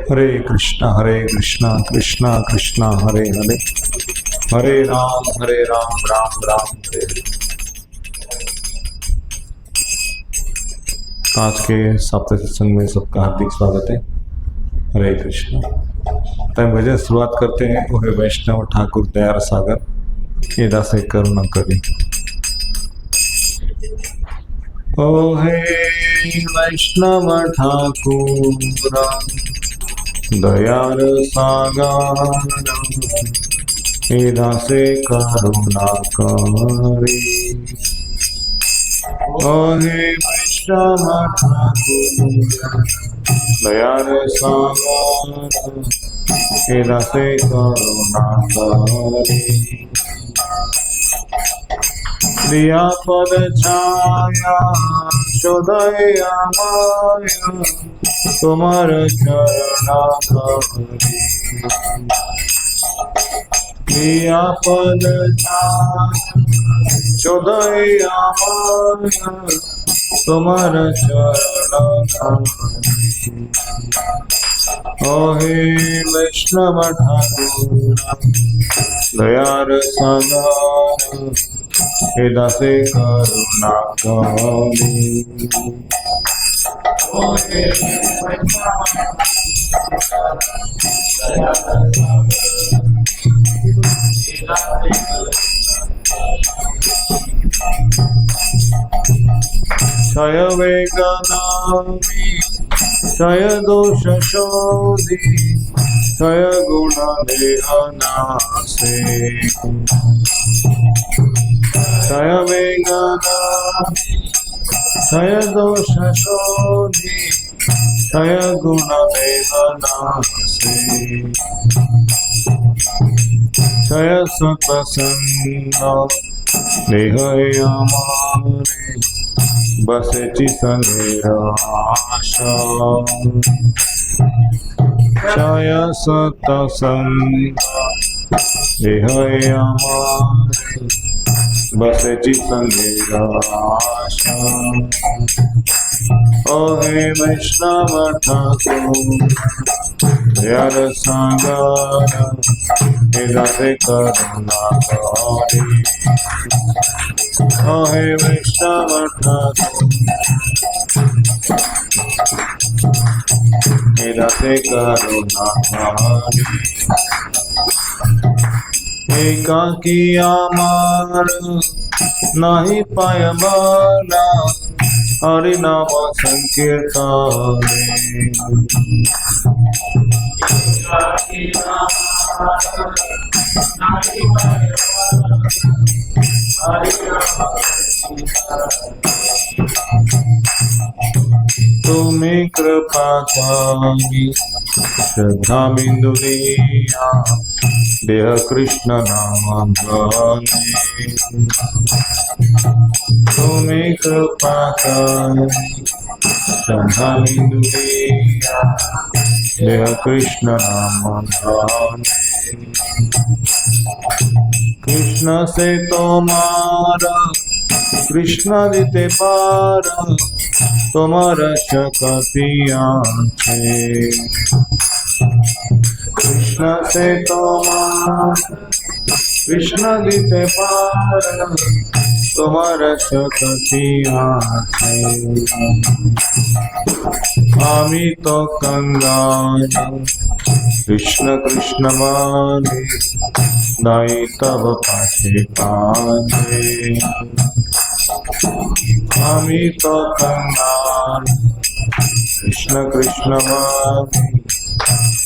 हरे कृष्णा कृष्णा कृष्णा हरे हरे, हरे राम राम राम हरे हरे। आज के सप्ताह सत्संग में सबका हार्दिक स्वागत है। हरे कृष्णा। तय भजन शुरुआत करते हैं। ओ हे वैष्णव ठाकुर दयार सागर, ये दासे करुणा करी। ओ हे वैष्णव ठाकुर दयार सागर, ये दासे करुणा करी। ओ हे वैष्णव ठाकुर दयार सागर, ये दासे करुणा करी। प्रिया पद छाया शोदया माया, तुम्हार चरणा करी। प्रिया पद छाया शोदया माया, तुम्हार चरणा करी। ओ हे वैष्णव ठाकुर दयार सागर, हे दासे करुणा करी। ओ हे क्षय वेगनामी क्षय दोष शोधि, क्षय गुण देहनासे। क्षय वेगनामी क्षय दोष शोधि, क्षय गुण देहनासे। क्षय सत्संग देह हमारे, बसे संगेराशा। क्षय सत्संग देह हमारे, बसे संगेराशा। ओ हे वैष्णव ठाकुर दयार सागर, हे दासे करुणा करी। ओ हे वैष्णव ठाकुर हे दासे करुणा करी। एकाकी आमार नहीं पाय बाला, हरि नाम संकीर्तने। तुम्हें कृपा करी श्रद्धा बिंदु दिया, देह कृष्ण नाम गाने। तुम्हें कृपा करी श्रद्धा बिंदु दिया, देह कृष्ण नाम गाने। कृष्ण से तुम्हारा कृष्ण दिते पारा, तुम्हारा शक्तियाँ है। कृष्ण से तुम्हारा कृष्ण दिते पारा, तुम्हारा शक्तियाँ है। आमी तो कंगाल कृष्ण कृष्ण माने, दाई तब पाछे पाछे। आमी तो कंगाल कृष्ण कृष्ण माने,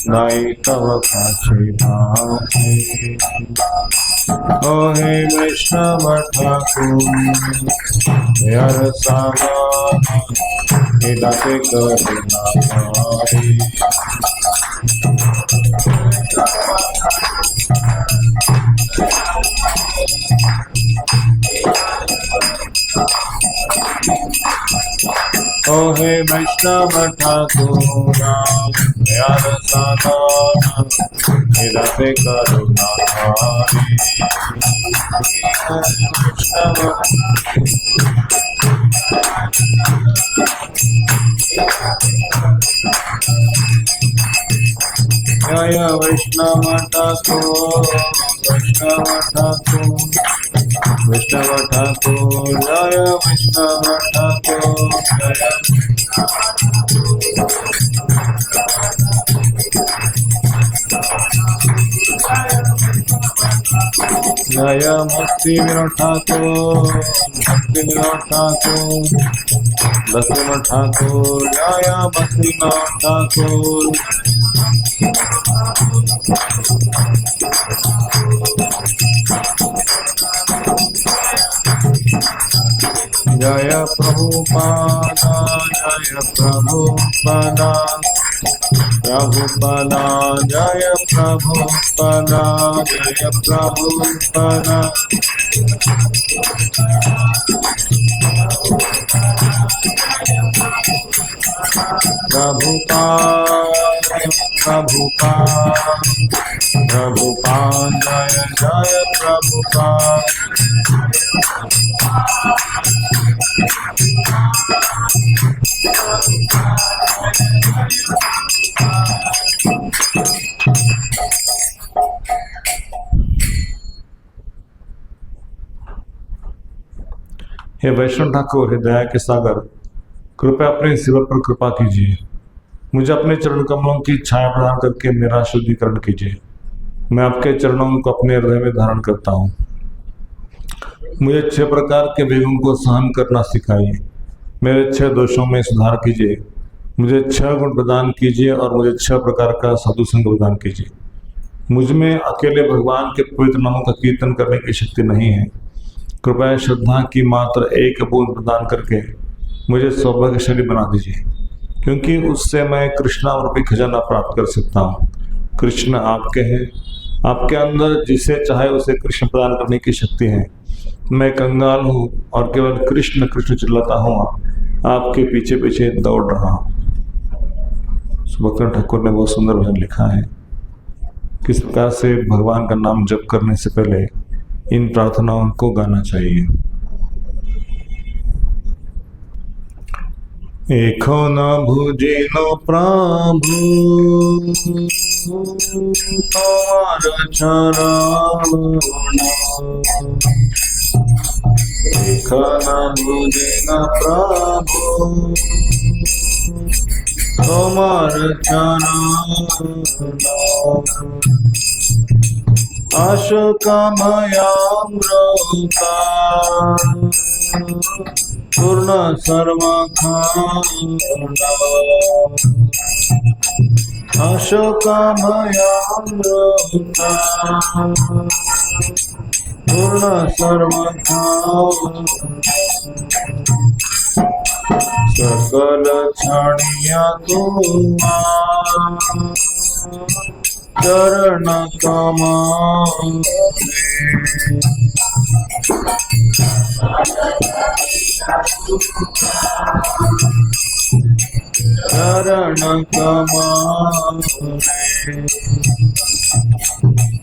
दाई तब पाछे पाछे। ओ हे वैष्णव ठाकुर दयार सागर, हे दासे करुणा करी। ओ हे वैष्णव ठाकुर दयार सागर, हे दासे करुणा करी। जय वैष्णव ठाकुर वैष्णव ठाकुर वैष्णव ठाकुर जय वैष्णव ठाकुर जय मुक्ति विनोद ठाकुर भक्ति विनोद ठाकुर बसविनोद ठाकुर जय बसविनोद ठाकुर जय प्रभुपादा जय प्रभुपादा प्रभुपादा जय प्रभुपादा जय प्रभुपादा प्रभुपाद जय जय प्रभुपाद हे वैष्णव ठाकुर, हे दया के सागर, कृपया अपने सेवक पर कृपा कीजिए। मुझे अपने चरण कमलों की छाया प्रदान करके मेरा शुद्धिकरण कीजिए। मैं आपके चरणों को अपने हृदय में धारण करता हूँ। मुझे 6 प्रकार के वेगों को सहन करना सिखाइए। मेरे 6 दोषों में सुधार कीजिए। मुझे 6 गुण प्रदान कीजिए और मुझे 6 प्रकार का साधु संग प्रदान कीजिए। मुझ में अकेले भगवान के पवित्र नामों का कीर्तन करने की शक्ति नहीं है। कृपया श्रद्धा की मात्र एक बूंद प्रदान करके मुझे सौभाग्यशाली बना दीजिए, क्योंकि उससे मैं कृष्णा रूपी खजाना प्राप्त कर सकता हूँ। कृष्ण आपके हैं, आपके अंदर जिसे चाहे उसे कृष्ण प्रदान करने की शक्ति है। मैं कंगाल हूँ और केवल कृष्ण कृष्ण चिल्लाता हूँ, आपके पीछे पीछे दौड़ रहा हूँ। सुभद्रा ठाकुर ने बहुत सुंदर भजन लिखा है। किस प्रकार से भगवान का नाम जप करने से पहले इन प्रार्थनाओं को गाना चाहिए। एखो न भुजिनो प्रभु तोमार चरण, एखो न भुजिनो प्रभु तोमार चरण, अशोकमयामृता पूर्ण सर्वखण्ड, अशोकमयामृता पूर्ण सर्वखण्ड, सकल छाड़िया तुम्हारा चरण कमले, चरण कमले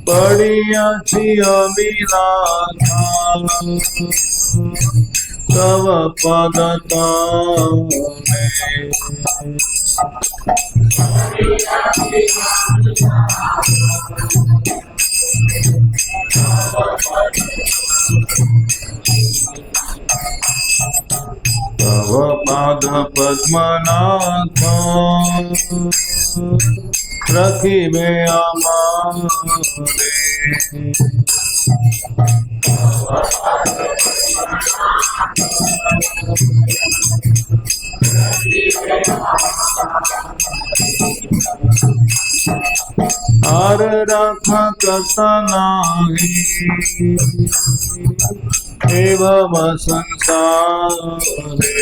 पड़िया छिया मिला तव पद तले, तव पाद पद्मनाथ रखिबे हमारे, आर रखा करता नाही एवं संसारे,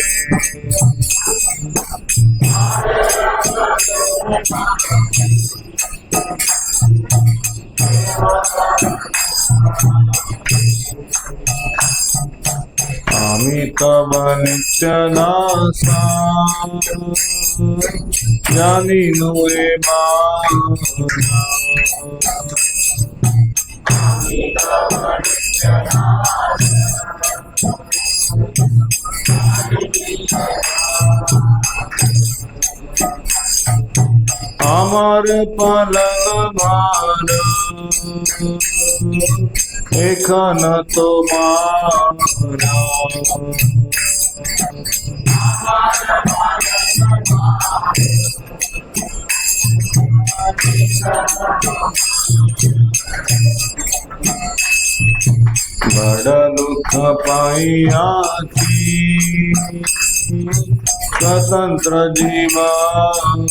आमी तव नित्य दासा जानी नुए আমার পালন মান এখন তোমার बड़ा दुख पाइया स्वतंत्र जीवन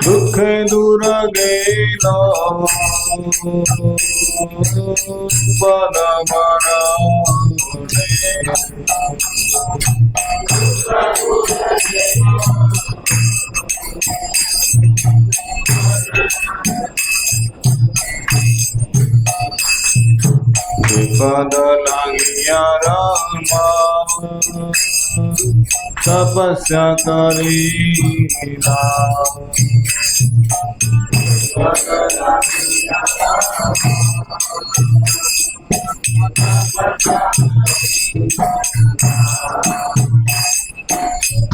दुख दूर गेलो बन मना विपद लागिया रामा तपस्या करीला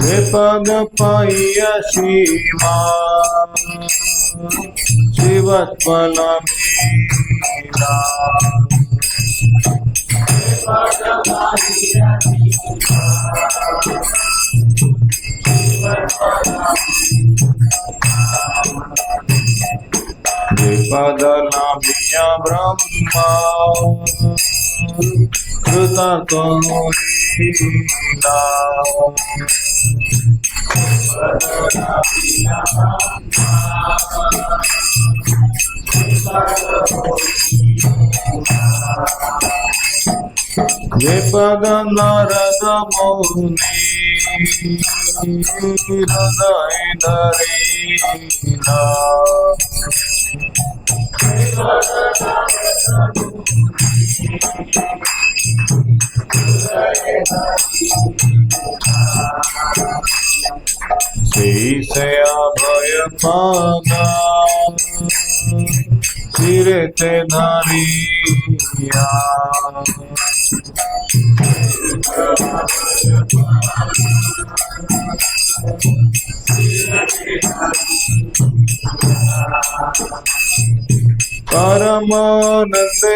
विपद पाइय शिवा शिवत्पल मीरा विपद नामिया ब्रह्मा कृत विपद नारद मुनि हृदय धरीला श्री से अभय पागा सिरे ते धरिया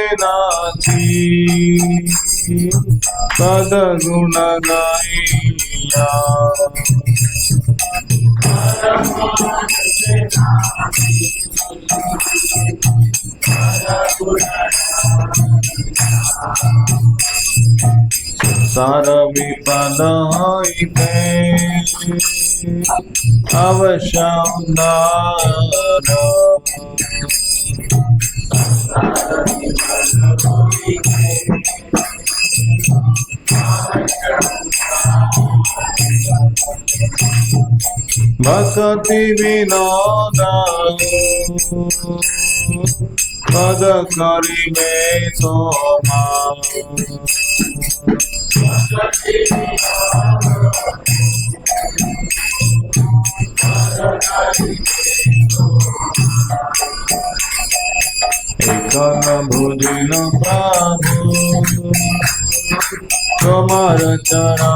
परमानंदनाथी पद गुण गाइया संसार विपद होइते अवश्य उद्धार भक्ति विनोद पद करिबे सोमा एकन भुजिन प्रभु तुम्हार चरण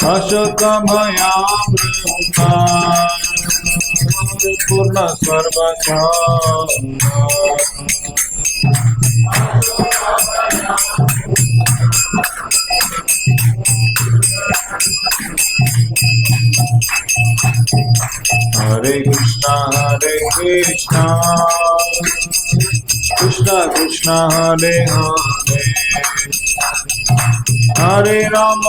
अशोक भयामृता पूर्ण सर्वकाम हरे कृष्णा कृष्णा कृष्णा हरे हरे हरे राम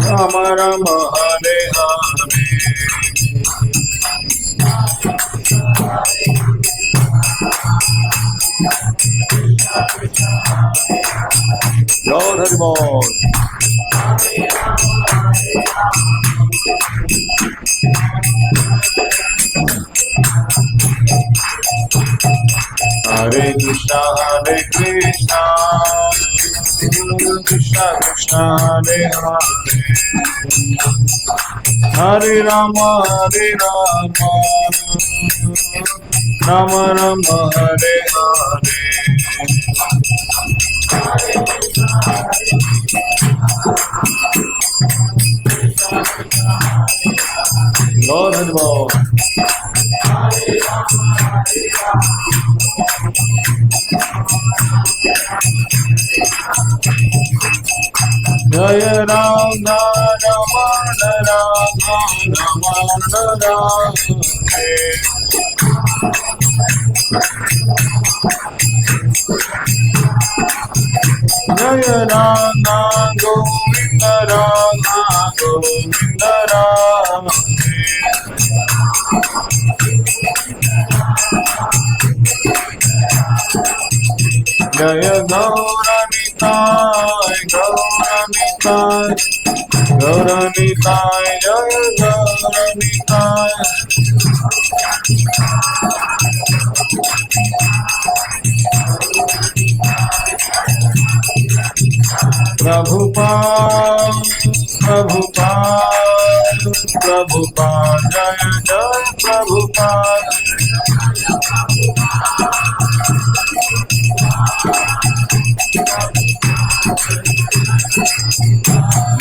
राम राम हरे हरे गौर हरि बोल। Hare Krishna Krishna Krishna Hare Hare, Hare Rama Rama Rama Hare Hare. Lord and Lord. Jaya Rama Rama Rama Rama Jaya Rama Govinda Rama Govinda Rama. Jaya Gaura Nitai, Gaura Nitai, Gaura Nitai, Jaya Gaura Nitai. Prabhupada, Prabhupada, Prabhupada, Jaya Jaya Prabhupada.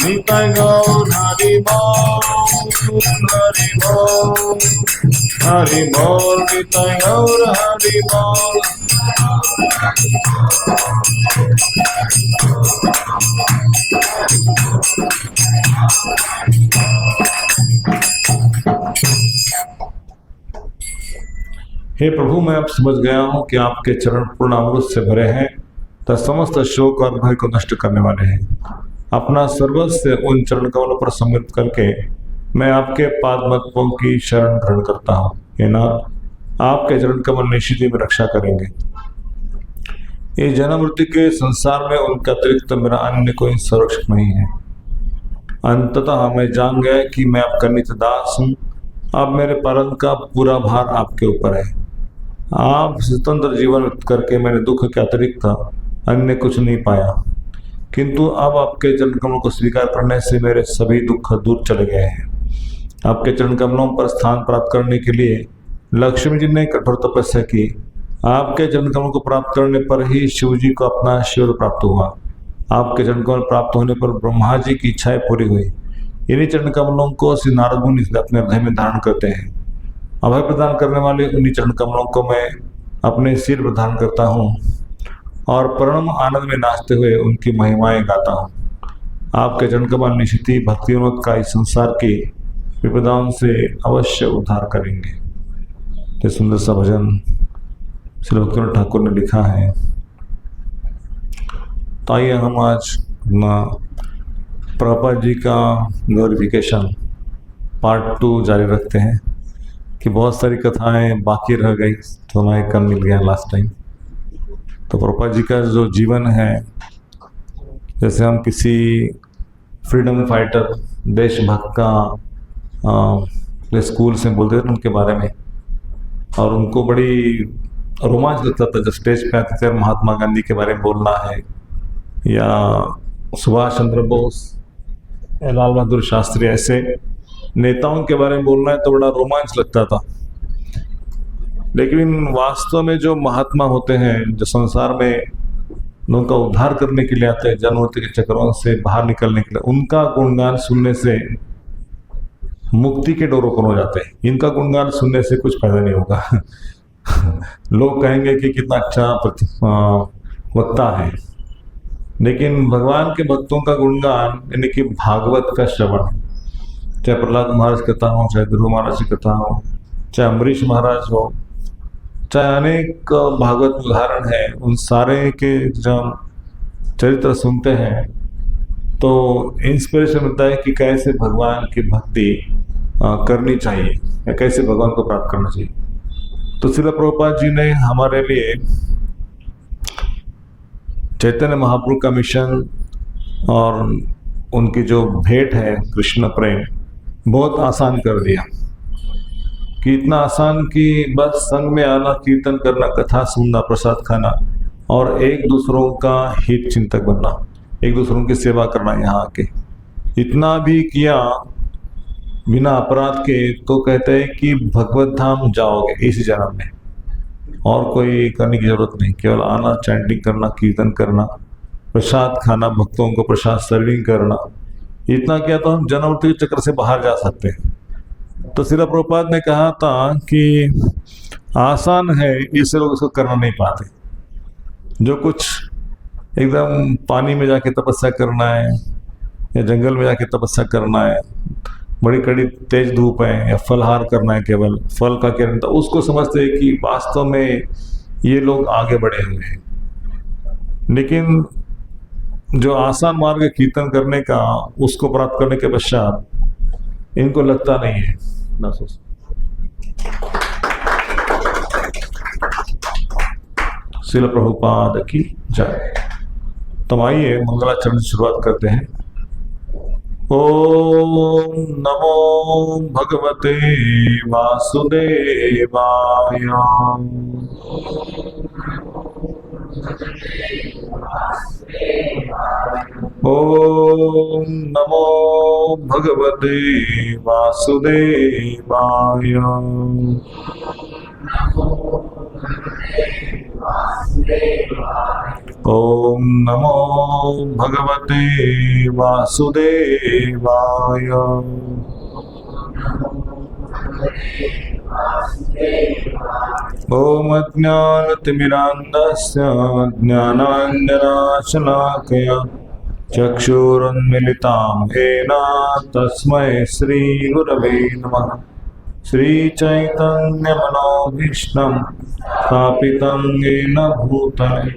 Nitai Gaur Hari Bol, Hari Bol, Hari Bol, Nitai Gaur Hari Bol. हे प्रभु, मैं अब समझ गया हूँ कि आपके चरण पूर्ण अमृत से भरे हैं तथा समस्त शोक और भय को नष्ट करने वाले हैं। अपना सर्वस्व उन चरण कमलों पर समर्पित करके मैं आपके पादपद्मों की शरण ग्रहण करता हूँ। हे नाथ, आपके चरण कमल निश्चित ही में रक्षा करेंगे। ये जन्म मृत्यु के संसार में उनका अतिरिक्त मेरा अन्य कोई संरक्षक नहीं है। अंततः मैं जान गया कि मैं आपका नित्य दास हूँ। अब मेरे पालन का पूरा भार आपके ऊपर है। आप स्वतंत्र जीवन व्यतीत करके मैंने दुख के अतिरिक्त अन्य कुछ नहीं पाया, किंतु अब आपके चरण कमलों को स्वीकार करने से मेरे सभी दुख दूर चले गए हैं। आपके चरण कमलों पर स्थान प्राप्त करने के लिए लक्ष्मी जी ने कठोर तपस्या की। आपके चरण कमलों को प्राप्त करने पर ही शिव जी को अपना शिव प्राप्त हुआ। आपके चरण कमल प्राप्त होने पर ब्रह्मा जी की इच्छाएं पूरी हुई। इन्हीं चरण कमलों को श्री नारद मुनि अपने हृदय में धारण करते हैं। अभय प्रदान करने वाले उन्हीं चरण कमलों को मैं अपने सिर पर धारण करता हूँ और परम आनंद में नाचते हुए उनकी महिमाएं गाता हूँ। आपके चरण कमल निश्चित ही भक्ति विनोद का इस संसार की विपदाओं से अवश्य उद्धार करेंगे। ये सुंदर सा भजन श्री भक्तिविनोद ठाकुर ने लिखा है। तो आइए हम आज प्रभुपाद जी का ग्लोरिफिकेशन पार्ट 2 जारी रखते हैं कि बहुत सारी कथाएं बाकी रह गई तो हमें कम मिल गया लास्ट टाइम। तो प्रभुपाद जी का जो जीवन है, जैसे हम किसी फ्रीडम फाइटर देशभक्त का स्कूल से बोलते थे उनके बारे में, और उनको बड़ी रोमांच लगता था जब स्टेज पे आते थे महात्मा गांधी के बारे में बोलना है या सुभाष चंद्र बोस, लाल बहादुर शास्त्री, ऐसे नेताओं के बारे में बोलना है तो बड़ा रोमांच लगता था। लेकिन वास्तव में जो महात्मा होते हैं, जो संसार में उनका उद्धार करने के लिए आते हैं, जन्ममृत्यु के चक्रों से बाहर निकलने के लिए, उनका गुणगान सुनने से मुक्ति के डोर ओपन हो जाते हैं। इनका गुणगान सुनने से कुछ फायदा नहीं होगा। लोग कहेंगे कि कितना अच्छा वक्ता है, लेकिन भगवान के भक्तों का गुणगान यानी कि भागवत का श्रवण, चाहे प्रहलाद महाराज कथा हो, चाहे ध्रुव महाराज की कथा हो, चाहे अम्बरीश महाराज हो, चाहे अनेक भागवत उदाहरण है, उन सारे के जब चरित्र सुनते हैं तो इंस्पिरेशन मिलता है कि कैसे भगवान की भक्ति करनी चाहिए या कैसे भगवान को प्राप्त करना चाहिए। तो श्रील प्रभुपाद जी ने हमारे लिए चैतन्य महाप्रभु का मिशन और उनकी जो भेंट है कृष्ण प्रेम बहुत आसान कर दिया, कि इतना आसान कि बस संग में आना, कीर्तन करना, कथा सुनना, प्रसाद खाना और एक दूसरों का हित चिंतक बनना, एक दूसरों की सेवा करना। यहाँ आके इतना भी किया बिना अपराध के तो कहते हैं कि भगवत धाम जाओगे इस जन्म में, और कोई करने की जरूरत नहीं। केवल आना, चैंटिंग करना, कीर्तन करना, प्रसाद खाना, भक्तों को प्रसाद सर्विंग करना, इतना किया तो हम जन्म मृत्यु के चक्र से बाहर जा सकते हैं। तो श्रील प्रभुपाद ने कहा था कि आसान है, इससे लोग इसको करना नहीं पाते। जो कुछ एकदम पानी में जाके तपस्या करना है या जंगल में जाके तपस्या करना है, बड़ी कड़ी तेज धूप है, या फलहार करना है, केवल फल का केवल, तो उसको समझते हैं कि वास्तव में ये लोग आगे बढ़े हुए हैं। लेकिन जो आसान मार्ग है कीर्तन करने का, उसको प्राप्त करने के पश्चात इनको लगता नहीं है ना सोच। श्रील प्रभुपाद की जय। तो आइए मंगलाचरण की शुरुआत करते हैं। ओम नमो भगवते वासुदेवाय। ओम नमो भगवते वासुदेवाय। ओम नमो भगवते वासुदेवाय। ओम अज्ञानतिमिरान्धस्य ज्ञानाञ्जनशलाकया चक्षुरुन्मिलितां येन तस्मै श्रीगुरवे नमः। श्रीचैतन्यमनोभीष्टं स्थापितं येन भूतले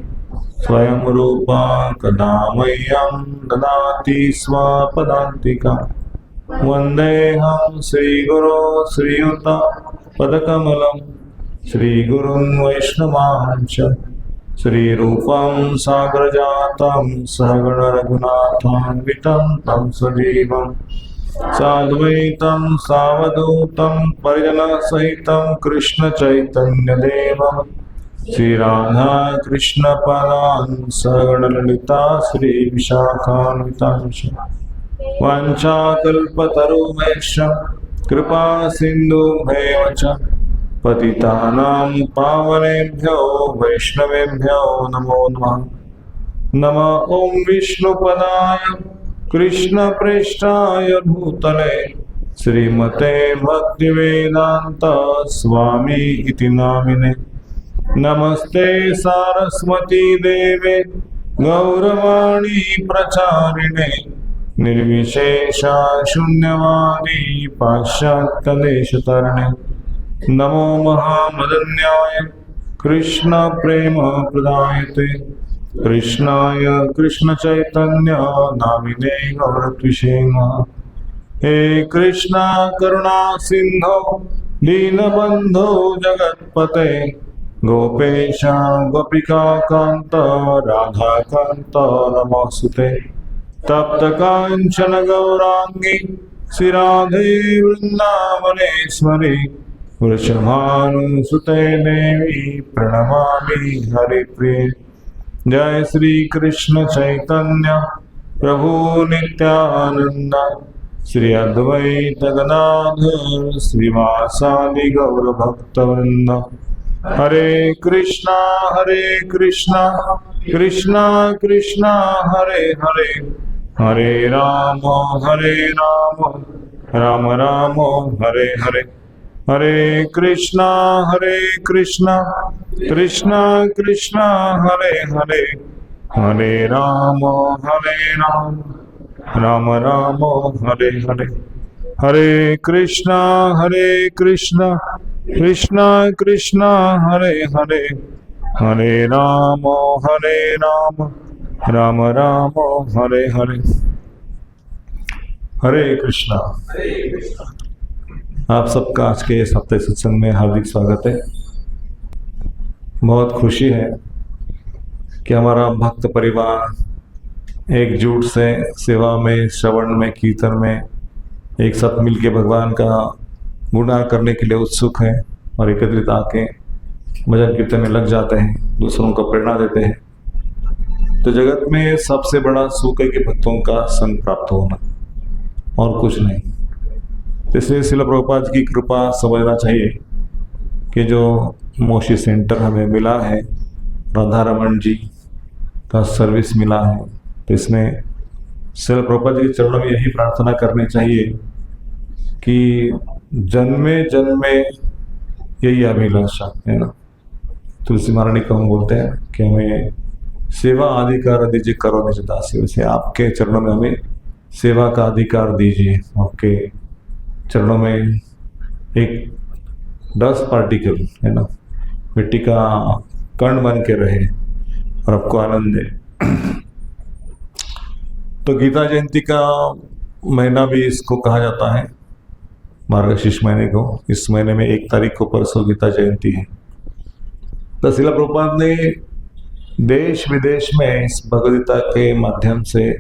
स्वयं रूपा कदा मह्यं ददाति स्वपदान्तिकम्। वन्देऽहं श्रीगुरो श्रीयुतपदकमलं श्रीगुरुं वैष्णवांश्च श्रीरूपं सागरजातं सहगण रघुनाथान्वितं तं सजीवं साद्वैतं सावधूतं परिजनसहितं कृष्णचैतन्यदेवं श्रीराधा कृष्णपदान् सहगण ललिता श्रीविशाखान्वितांश्च वाञ्छाकल्पतरुभ्यश्च कृपा सिन्धुभ्येव च पतितानां पावनेभ्यो वैष्णवेभ्यो नमो नमः। नमः ॐ विष्णुपदाय कृष्णप्रेष्ठाय भूतले श्रीमते भक्तिवेदान्त स्वामी इति नामिने। नमस्ते सारस्वती देवे गौरवाणी प्रचारिणे निर्विशेषा शून्यवादी पाश्चात्यदेशतरणे। नमो महामदन्याय कृष्ण प्रेम प्रदायते कृष्णाय कृष्ण चैतन्य नामिने गौरत्विषे नमः। हे कृष्णा करुणा सिंधो दीनबंधो जगत्पते गोपेश गोपिका कांत राधा कांत नमोस्तुते। तप्त कांचन गौरांगी श्रीराधे वृंदावनेश्वरी वृषभानुसुते देवी प्रणमामि हरिप्रिये। जय श्री कृष्ण चैतन्य प्रभु नित्यानंद श्री अद्वैत गदाधर श्रीवासादि गौर भक्तवृंद। हरे कृष्णा कृष्णा कृष्णा हरे हरे, हरे राम राम राम हरे हरे। हरे कृष्णा कृष्णा कृष्णा हरे हरे, हरे राम राम राम हरे हरे। हरे कृष्णा कृष्णा कृष्णा हरे हरे, हरे राम राम राम हरे हरे। हरे कृष्णा। आप सबका आज के इस हफ्ते सत्संग में हार्दिक स्वागत है। बहुत खुशी है कि हमारा भक्त परिवार एकजुट से सेवा में, श्रवण में, कीर्तन में एक साथ मिलके भगवान का गुणगान करने के लिए उत्सुक हैं और एकत्रित आके भजन कीर्तन में लग जाते हैं, दूसरों को प्रेरणा देते हैं। तो जगत में सबसे बड़ा सुख है कि भक्तों का संग प्राप्त होना और कुछ नहीं। इसलिए श्रील प्रभुपाद की कृपा समझना चाहिए कि जो मोशी सेंटर हमें मिला है, राधा रमन जी का सर्विस मिला है, तो इसमें श्रील प्रभुपाद जी के चरणों में यही प्रार्थना करनी चाहिए कि जन्मे जन्मे यही अभिलाषा है ना। तुलसी महारानी को हम बोलते हैं कि हमें सेवा अधिकार दीजिए, करो निज दासी। वैसे आपके चरणों में हमें सेवा का अधिकार दीजिए। आपके चरणों में एक 10 पार्टिकल है ना मिट्टी का कण बन के रहे और आपको आनंद दे। तो गीता जयंती का महीना भी इसको कहा जाता है, मार्गशीर्ष महीने को। इस महीने में 1 तारीख को परसों गीता जयंती है। तो श्रील प्रभुपाद ने देश विदेश में इस भगवद्गीता के माध्यम से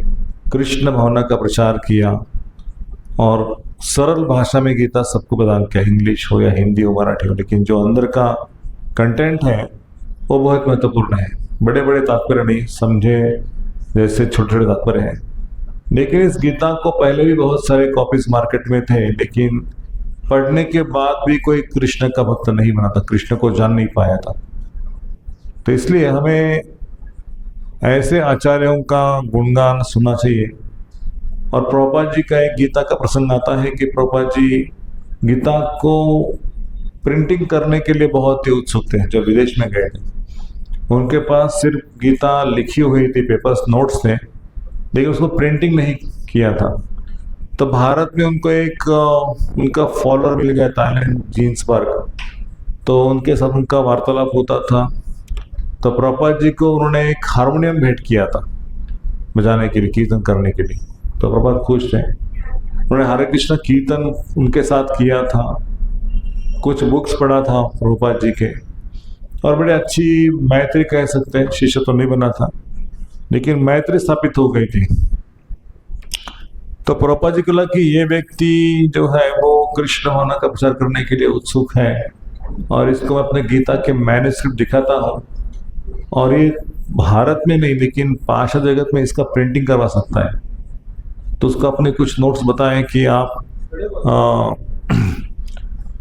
कृष्ण भावना का प्रचार किया और सरल भाषा में गीता सबको प्रदान किया, इंग्लिश हो या हिंदी हो, मराठी हो, लेकिन जो अंदर का कंटेंट है वो बहुत महत्वपूर्ण है। बड़े बड़े तात्पर्य नहीं, समझे जैसे छोटे छोटे तात्पर्य हैं। लेकिन इस गीता को पहले भी बहुत सारे कॉपीज मार्केट में थे, लेकिन पढ़ने के बाद भी कोई कृष्ण का भक्त नहीं बना था, कृष्ण को जान नहीं पाया था। तो इसलिए हमें ऐसे आचार्यों का गुणगान सुनना चाहिए। और प्रभुपाद जी का एक गीता का प्रसंग आता है कि प्रभुपाद जी गीता को प्रिंटिंग करने के लिए बहुत ही उत्सुक थे। जो विदेश में गए थे उनके पास सिर्फ गीता लिखी हुई थी, पेपर्स नोट्स थे, लेकिन उसको प्रिंटिंग नहीं किया था। तो भारत में उनको एक उनका फॉलोअर मिल गया था, एलन जीन्सबर्ग। तो उनके साथ उनका वार्तालाप होता था। तो प्रभुपाद जी को उन्होंने एक हारमोनियम भेंट किया था बजाने के लिए, कीर्तन करने के लिए। तो प्रभुपाद खुश थे। उन्होंने हरे कृष्ण कीर्तन उनके साथ किया था, कुछ बुक्स पढ़ा था प्रभुपाद जी के, और बड़े अच्छी मैत्री कह सकते हैं। शिष्य तो नहीं बना था, लेकिन मैत्री स्थापित हो गई थी। तो प्रभुपाद जी को लगा कि ये व्यक्ति जो है वो कृष्ण भावना का प्रचार करने के लिए उत्सुक है और इसको मैं अपने गीता के मैन्युस्क्रिप्ट दिखाता हूँ, और ये भारत में नहीं लेकिन पाश्चात्य जगत में इसका प्रिंटिंग करवा सकता है। तो उसको अपने कुछ नोट्स बताएं कि आप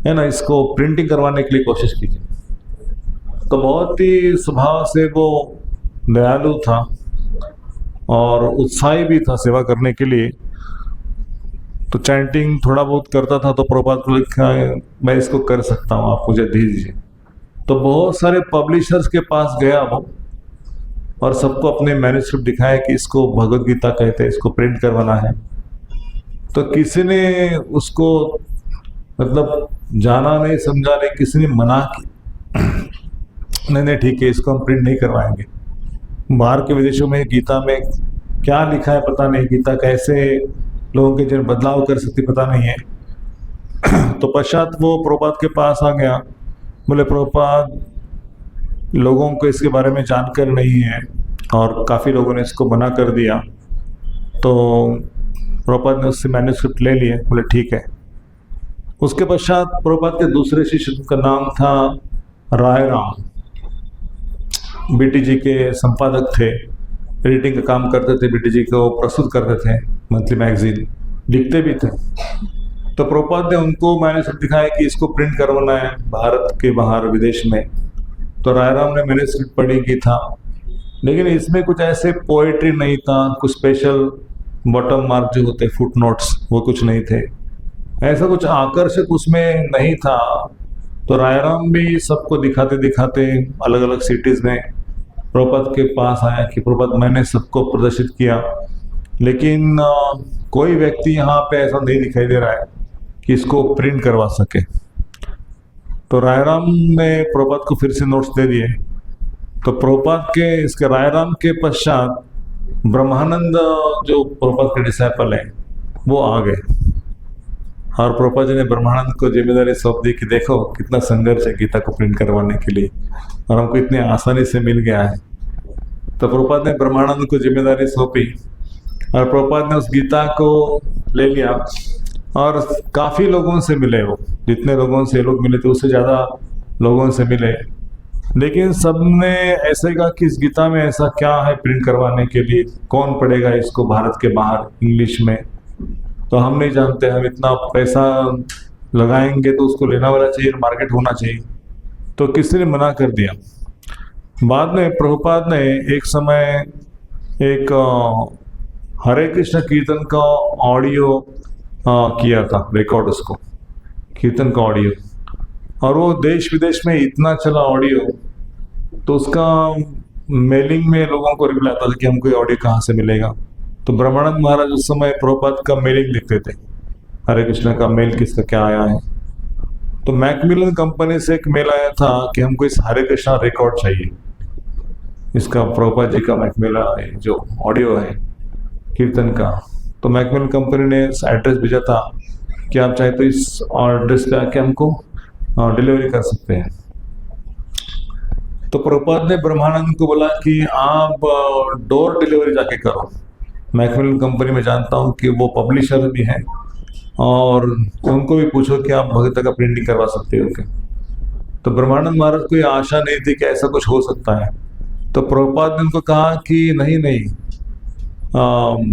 है ना इसको प्रिंटिंग करवाने के लिए कोशिश कीजिए। तो बहुत ही स्वभाव से वो दयालु था और उत्साही भी था सेवा करने के लिए। तो चैंटिंग थोड़ा बहुत करता था। तो प्रभुपाद को लिखा मैं इसको कर सकता हूँ, आप मुझे दे दीजिए। तो बहुत सारे पब्लिशर्स के पास गया वो और सबको अपने मैन्युस्क्रिप्ट दिखाया कि इसको भगवद गीता कहते हैं, इसको प्रिंट करवाना है। तो किसी ने उसको मतलब जाना नहीं, समझा नहीं, किसी ने मना की नहीं नहीं ठीक है, इसको हम प्रिंट नहीं करवाएंगे। बाहर के विदेशों में गीता में क्या लिखा है पता नहीं, गीता कैसे लोगों के जीवन बदलाव कर सकती पता नहीं है। तो पश्चात वो प्रभुपाद के पास आ गया, बोले प्रभुपाद लोगों को इसके बारे में जानकारी नहीं है और काफ़ी लोगों ने इसको मना कर दिया। तो प्रभुपाद ने उससे मैन्युस्क्रिप्ट ले लिए, बोले ठीक है। उसके पश्चात प्रभुपाद के दूसरे शिष्य का नाम था राय राम, बीटी जी के संपादक थे, एडिटिंग का काम करते थे, बीटी जी को प्रस्तुत करते थे, मंथली मैगजीन लिखते भी थे। तो प्रभुपाद ने उनको मैन्युस्क्रिप्ट दिखाया कि इसको प्रिंट करवाना है भारत के बाहर विदेश में। तो रायराम ने मैन्युस्क्रिप्ट पढ़ी की था, लेकिन इसमें कुछ ऐसे पोएट्री नहीं था, कुछ स्पेशल बॉटम मार्क जो होते फुट नोट्स वो कुछ नहीं थे, ऐसा कुछ आकर्षक उसमें नहीं था। तो रायराम भी सबको दिखाते दिखाते अलग अलग सिटीज़ में प्रभुपाद के पास आया कि प्रभुपाद मैंने सबको प्रदर्शित किया, लेकिन कोई व्यक्ति यहाँ पे ऐसा नहीं दिखाई दे रहा है कि इसको प्रिंट करवा सके। तो रायराम ने प्रभुपाद को फिर से नोट्स दे दिए। तो प्रभुपाद के इसके रायराम के पश्चात ब्रह्मानंद जो प्रभुपाद के डिसाइपल हैं वो आ गए, और प्रभुपाद जी ने ब्रह्मानंद को जिम्मेदारी सौंप दी कि देखो कितना संघर्ष है गीता को प्रिंट करवाने के लिए और हमको इतनी आसानी से मिल गया है। तो प्रभुपाद ने ब्रह्मानंद को जिम्मेदारी सौंपी और प्रभुपाद ने उस गीता को ले लिया और काफ़ी लोगों से मिले वो, जितने लोगों से लोग मिले थे उससे ज़्यादा लोगों से मिले। लेकिन सबने ऐसे कहा कि इस गीता में ऐसा क्या है प्रिंट करवाने के लिए, कौन पढ़ेगा इसको भारत के बाहर इंग्लिश में, तो हम नहीं जानते, हम इतना पैसा लगाएंगे तो उसको लेना वाला चाहिए, मार्केट होना चाहिए। तो किसी ने मना कर दिया। बाद में प्रभुपाद ने एक समय एक हरे कृष्ण कीर्तन का ऑडियो किया था, रिकॉर्ड उसको, कीर्तन का ऑडियो, और वो देश विदेश में इतना चला ऑडियो, तो उसका मेलिंग में लोगों को रिप्लाई आता था कि हमको ये ऑडियो कहाँ से मिलेगा। तो ब्रह्मानंद महाराज उस समय प्रभुपाद का मेलिंग लिखते थे, हरे कृष्ण का मेल किसका क्या आया है। तो मैकमिलन कंपनी से एक मेल आया था कि हमको इस हरे कृष्णा रिकॉर्ड चाहिए, इसका प्रभुपाद जी का मैकमिला जो ऑडियो है कीर्तन का। तो मैकमिलन कंपनी ने एड्रेस भेजा था कि आप चाहे तो इस एड्रेस पे आके हमको डिलीवरी कर सकते हैं। तो प्रभुपाद ने ब्रह्मानंद को बोला कि आप डोर डिलीवरी जाके करो। मैकमिलन कंपनी में जानता हूँ कि वो पब्लिशर भी हैं, और उनको भी पूछो कि आप भगवत का प्रिंटिंग करवा सकते हो क्या। तो ब्रह्मानंद महाराज को ये आशा नहीं थी कि ऐसा कुछ हो सकता है। तो प्रभुपाद ने उनको कहा कि नहीं नहीं,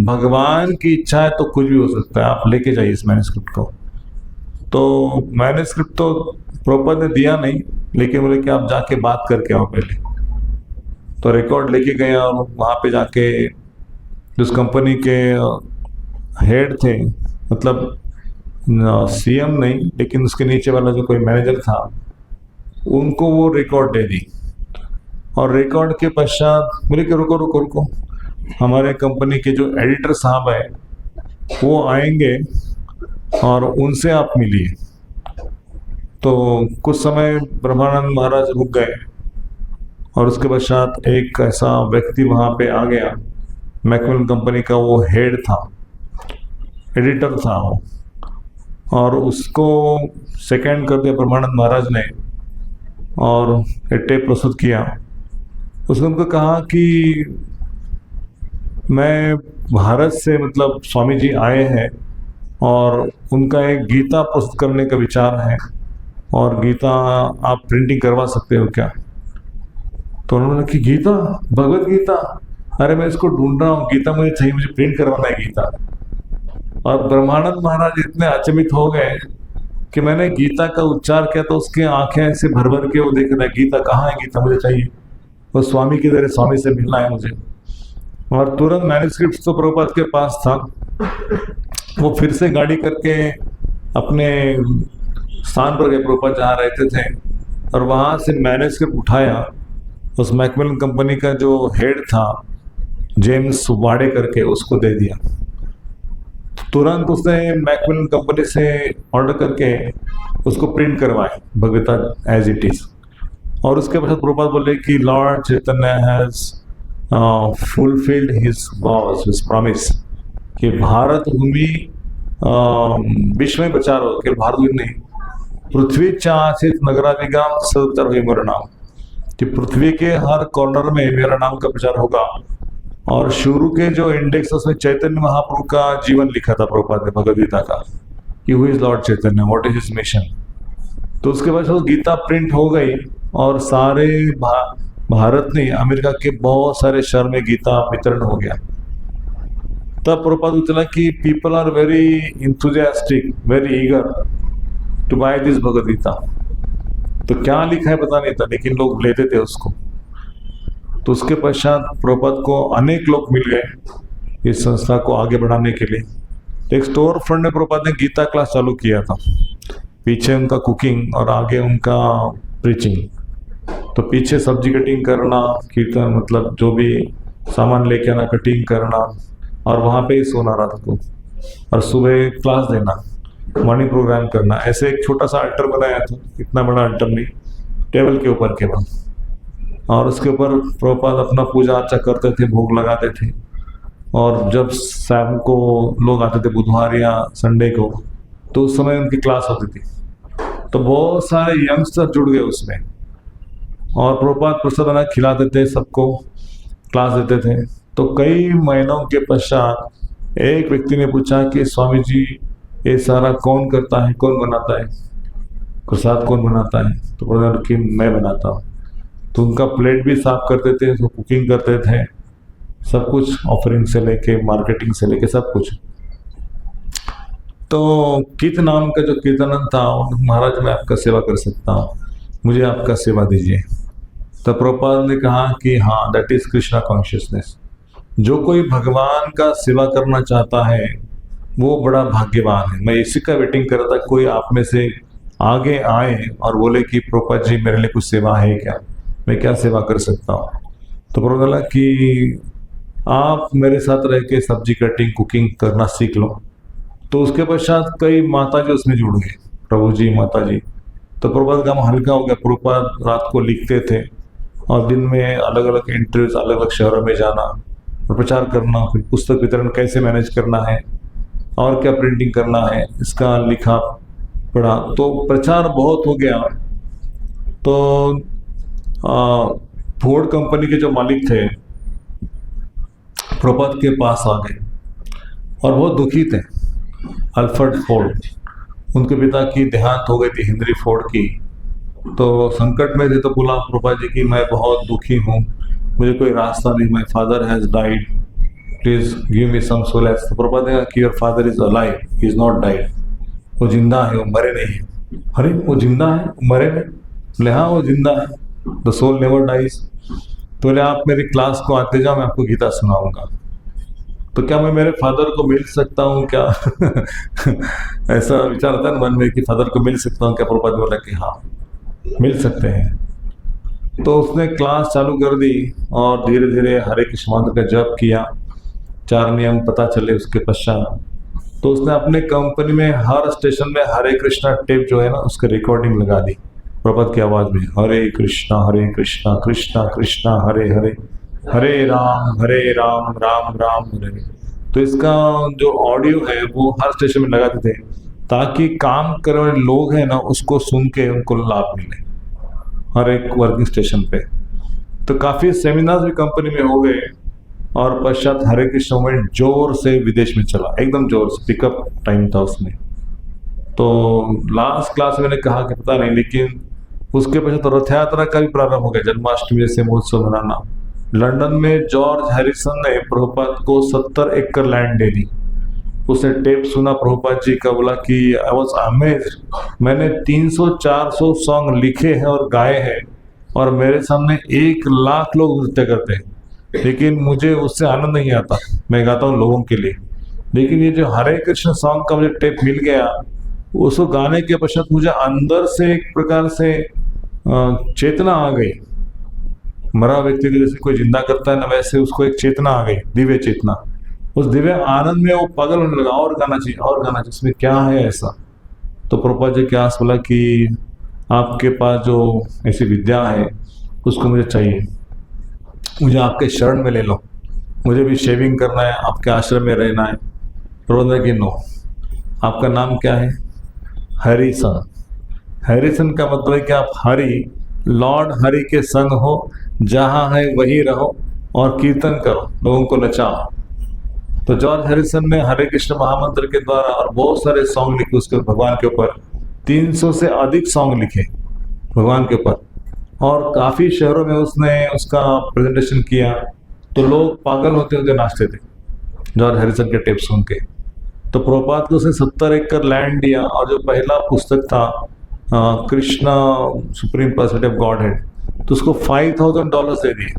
भगवान की इच्छा है तो कुछ भी हो सकता है, आप लेके जाइए इस मैन्युस्क्रिप्ट को। तो मैन्युस्क्रिप्ट तो प्रभुपाद ने दिया नहीं, लेकिन बोले कि आप जाके बात करके आओ पहले। तो रिकॉर्ड लेके गए और वहाँ पे जाके जिस कंपनी के हेड थे, मतलब सीएम नहीं लेकिन उसके नीचे वाला जो कोई मैनेजर था, उनको वो रिकॉर्ड दे दी। और रिकॉर्ड के पश्चात बोले कि रुको रुको रुको, हमारे कंपनी के जो एडिटर साहब है वो आएंगे और उनसे आप मिलिए। तो कुछ समय ब्रह्मानंद महाराज रुक गए, और उसके पश्चात एक ऐसा व्यक्ति वहाँ पे आ गया, मैकमिलन कंपनी का वो हेड था, एडिटर था वो, और उसको सेकंड कर दिया ब्रह्मानंद महाराज ने और एक टेप प्रस्तुत किया। उसने उनको कहा कि मैं भारत से, मतलब स्वामी जी आए हैं और उनका एक गीता प्रस्तुत करने का विचार है, और गीता आप प्रिंटिंग करवा सकते हो क्या। तो उन्होंने कहा कि गीता, भगवत गीता, अरे मैं इसको ढूंढ रहा हूँ, गीता मुझे चाहिए, मुझे प्रिंट करवाना है गीता। और ब्रह्मानंद महाराज इतने अचंभित हो गए कि मैंने गीता का उच्चार किया तो उसकी आंखें ऐसे भर भर के वो देख रहे हैं, गीता कहाँ है, गीता मुझे चाहिए, वो स्वामी के जरिए स्वामी से मिलना है मुझे। और तुरंत मैन्युस्क्रिप्ट तो प्रभुपाद के पास था, वो फिर से गाड़ी करके अपने स्थान पर गए, प्रभुपाद जहाँ रहते थे, और वहाँ से मैन्युस्क्रिप्ट उठाया। उस मैकमिलन कंपनी का जो हेड था जेम्स वाडे करके, उसको दे दिया। तुरंत उसने मैकमिलन कंपनी से ऑर्डर करके उसको प्रिंट करवाए भगवता एज इट इज। और उसके बाद प्रभुपाद बोले कि Lord Chaitanya has fulfilled his was, his promise, कि भारत भूमि विश्व में प्रचार हो, केवल भारत भूमि नहीं, पृथ्वी चाचित नगरादिगाम सर्वतर हुई मेरा नाम, कि पृथ्वी के हर कॉर्नर में मेरा नाम का प्रचार होगा। और शुरू के जो इंडेक्स उसमें चैतन्य महाप्रभु का जीवन लिखा था प्रभुपाद ने भगवद गीता का, कि who is Lord Chaitanya, what is his mission. तो उसके बाद वो गीता प्रिंट हो गई, और सारे भारत नहीं, अमेरिका के बहुत सारे शहर में गीता वितरण हो गया। तब प्रभुपाद को चला कि people are very enthusiastic, very eager to buy this Bhagavad Gita. तो क्या लिखा है पता नहीं था, लेकिन लोग लेते थे उसको। तो उसके पश्चात प्रभुपाद को अनेक लोग मिल गए इस संस्था को आगे बढ़ाने के लिए। एक स्टोर फ्रंट में प्रभुपाद ने गीता क्लास चालू किया था, पीछे उनका कुकिंग और आगे उनका प्रीचिंग। तो पीछे सब्जी कटिंग करना, कीर्तन, मतलब जो भी सामान लेके आना, कटिंग करना, और वहाँ पे ही सोना रात को, और सुबह क्लास देना, मॉर्निंग प्रोग्राम करना। ऐसे एक छोटा सा अल्टर बनाया था, इतना बड़ा अल्टर नहीं, टेबल के ऊपर केवल, और उसके ऊपर प्रभुपाद अपना पूजा अर्चा करते थे, भोग लगाते थे। और जब शाम को लोग आते थे बुधवार या संडे को, तो उस समय उनकी क्लास होती थी। तो बहुत सारे यंगस्टर जुड़ गए उसमें, और प्रभुपाद प्रसाद बना खिलाते थे, सबको क्लास देते थे। तो कई महीनों के पश्चात एक व्यक्ति ने पूछा कि स्वामी जी, ये सारा कौन करता है, कौन बनाता है, प्रसाद कौन बनाता है? तो प्रभुपाद कि मैं बनाता हूँ। तो उनका प्लेट भी साफ करते थे, तो कुकिंग करते थे, सब कुछ, ऑफरिंग से लेके मार्केटिंग से लेके सब कुछ। तो कित नाम का जो कीर्तनन था, महाराज मैं आपका सेवा कर सकता हूँ, मुझे आपका सेवा दीजिए। तो प्रभुपाद ने कहा कि हाँ, दैट इज कृष्णा कॉन्शियसनेस। जो कोई भगवान का सेवा करना चाहता है वो बड़ा भाग्यवान है। मैं इसी का वेटिंग कर रहा था, कोई आप में से आगे आए और बोले कि प्रभुपाद जी मेरे लिए कुछ सेवा है क्या, मैं क्या सेवा कर सकता हूँ। तो प्रभुपाद बोला कि आप मेरे साथ रह के सब्जी कटिंग कुकिंग करना सीख लो। तो उसके पश्चात कई माता जी उसमें जुड़ गए, प्रभु जी माता जी। तो प्रभुपाद का काम हल्का हो गया। प्रभुपाद रात को लिखते थे और दिन में अलग अलग इंटरव्यूज, अलग अलग शहरों में जाना और प्रचार करना, फिर पुस्तक वितरण कैसे मैनेज करना है और क्या प्रिंटिंग करना है, इसका लिखा पढ़ा। तो प्रचार बहुत हो गया। तो फोर्ड कंपनी के जो मालिक थे प्रभुपाद के पास आ गए और बहुत दुखी थे। अल्फ्रेड फोर्ड, उनके पिता की देहांत हो गई थी, हेनरी फोर्ड की। तो संकट में थे। तो बोला प्रभुपाद जी कि मैं बहुत दुखी हूँ, मुझे कोई रास्ता नहीं, my father has died, please give me some solace. तो प्रभुपाद ने कहा कि your father is alive, he is not died. वो जिंदा है, वो मरे नहीं है। अरे वो जिंदा है, मरे नहीं? बोले हाँ वो जिंदा है, द सोल नेवर डाइज। तो बोले आप मेरी क्लास को आते जाओ, मैं आपको गीता सुनाऊंगा। तो क्या मैं मेरे फादर को मिल सकता हूँ क्या? ऐसा विचार था मन में कि फादर को मिल सकता हूँ क्या? प्रभुपाद बोला कि हाँ मिल सकते हैं। तो उसने क्लास चालू कर दी और धीरे धीरे हरे कृष्ण मंत्र का जप किया, 4 नियम पता चले उसके पश्चात। तो उसने अपने कंपनी में हर स्टेशन में हरे कृष्णा टेप जो है ना, उसकी रिकॉर्डिंग लगा दी प्रभुपाद की आवाज में, हरे कृष्णा कृष्णा कृष्णा हरे हरे, हरे राम राम राम हरे हरे। तो इसका जो ऑडियो है वो हर स्टेशन में लगाते थे, ताकि काम करने वाले लोग हैं ना उसको सुन के उनको लाभ मिले हर एक वर्किंग स्टेशन पे। तो काफी सेमिनार्स भी कंपनी में हो गए और पश्चात हरे कृष्ण मूवमेंट जोर से विदेश में चला, एकदम जोर से, पिकअप टाइम था उसमें। तो लास्ट क्लास मैंने कहा कि पता नहीं, लेकिन उसके पश्चात तो रथ यात्रा का भी प्रारंभ हो गया, जन्माष्टमी जैसे महोत्सव मनाना। लंदन में जॉर्ज हैरिसन ने प्रभुपाद को 70 एकड़ लैंड दे दी। उसने टेप सुना प्रभुपाद जी का, बोला कि आई वॉज अमेज्ड, मैंने 300-400 सॉन्ग लिखे हैं और गाए हैं और मेरे सामने 1 लाख लोग नृत्य करते हैं, लेकिन मुझे उससे आनंद नहीं आता, मैं गाता हूँ लोगों के लिए। लेकिन ये जो हरे कृष्ण सॉन्ग का मुझे टेप मिल गया, उसको गाने के पश्चात मुझे अंदर से एक प्रकार से चेतना आ गई। मरा व्यक्ति को जैसे कोई जिंदा करता है ना, वैसे उसको एक चेतना आ गई, दिव्य चेतना। उस दिव्य आनंद में वो पागल होने लगा, और गाना चाहिए और गाना चाहिए, इसमें क्या है ऐसा। तो प्रभुपाद जी क्या बोला कि आपके पास जो ऐसी विद्या है उसको मुझे चाहिए, मुझे आपके शरण में ले लो, मुझे भी शेविंग करना है, आपके आश्रम में रहना है। प्रबंधक की नो, आपका नाम क्या है? हरिसन। हरिसन का मतलब है कि आप हरि, लॉर्ड हरि के संग हो, जहां है वही रहो और कीर्तन करो, लोगों को नचाओ। तो जॉर्ज हैरिसन ने हरे कृष्ण महामंत्र के द्वारा और बहुत सारे सॉन्ग लिखे उसके भगवान के ऊपर, 300 से अधिक सॉन्ग लिखे भगवान के ऊपर, और काफी शहरों में उसने उसका प्रेजेंटेशन किया। तो लोग पागल होते होते नाचते थे जॉर्ज हैरिसन के टेप सुन के। तो प्रभुपाद को उसने 70 एकड़ लैंड दिया, और जो पहला पुस्तक था Krishna supreme personality of God head, तो उसको $5,000 दे दिए।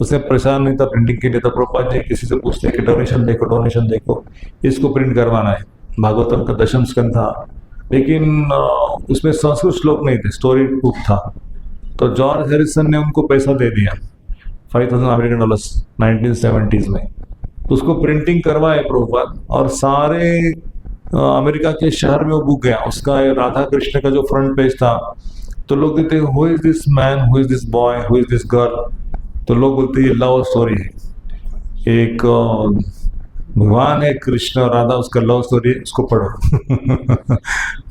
उसने प्रचार नहीं था, प्रिंटिंग के लिए। तो प्रभुपाद जी किसी से पूछते कि डोनेशन देखो, इसको प्रिंट करवाना है। भागवतम का 10वीं स्कंद था, लेकिन उसमें संस्कृत श्लोक नहीं थे, स्टोरी बुक था। तो जॉर्ज हैरिसन ने उनको पैसा दे दिया, $5,000 1970s में। तो उसको प्रिंटिंग करवाए प्रभुपाद, और सारे अमेरिका के शहर में वो बुक गया। उसका राधा कृष्ण का जो फ्रंट पेज था, तो लोग कहते who is this man, who is this boy, who is this girl. तो लोग बोलते ये लव स्टोरी है, एक भगवान है कृष्ण और राधा, उसका लव स्टोरी है, उसको पढ़ो।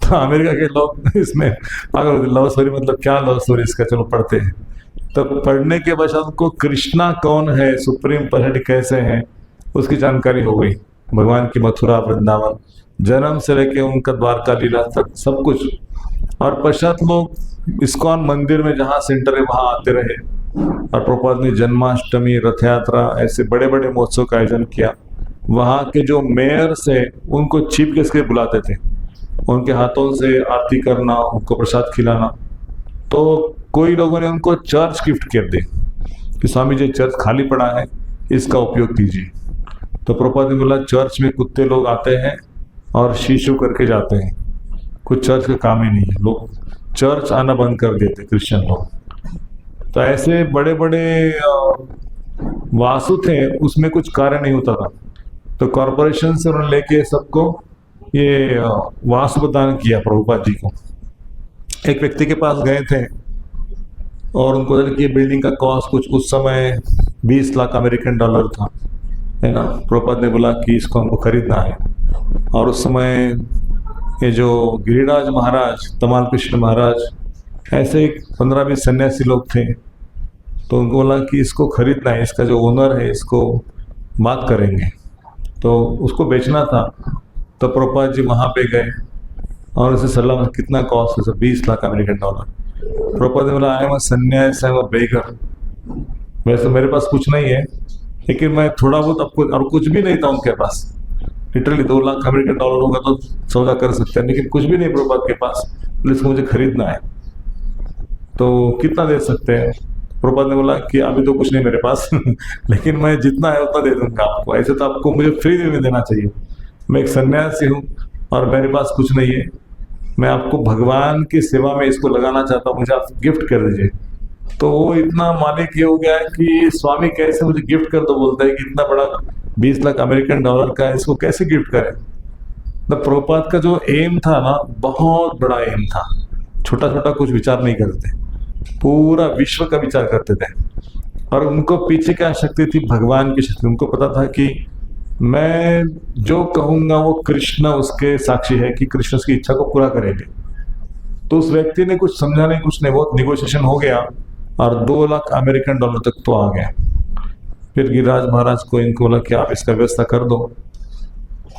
तो अमेरिका के लोग इसमें पागल, लव स्टोरी मतलब क्या लव स्टोरी इसका, चलो पढ़ते हैं। तो पढ़ने के बाद उनको कृष्णा कौन है, सुप्रीम पर्सनालिटी कैसे है, उसकी जानकारी हो गई। भगवान की मथुरा वृंदावन, जन्म से लेके उनका द्वारका लीला तक सब कुछ। और पश्चात लोग इस्कॉन मंदिर में जहाँ सेंटर है वहां आते रहे, और प्रभुपाद ने जन्माष्टमी, रथ यात्रा, ऐसे बड़े बड़े महोत्सव का आयोजन किया। वहाँ के जो मेयर से उनको चीफ गेस्ट के बुलाते थे, उनके हाथों से आरती करना, उनको प्रसाद खिलाना। तो कोई लोगों ने उनको चर्च गिफ्ट कर दी कि स्वामी जी चर्च खाली पड़ा है, इसका उपयोग कीजिए। तो प्रभुपाद ने बोला चर्च में कुत्ते लोग आते हैं और शीशु करके जाते हैं, कुछ चर्च का काम ही नहीं है। लोग चर्च आना बंद कर देते क्रिश्चियन लोग। तो ऐसे बड़े बड़े वासु थे, उसमें कुछ कार्य नहीं होता था। तो कॉरपोरेशन से उन्होंने लेके सबको ये वासु प्रदान किया प्रभुपाद जी को। एक व्यक्ति के पास गए थे और उनको बोला कि बिल्डिंग का कॉस्ट कुछ उस समय 20 लाख अमेरिकन डॉलर था, है ना। प्रभुपाद ने बोला कि इसको हमको खरीदना है। और उस समय ये जो गिरिराज महाराज, तमाल कृष्ण महाराज, ऐसे 15-20 सन्यासी लोग थे। तो उनको बोला कि इसको खरीदना है, इसका जो ओनर है इसको बात करेंगे। तो उसको बेचना था। तो प्रभुपाद जी वहाँ पे गए और उसे सलाह, कितना कॉस्ट है? 20 लाख अमेरिकन डॉलर। प्रभुपाद ने बोला आई एम अ सन्यासी, आई एम अ बेगर। वैसे मेरे पास कुछ नहीं है, लेकिन मैं थोड़ा बहुत आपको, और कुछ भी नहीं था उनके पास, लिटरली 2 लाख अमेरिकन डॉलर होगा तो सौदा कर सकते हैं, लेकिन कुछ भी नहीं प्रभुपाद के पास। इसको मुझे खरीदना है, तो कितना दे सकते हैं? प्रभुपाद ने बोला कि अभी तो कुछ नहीं मेरे पास लेकिन मैं जितना है उतना दे दूंगा आपको। ऐसे तो आपको मुझे फ्री में देना चाहिए, मैं एक सन्यासी हूँ और मेरे पास कुछ नहीं है, मैं आपको भगवान की सेवा में इसको लगाना चाहता हूँ, मुझे आप गिफ्ट कर दीजिए। तो वो इतना मालिक ये हो गया है कि स्वामी कैसे मुझे गिफ्ट कर दो, बोलता है कि इतना बड़ा 20 लाख अमेरिकन डॉलर का है, इसको कैसे गिफ्ट करें। तो प्रभुपाद का जो एम था ना, बहुत बड़ा एम था, छोटा छोटा कुछ विचार नहीं करते, पूरा विश्व का विचार करते थे। और उनको पीछे क्या शक्ति थी? भगवान की शक्ति। उनको पता था कि मैं जो कहूंगा वो कृष्ण उसके साक्षी है कि कृष्ण उसकी इच्छा को पूरा करेंगे। तो उस व्यक्ति ने कुछ समझा नहीं, कुछ नहीं, बहुत निगोशिएशन हो गया और 2 लाख अमेरिकन डॉलर तक तो आ गया। फिर गिरिराज महाराज को इनको बोला कि आप इसका व्यवस्था कर दो।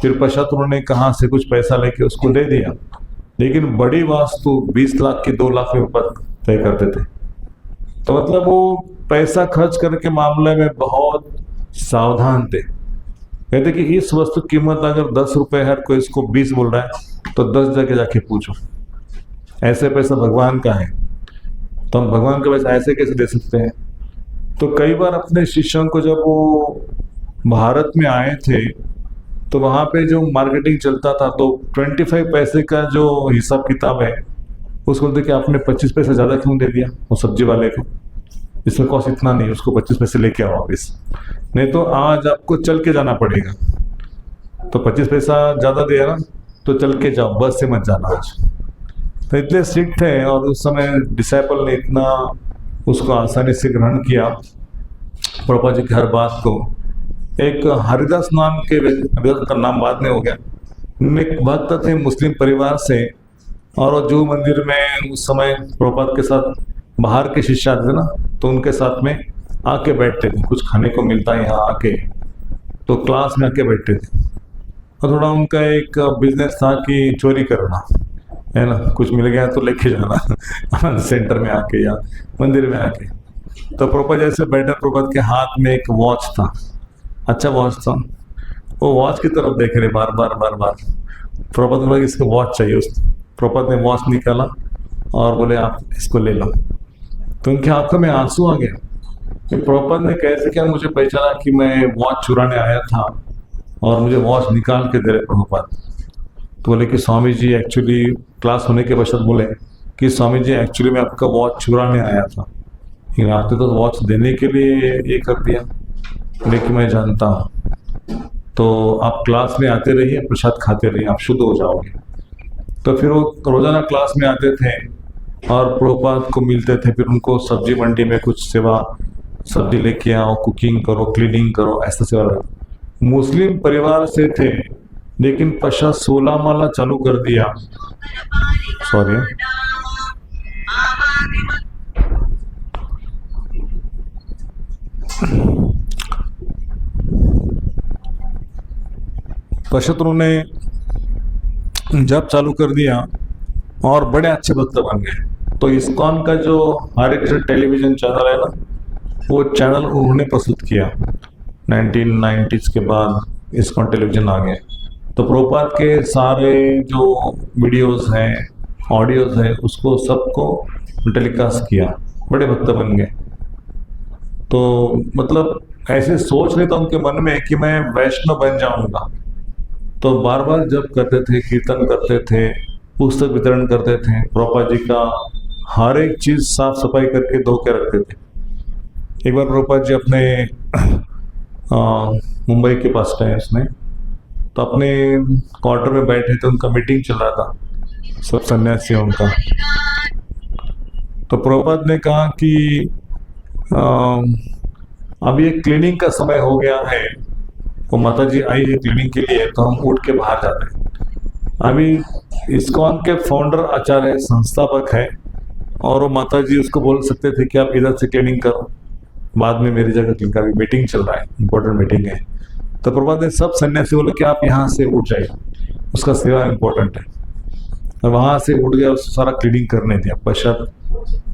फिर पश्चात उन्होंने कहाँ से कुछ पैसा लेके उसको दे दिया, लेकिन बड़ी वास्तु 20 लाख की 2 लाख में तय करते थे। तो मतलब वो पैसा खर्च करने के मामले में बहुत सावधान थे। कहते कि इस वस्तु की कीमत अगर 10 रुपए है, कोई इसको 20 बोल रहा है तो 10 जगह जाके पूछो, ऐसे पैसा भगवान का है, तो हम भगवान का पैसा ऐसे कैसे दे सकते हैं। तो कई बार अपने शिष्यों को, जब वो भारत में आए थे तो वहाँ पे जो मार्केटिंग चलता था, तो 25 पैसे का जो हिसाब किताब है उसको बोलते कि आपने 25 पैसे ज़्यादा क्यों दे दिया वो सब्जी वाले को, इसमें कॉस्ट इतना नहीं, उसको 25 पैसे लेके आओ वापिस, नहीं तो आज आपको चल के जाना पड़ेगा। तो 25 पैसा ज़्यादा दिया ना, तो चल के जाओ, बस से मत जाना आज। तो इतने स्ट्रिक्ट थे, और उस समय डिसाइपल ने इतना उसको आसानी से ग्रहण किया प्रभुपाद जी की हर बात को। एक हरिदास नाम के, हरिदास का नाम बाद में हो गया, एक भक्त थे मुस्लिम परिवार से, और वो जो मंदिर में उस समय प्रभुपाद के साथ बाहर के शिष्य आते थे ना, तो उनके साथ में आके बैठते थे, कुछ खाने को मिलता है यहाँ आके, तो क्लास में आके बैठते थे। और थोड़ा उनका एक बिजनेस था कि चोरी करना, है ना, कुछ मिल गया तो लेके जाना सेंटर में आके या मंदिर में आके। तो प्रभुपाद जैसे बैठे, प्रभुपाद के हाथ में एक वॉच था, अच्छा वॉच था, वो वॉच की तरफ देख रहे बार बार बार बार। प्रभुपाद बोला इसको वॉच चाहिए। उस प्रभुपाद ने वॉच निकाला और बोले आप इसको ले लो। तो उनकी आंखों में आंसू आ गया कि प्रभुपाद ने कैसे क्या मुझे पहचाना कि मैं वॉच चुराने आया था और मुझे वॉच निकाल के दे रहे प्रभुपाद। तो बोले कि स्वामी जी एक्चुअली, क्लास होने के पश्चात बोले कि स्वामी जी एक्चुअली मैं आपका वॉच चुराने आया था, लेकिन आपने तो वॉच देने के लिए ये कर दिया। लेकिन मैं जानता हूँ, तो आप क्लास में आते रहिए, प्रसाद खाते रहिए, आप शुद्ध हो जाओगे। तो फिर वो रोजाना क्लास में आते थे और प्रभुपाद को मिलते थे। फिर उनको सब्जी मंडी में कुछ सेवा, सब्जी लेके आओ, कुकिंग करो, क्लीनिंग करो, ऐसा सेवा लगा। मुस्लिम परिवार से थे, लेकिन पश्चात 16 माला चालू कर दिया। सॉरी, पश्चात उन्होंने जब चालू कर दिया और बड़े अच्छे भक्त बन गए। तो इस्कॉन का जो हरे कृष्ण टेलीविजन चैनल है ना, वो चैनल उन्होंने प्रस्तुत किया। 1990s के बाद इस्कॉन टेलीविजन आ गए। तो प्रभुपाद के सारे जो वीडियोस हैं, ऑडियोज हैं, उसको सबको टेलीकास्ट किया, बड़े भक्त बन गए। तो मतलब ऐसे सोच रहे थे उनके मन में कि मैं वैष्णव बन जाऊंगा। तो बार बार जब करते थे, कीर्तन करते थे, पुस्तक वितरण करते थे, प्रभुपाद जी का हर एक चीज साफ सफाई करके धो के रखते थे। एक बार प्रभुपाद जी अपने मुंबई के पास टाइम उसमें, तो अपने क्वार्टर में बैठे थे, उनका मीटिंग चल रहा था सब सन्यासियों का। तो प्रभुपाद ने कहा कि अब ये क्लीनिंग का समय हो गया है, वो माता जी आई है क्लीनिंग के लिए, तो हम उठ के बाहर जाते हैं। अभी इस्कॉन के फाउंडर आचार्य संस्थापक है, और वो माता जी उसको बोल सकते थे कि आप इधर से क्लीनिंग करो, बाद में मेरी जगह क्लीनिंग का भी मीटिंग चल रहा है, इंपॉर्टेंट मीटिंग है। तो प्रभुपाद ने सब सन्यासी बोले कि आप यहाँ से उठ जाइए, उसका सेवा इंपॉर्टेंट है। और वहां से उठ गया, उसको सारा क्लीनिंग करने दिया। पश्चात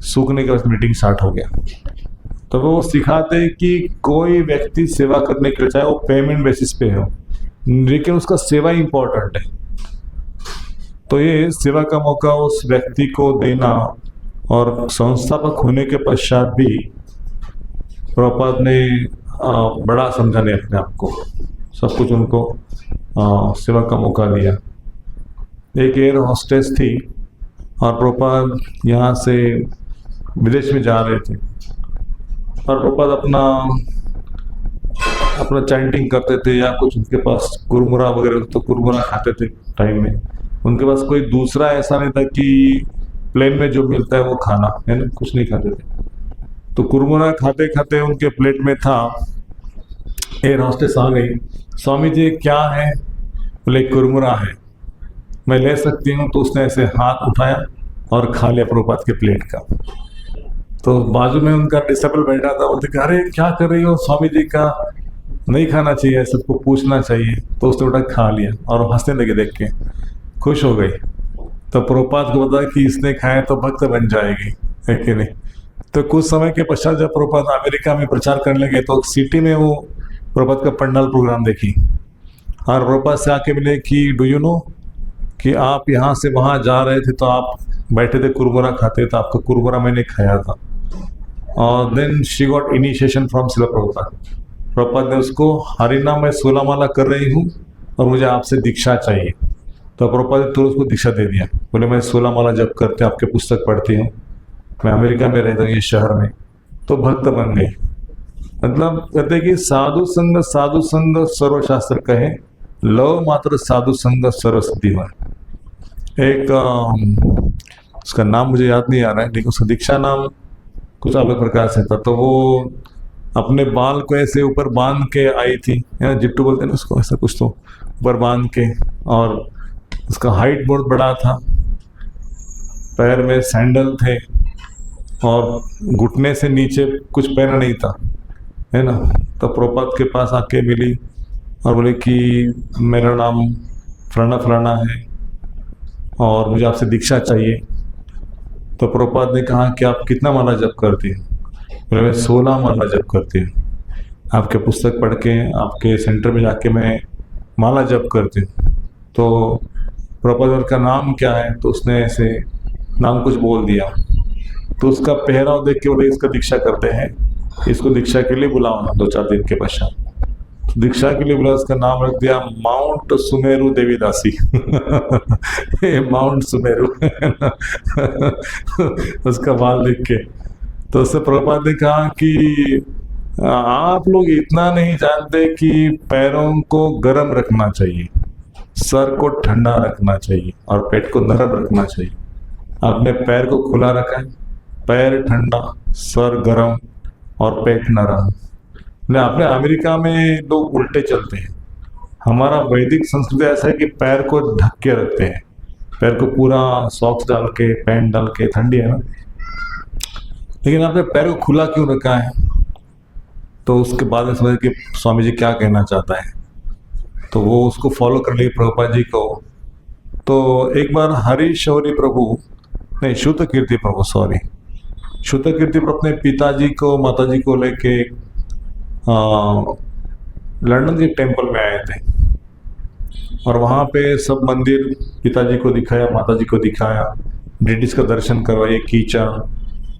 सूखने के बाद मीटिंग स्टार्ट हो गया। तो वो सिखाते हैं कि कोई व्यक्ति सेवा करने के लिए, चाहे वो पेमेंट बेसिस पे हो, लेकिन उसका सेवा इंपॉर्टेंट है। तो ये सेवा का मौका उस व्यक्ति को देना, और संस्थापक होने के पश्चात भी प्रभुपाद ने बड़ा समझाने अपने आप को, सब कुछ उनको सेवा का मौका दिया। एक एयर हॉस्टेस थी, और प्रभुपाद यहाँ से विदेश में जा रहे थे, और प्रभुपाद अपना चैंटिंग करते थे, या कुछ उनके पास कुरमुरा वगैरह, तो कुरमुरा खाते थे टाइम में। उनके पास कोई दूसरा ऐसा नहीं था कि प्लेन में जो मिलता है वो खाना है ना, कुछ नहीं खाते थे। तो कुरमुरा खाते खाते उनके प्लेट में था। एयर हॉस्टेस आ गई, स्वामी जी क्या है? बोले कुरमुरा है, मैं ले सकती हूँ? तो उसने ऐसे हाथ उठाया और खा लिया प्रभुपाद के प्लेट का। तो बाजू में उनका डिसेबल बैठा था, बोलते अरे क्या कर रही हो स्वामी जी, का नहीं खाना चाहिए, सबको पूछना चाहिए। तो उसने उठा खा लिया, और हंसने लगे, देख के खुश हो गई। तो प्रभुपाद को पता कि इसने खाया तो भक्त बन जाएगी, है कि नहीं। तो कुछ समय के पश्चात जब प्रभुपाद अमेरिका में प्रचार करने लगे, तो सिटी में वो प्रभुपाद का पंडाल प्रोग्राम देखी, और प्रभुपाद से आके मिले कि डू यू नो कि आप यहाँ से वहाँ जा रहे थे, तो आप बैठे थे कुरमुरा खाते, तो आपका कुरमुरा मैंने खाया था। और then she got initiation from Srila Prabhupada. Prabhupada ने उसको, हरिनाम मैं 16 माला कर रही हूँ और मुझे आपसे दीक्षा चाहिए। तो प्रभुपाद ने तुरंत उसको दीक्षा दे दिया। बोले मैं 16 माला जब करते आपके पुस्तक पढ़ती हूँ, मैं अमेरिका में रहता हूँ ये शहर में। तो भक्त बन गई। मतलब कहते कि साधु संग सर्वशास्त्र कहे, लव मात्र साधु संग सर्वसिद्धि हो। एक उसका नाम मुझे याद नहीं आ रहा है, लेकिन उसका दीक्षा नाम कुछ अलग प्रकार से था। तो वो अपने बाल को ऐसे ऊपर बांध के आई थी, जिट्टू बोलते हैं ना उसको, ऐसा कुछ तो ऊपर बांध के, और उसका हाइट बहुत बड़ा था, पैर में सैंडल थे, और घुटने से नीचे कुछ पहना नहीं था, है ना। तो प्रभुपाद के पास आके मिली और बोले कि मेरा नाम फलाना फलाना है और मुझे आपसे दीक्षा चाहिए। तो प्रभुपाद ने कहा कि आप कितना माला जप करती हैं? बोले मैं 16 माला जप करती हूँ। आपके पुस्तक पढ़ के, आपके सेंटर में जाके मैं माला जप करती हूँ। तो प्रभुपाद का नाम क्या है? तो उसने ऐसे नाम कुछ बोल दिया। तो उसका पहराव देख के बोले इसका दीक्षा करते हैं, इसको दीक्षा के लिए बुलाओ ना 2-4 दिन के पश्चात। तो दीक्षा के लिए बुला, उसका नाम रख दिया माउंट सुमेरु देवीदासी। माउंट सुमेरु। उसका बाल देख के तो उससे प्रभुपाद ने कहा कि आप लोग इतना नहीं जानते कि पैरों को गर्म रखना चाहिए, सर को ठंडा रखना चाहिए और पेट को नरम रखना चाहिए। आपने पैर को खुला रखा है, पैर ठंडा, सर गर्म और पेट नरम। अपने अमेरिका में लोग उल्टे चलते हैं। हमारा वैदिक संस्कृति ऐसा है कि पैर को ढक के रखते हैं, पैर को पूरा सॉक्स डाल के, पैंट डाल के, ठंडी है ना, लेकिन आपने पैर को खुला क्यों रखा है? तो उसके बाद में समझे कि स्वामी जी क्या कहना चाहता है। तो वो उसको फॉलो कर लिए प्रभुपाद जी को। तो एक बार हरि शौरी प्रभु, नहीं शुद्ध कीर्ति प्रभु, सॉरी, शुद्ध कीर्ति प्रभु अपने पिताजी को माताजी को लेके लंदन के टेम्पल में आए थे, और वहाँ पे सब मंदिर पिताजी को दिखाया, माताजी को दिखाया, डिटीज का दर्शन करवाए, किचन,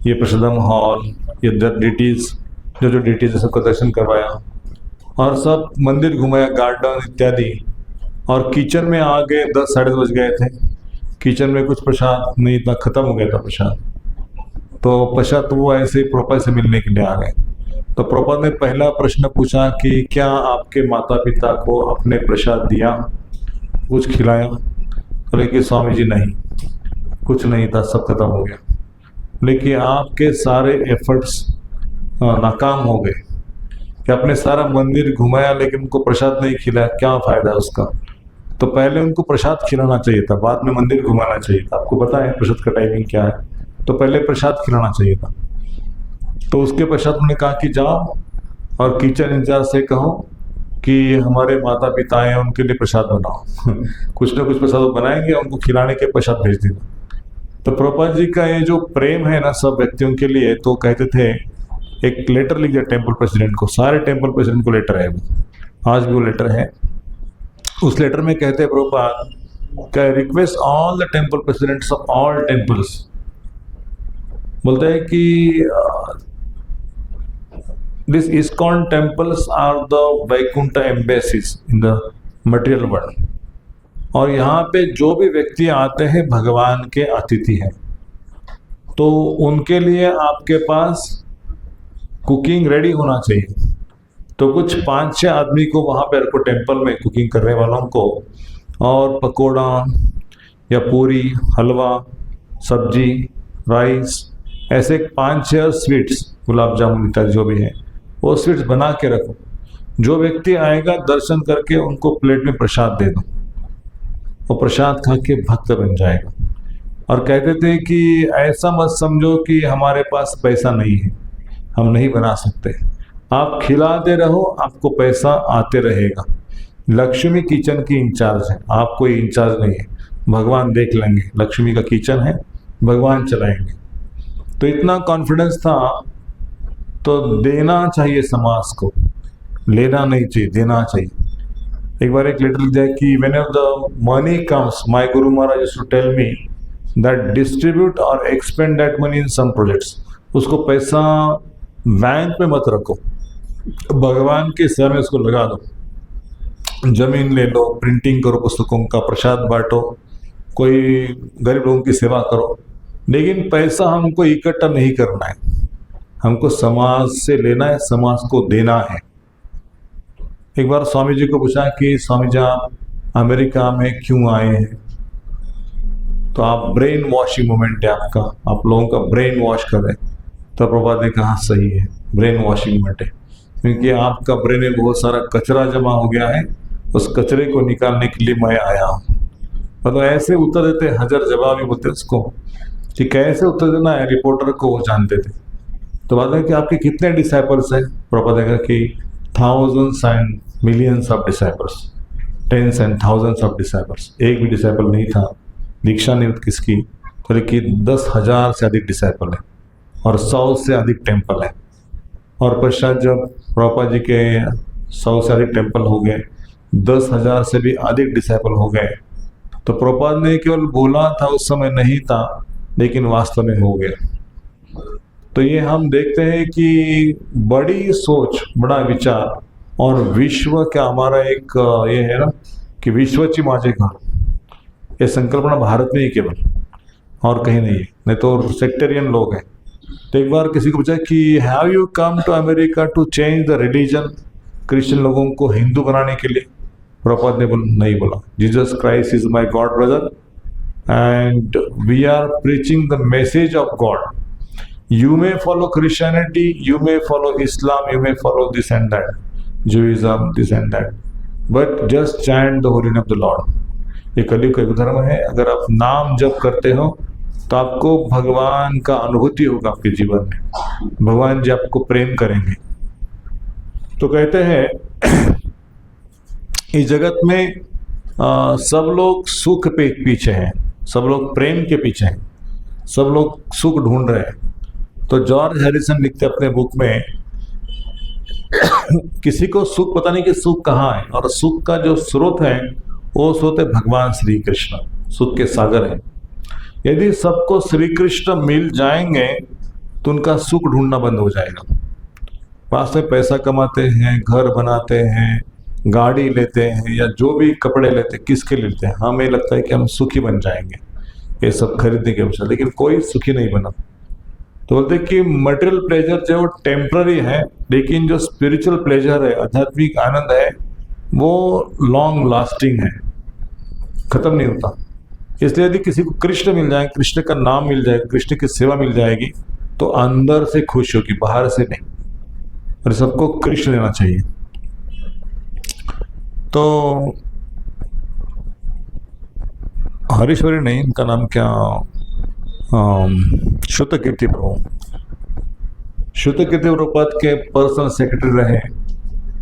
ये प्रसादम हॉल, ये डिटीज जो डिटीज है सबका दर्शन करवाया, और सब मंदिर घुमाया, गार्डन इत्यादि। और किचन में आ गए, 10 साढ़े 10 बज गए थे। किचन में कुछ प्रसाद नहीं, इतना खत्म हो गया था प्रसाद। तो प्रसाद वो ऐसे ही प्रभुपाद से मिलने के लिए आ गए। तो प्रभुपाद ने पहला प्रश्न पूछा कि क्या आपके माता पिता को अपने प्रसाद दिया, कुछ खिलाया? बोले कि स्वामी जी नहीं, कुछ नहीं था, सब खत्म हो गया। लेकिन आपके सारे एफर्ट्स नाकाम हो गए कि आपने सारा मंदिर घुमाया लेकिन उनको प्रसाद नहीं खिलाया, क्या फायदा उसका? तो पहले उनको प्रसाद खिलाना चाहिए था, बाद में मंदिर घुमाना चाहिए था। आपको पता है प्रसाद का टाइमिंग क्या है, तो पहले प्रसाद खिलाना चाहिए था। तो उसके पश्चात उन्होंने कहा कि जाओ और किचन इंचार्ज से कहो कि हमारे माता पिता हैं, उनके लिए प्रसाद बनाओ कुछ ना कुछ प्रसाद बनाएंगे, उनको खिलाने के पश्चात भेज देना। तो प्रभुपाद जी का ये जो प्रेम है ना सब व्यक्तियों के लिए, तो कहते थे एक लेटर लिख दिया टेम्पल प्रेसिडेंट को, सारे टेम्पल प्रेसिडेंट को लेटर है वो, आज भी वो लेटर है। उस लेटर में कहते हैं प्रभुपाद का request all the temple presidents of all temples, बोलते हैं कि this ISKCON temples are the Vaikuntha embassies in the material world, और यहाँ पे जो भी व्यक्ति आते हैं भगवान के अतिथि हैं, तो उनके लिए आपके पास कुकिंग रेडी होना चाहिए। तो कुछ 5-6 आदमी को वहाँ पे रखो टेम्पल में, कुकिंग करने वालों को, और पकोड़ा या पूरी, हलवा, सब्जी, राइस, ऐसे 5-6 स्वीट्स, गुलाब जामुन इत्यादि जो भी है वो स्वीट्स बना के रखो। जो व्यक्ति आएगा दर्शन करके उनको प्लेट में प्रसाद दे दो, वो प्रसाद खा के भक्त बन जाएगा। और कहते थे कि ऐसा मत समझो कि हमारे पास पैसा नहीं है, हम नहीं बना सकते, आप खिलाते रहो, आपको पैसा आते रहेगा। लक्ष्मी किचन की इंचार्ज है, आप कोई इंचार्ज नहीं है, भगवान देख लेंगे, लक्ष्मी का किचन है, भगवान चलाएंगे। तो इतना कॉन्फिडेंस था। तो देना चाहिए समाज को, लेना नहीं चाहिए, देना चाहिए। एक बार एक लेटर लिख दिया कि when the money comes, my guru Maharaj used to tell me that distribute और expand that money in some projects. उसको पैसा बैंक में मत रखो, भगवान के सेवा में उसको लगा दो। जमीन ले लो, प्रिंटिंग करो पुस्तकों का, प्रसाद बांटो, कोई गरीब लोगों की सेवा करो, लेकिन पैसा हमको इकट्ठा नहीं करना है, हमको समाज से लेना है, समाज को देना है। एक बार स्वामी जी को पूछा कि स्वामी जी आप अमेरिका में क्यों आए हैं? तो आप ब्रेन वॉशिंग मूवमेंट है आपका, आप लोगों का ब्रेन वॉश कर रहे हैं। तो प्रभुपाद ने कहा सही है, ब्रेन वॉशिंग मूवमेंट है, क्योंकि आपका ब्रेन में बहुत सारा कचरा जमा हो गया है, उस कचरे को निकालने के लिए मैं आया हूँ। मतलब ऐसे उत्तर देते, हजार जवाब भी बोलते उसको कि कैसे उत्तर देना है, रिपोर्टर को वो जानते थे। तो बात है कि आपके कितने डिसाइपल्स हैं? प्रभुपाद ने कहा कि thousands and millions of disciples, 10s and thousands of disciples. एक भी डिसाइपल नहीं था, दीक्षा नहीं हुई किसकी, तो लेकिन 10,000 से अधिक डिसाइपल है और 100 से अधिक टेम्पल है। और पश्चात जब प्रभुपाद जी के 100 से अधिक टेम्पल हो गए, 10,000 से भी अधिक डिसाइपल हो गए, तो प्रभुपाद ने केवल बोला था, उस समय नहीं था, लेकिन वास्तव में हो गया। तो ये हम देखते हैं कि बड़ी सोच, बड़ा विचार, और विश्व का हमारा एक ये है ना कि विश्वची माझे घर, ये संकल्पना भारत में ही केवल, और कहीं नहीं है, नहीं तो सेक्टेरियन लोग हैं। तो एक बार किसी को पूछा कि have you come to America to change the religion, Christian लोगों को हिंदू बनाने के लिए? प्रभुपाद ने नहीं बोला, Jesus Christ is my god brother and we are preaching the message of god. You may follow Christianity, you may follow Islam, you may follow this and that, Judaism, this and that, but just chant the holy name of the Lord. ये कलयुग का एक धर्म है। अगर आप नाम जप करते हो तो आपको भगवान का अनुभूति होगा आपके जीवन में, भगवान जी आपको प्रेम करेंगे। तो कहते हैं इस जगत में सब लोग सुख पे पीछे हैं, सब लोग प्रेम के पीछे हैं, सब लोग सुख ढूंढ रहे हैं। तो जॉर्ज हैरिसन लिखते अपने बुक में, किसी को सुख पता नहीं कि सुख कहाँ है, और सुख का जो स्रोत है वो स्रोत है भगवान श्री कृष्ण, सुख के सागर है। यदि सबको श्री कृष्ण मिल जाएंगे तो उनका सुख ढूंढना बंद हो जाएगा। पास में पैसा कमाते हैं, घर बनाते हैं, गाड़ी लेते हैं, या जो भी कपड़े लेते हैं, किसके लेते हैं? हमें लगता है कि हम सुखी बन जाएंगे ये सब खरीदने के अनुसार, लेकिन कोई सुखी नहीं बना। तो बोलते हैं कि मटेरियल प्लेजर जो टेम्पररी है, लेकिन जो स्पिरिचुअल प्लेजर है, आध्यात्मिक आनंद है, वो लॉन्ग लास्टिंग है, खत्म नहीं होता। इसलिए यदि किसी को कृष्ण मिल जाए, कृष्ण का नाम मिल जाए, कृष्ण की सेवा मिल जाएगी, तो अंदर से खुश होगी, बाहर से नहीं। और सबको कृष्ण लेना चाहिए। तो हरीश्वरी नहीं, इनका नाम क्या, श्रुतकीर्ति प्रभु, श्रुतकीर्ति प्रभुपाद के पर्सनल सेक्रेटरी रहे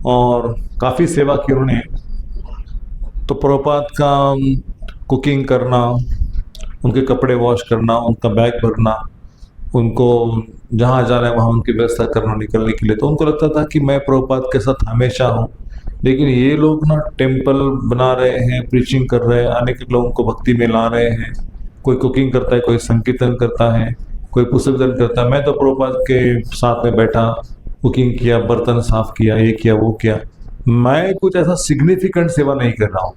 और काफ़ी सेवा की उन्होंने। तो प्रभुपाद का कुकिंग करना, उनके कपड़े वॉश करना, उनका बैग भरना, उनको जहाँ जाना है वहाँ उनकी व्यवस्था करना निकलने के लिए, तो उनको लगता था कि मैं प्रभुपाद के साथ हमेशा हूँ। लेकिन ये लोग ना टेम्पल बना रहे हैं, प्रीचिंग कर रहे हैं, आने के लोगों को भक्ति में ला रहे हैं, कोई कुकिंग करता है, कोई संकीर्तन करता है, कोई पुस्तक करता है। मैं तो प्रभुपाद के साथ में बैठा, कुकिंग किया, बर्तन साफ किया, ये किया वो किया, मैं कुछ ऐसा सिग्निफिकेंट सेवा नहीं कर रहा हूँ।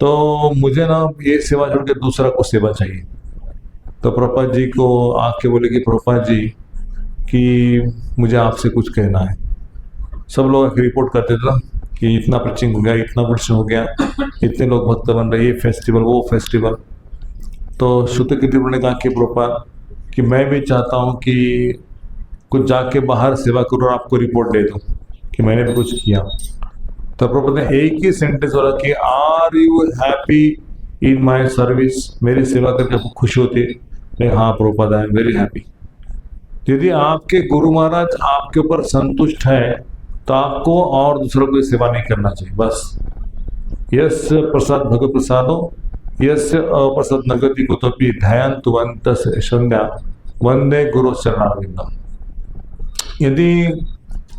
तो मुझे ना ये सेवा छोड़ के दूसरा को सेवा चाहिए। तो प्रभुपाद जी को आके बोले कि प्रभुपाद जी कि मुझे आपसे कुछ कहना है। सब लोग रिपोर्ट करते थे कि इतना प्रीचिंग हो गया, इतना प्रीचिंग हो गया, इतने लोग भक्त बन रहे, ये फेस्टिवल वो फेस्टिवल। तो श्रुतकीर्ति ने कहा कि प्रभुपाद कि मैं भी चाहता हूँ कि कुछ जाके बाहर सेवा करूँ और आपको रिपोर्ट दे दूँ कि मैंने भी कुछ किया। तो प्रभुपाद ने एक ही सेंटेंस बोला कि are you happy in my service, मेरी सेवा करके आपको खुशी होती है? हाँ Prabhupada, I am very happy. यदि आपके गुरु महाराज आपके ऊपर संतुष्ट है तो आपको और दूसरों को सेवा नहीं करना चाहिए। बस यस्य प्रसाद भगवत प्रसादो यस्य अप्रसाद नगति कुतोपि ध्यायन्तुवन्त संध्या वंदे गुरु शरणारविंदम। यदि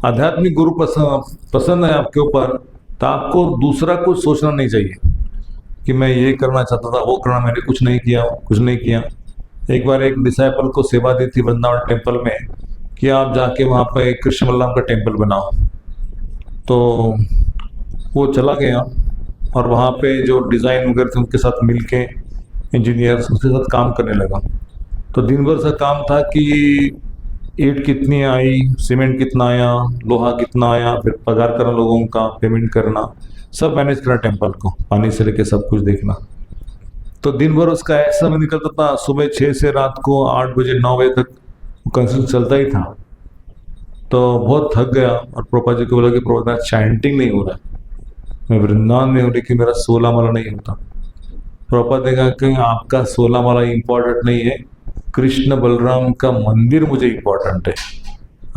आध्यात्मिक गुरु पसंद है आपके ऊपर, तो आपको दूसरा कुछ सोचना नहीं चाहिए कि मैं ये करना चाहता था, वो करना, मैंने कुछ नहीं किया, कुछ नहीं किया। एक बार एक डिसाइपल को सेवा दी थी वृंदावन टेम्पल में कि आप जाके वहाँ पे कृष्ण बलराम का टेम्पल बनाओ। तो वो चला गया और वहाँ पे जो डिज़ाइन वगैरह थे उनके साथ मिलके इंजीनियर्स उसके साथ काम करने लगा। तो दिन भर से काम था कि ईंट कितनी आई, सीमेंट कितना आया, लोहा कितना आया, फिर पगार करना लोगों का, पेमेंट करना, सब मैनेज करना, टेम्पल को पानी से लेके सब कुछ देखना। तो दिन भर उसका ऐसा समय निकलता था, सुबह 6 से रात को 8 बजे 9 बजे तक कंसल्ट चलता ही था। तो बहुत थक गया और प्रभुपाद जी को बोला कि प्रभुपाद चैंटिंग नहीं हो रहा है, मैं वृंदावन में हूँ लेकिन मेरा 16 माला नहीं होता। प्रभुपाद ने कहा कि आपका 16 माला इम्पोर्टेंट नहीं है, कृष्ण बलराम का मंदिर मुझे इम्पोर्टेंट है।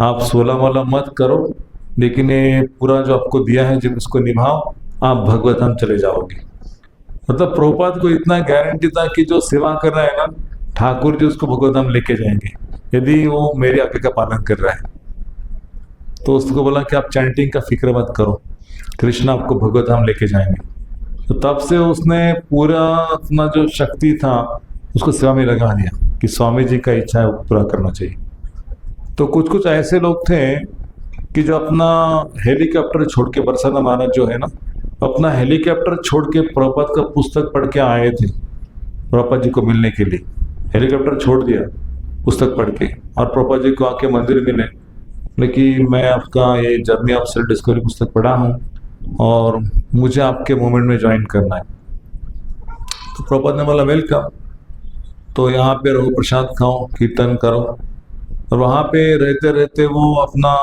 आप 16 माला मत करो, लेकिन ये पूरा जो आपको दिया है जब उसको निभाओ, आप भगवत धाम चले जाओगे। मतलब प्रभुपाद को इतना गारंटी था कि जो सेवा कर रहा है ना, ठाकुर जी उसको भगवत धाम लेके जाएंगे यदि वो मेरी आज्ञा का पालन कर रहा है। तो उसको बोला कि आप चैंटिंग का फिक्र मत करो, कृष्ण आपको भगवत धाम लेके जाएंगे। तो तब से उसने पूरा अपना जो शक्ति था उसको सेवा में लगा दिया कि स्वामी जी का इच्छा है वो पूरा करना चाहिए। तो कुछ कुछ ऐसे लोग थे कि जो अपना हेलीकॉप्टर छोड़ के, बरसाना महाराज जो है ना, अपना हेलीकॉप्टर छोड़ के प्रभुपाद का पुस्तक पढ़ के आए थे प्रभुपाद जी को मिलने के लिए। हेलीकॉप्टर छोड़ दिया पुस्तक पढ़ के और प्रभुपाद जी को आके मंदिर मिले, लेकिन मैं आपका ये जर्नी ऑफ सेल्फ डिस्कवरी पुस्तक पढ़ा हूँ और मुझे आपके मूवमेंट में ज्वाइन करना है। तो प्रभुपाद ने बोला वेलकम, तो यहाँ पे रहो, प्रसाद खाओ, कीर्तन करो। और वहाँ पे रहते रहते वो अपना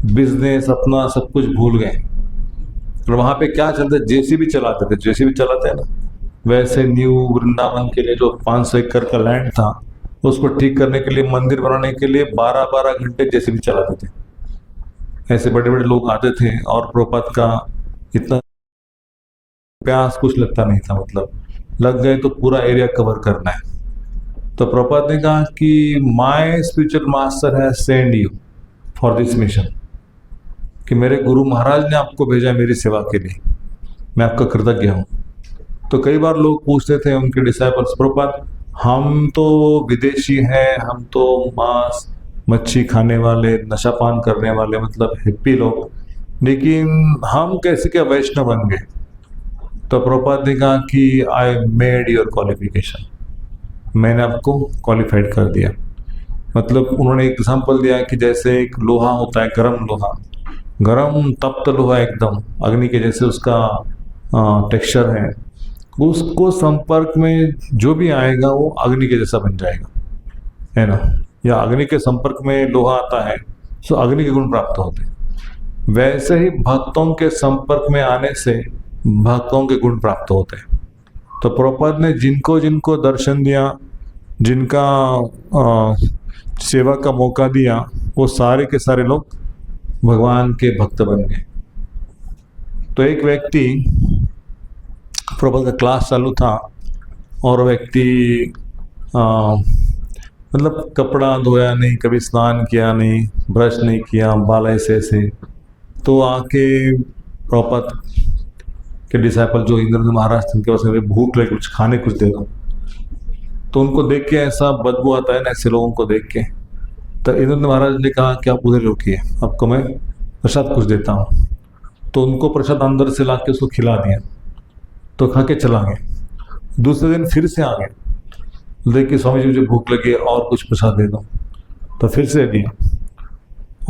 बिजनेस, अपना सब कुछ भूल गए। और वहाँ पे क्या चलते, जेसीबी चलाते थे, जेसीबी चलाते हैं ना, वैसे न्यू वृंदावन के लिए जो 500 एकड़ का लैंड था उसको ठीक करने के लिए, मंदिर बनाने के लिए 12-12 घंटे जेसीबी चलाते थे। ऐसे बड़े बड़े लोग आते थे और प्रभुपाद का इतना प्यास कुछ लगता नहीं था, मतलब लग गए तो पूरा एरिया कवर करना है। तो प्रभुपाद ने कहा कि my spiritual master has send you for this mission, कि मेरे गुरु महाराज ने आपको भेजा मेरी सेवा के लिए, मैं आपका कृतज्ञ हूँ। तो कई बार लोग पूछते थे उनके डिसाइपल्स, प्रभुपाद हम तो विदेशी हैं, हम तो मांस मच्छी खाने वाले, नशापान करने वाले, मतलब हिप्पी लोग, लेकिन हम कैसे क्या वैष्णव बन गए? तो प्रभुपाद ने कहा कि आई मेड योर क्वालिफिकेशन, मैंने आपको क्वालिफाइड कर दिया। मतलब उन्होंने एक एग्जाम्पल दिया कि जैसे एक लोहा होता है, गरम लोहा, गरम तप्त लोहा एकदम अग्नि के जैसे उसका टेक्सचर है, उसको संपर्क में जो भी आएगा वो अग्नि के जैसा बन जाएगा, है ना। या अग्नि के संपर्क में लोहा आता है तो अग्नि के गुण प्राप्त होते हैं। वैसे ही भक्तों के संपर्क में आने से भक्तों के गुण प्राप्त होते हैं। तो प्रभुपाद ने जिनको जिनको दर्शन दिया, जिनका सेवा का मौका दिया, वो सारे के सारे लोग भगवान के भक्त बन गए। तो एक व्यक्ति, प्रभुपाद का क्लास चालू था और व्यक्ति मतलब कपड़ा धोया नहीं, कभी स्नान किया नहीं, ब्रश नहीं किया, बाल ऐसे ऐसे, तो आके प्रभुपाद के डिसाइपल जो इंद्रदेव महाराज थे उनके पास भूख लगी, कुछ खाने कुछ दे दो। तो उनको देख के ऐसा बदबू आता है ना ऐसे लोगों को देख के। तो इंद्रदेव महाराज ने कहा कि आप उधर रुकिए, आपको मैं प्रसाद कुछ देता हूँ। तो उनको प्रसाद अंदर से ला के उसको खिला दिया, तो खा के चला गया। दूसरे दिन फिर से आ गए, देखिए स्वामी जी मुझे भूख लगी और कुछ प्रसाद दे दो, तो फिर से दिया।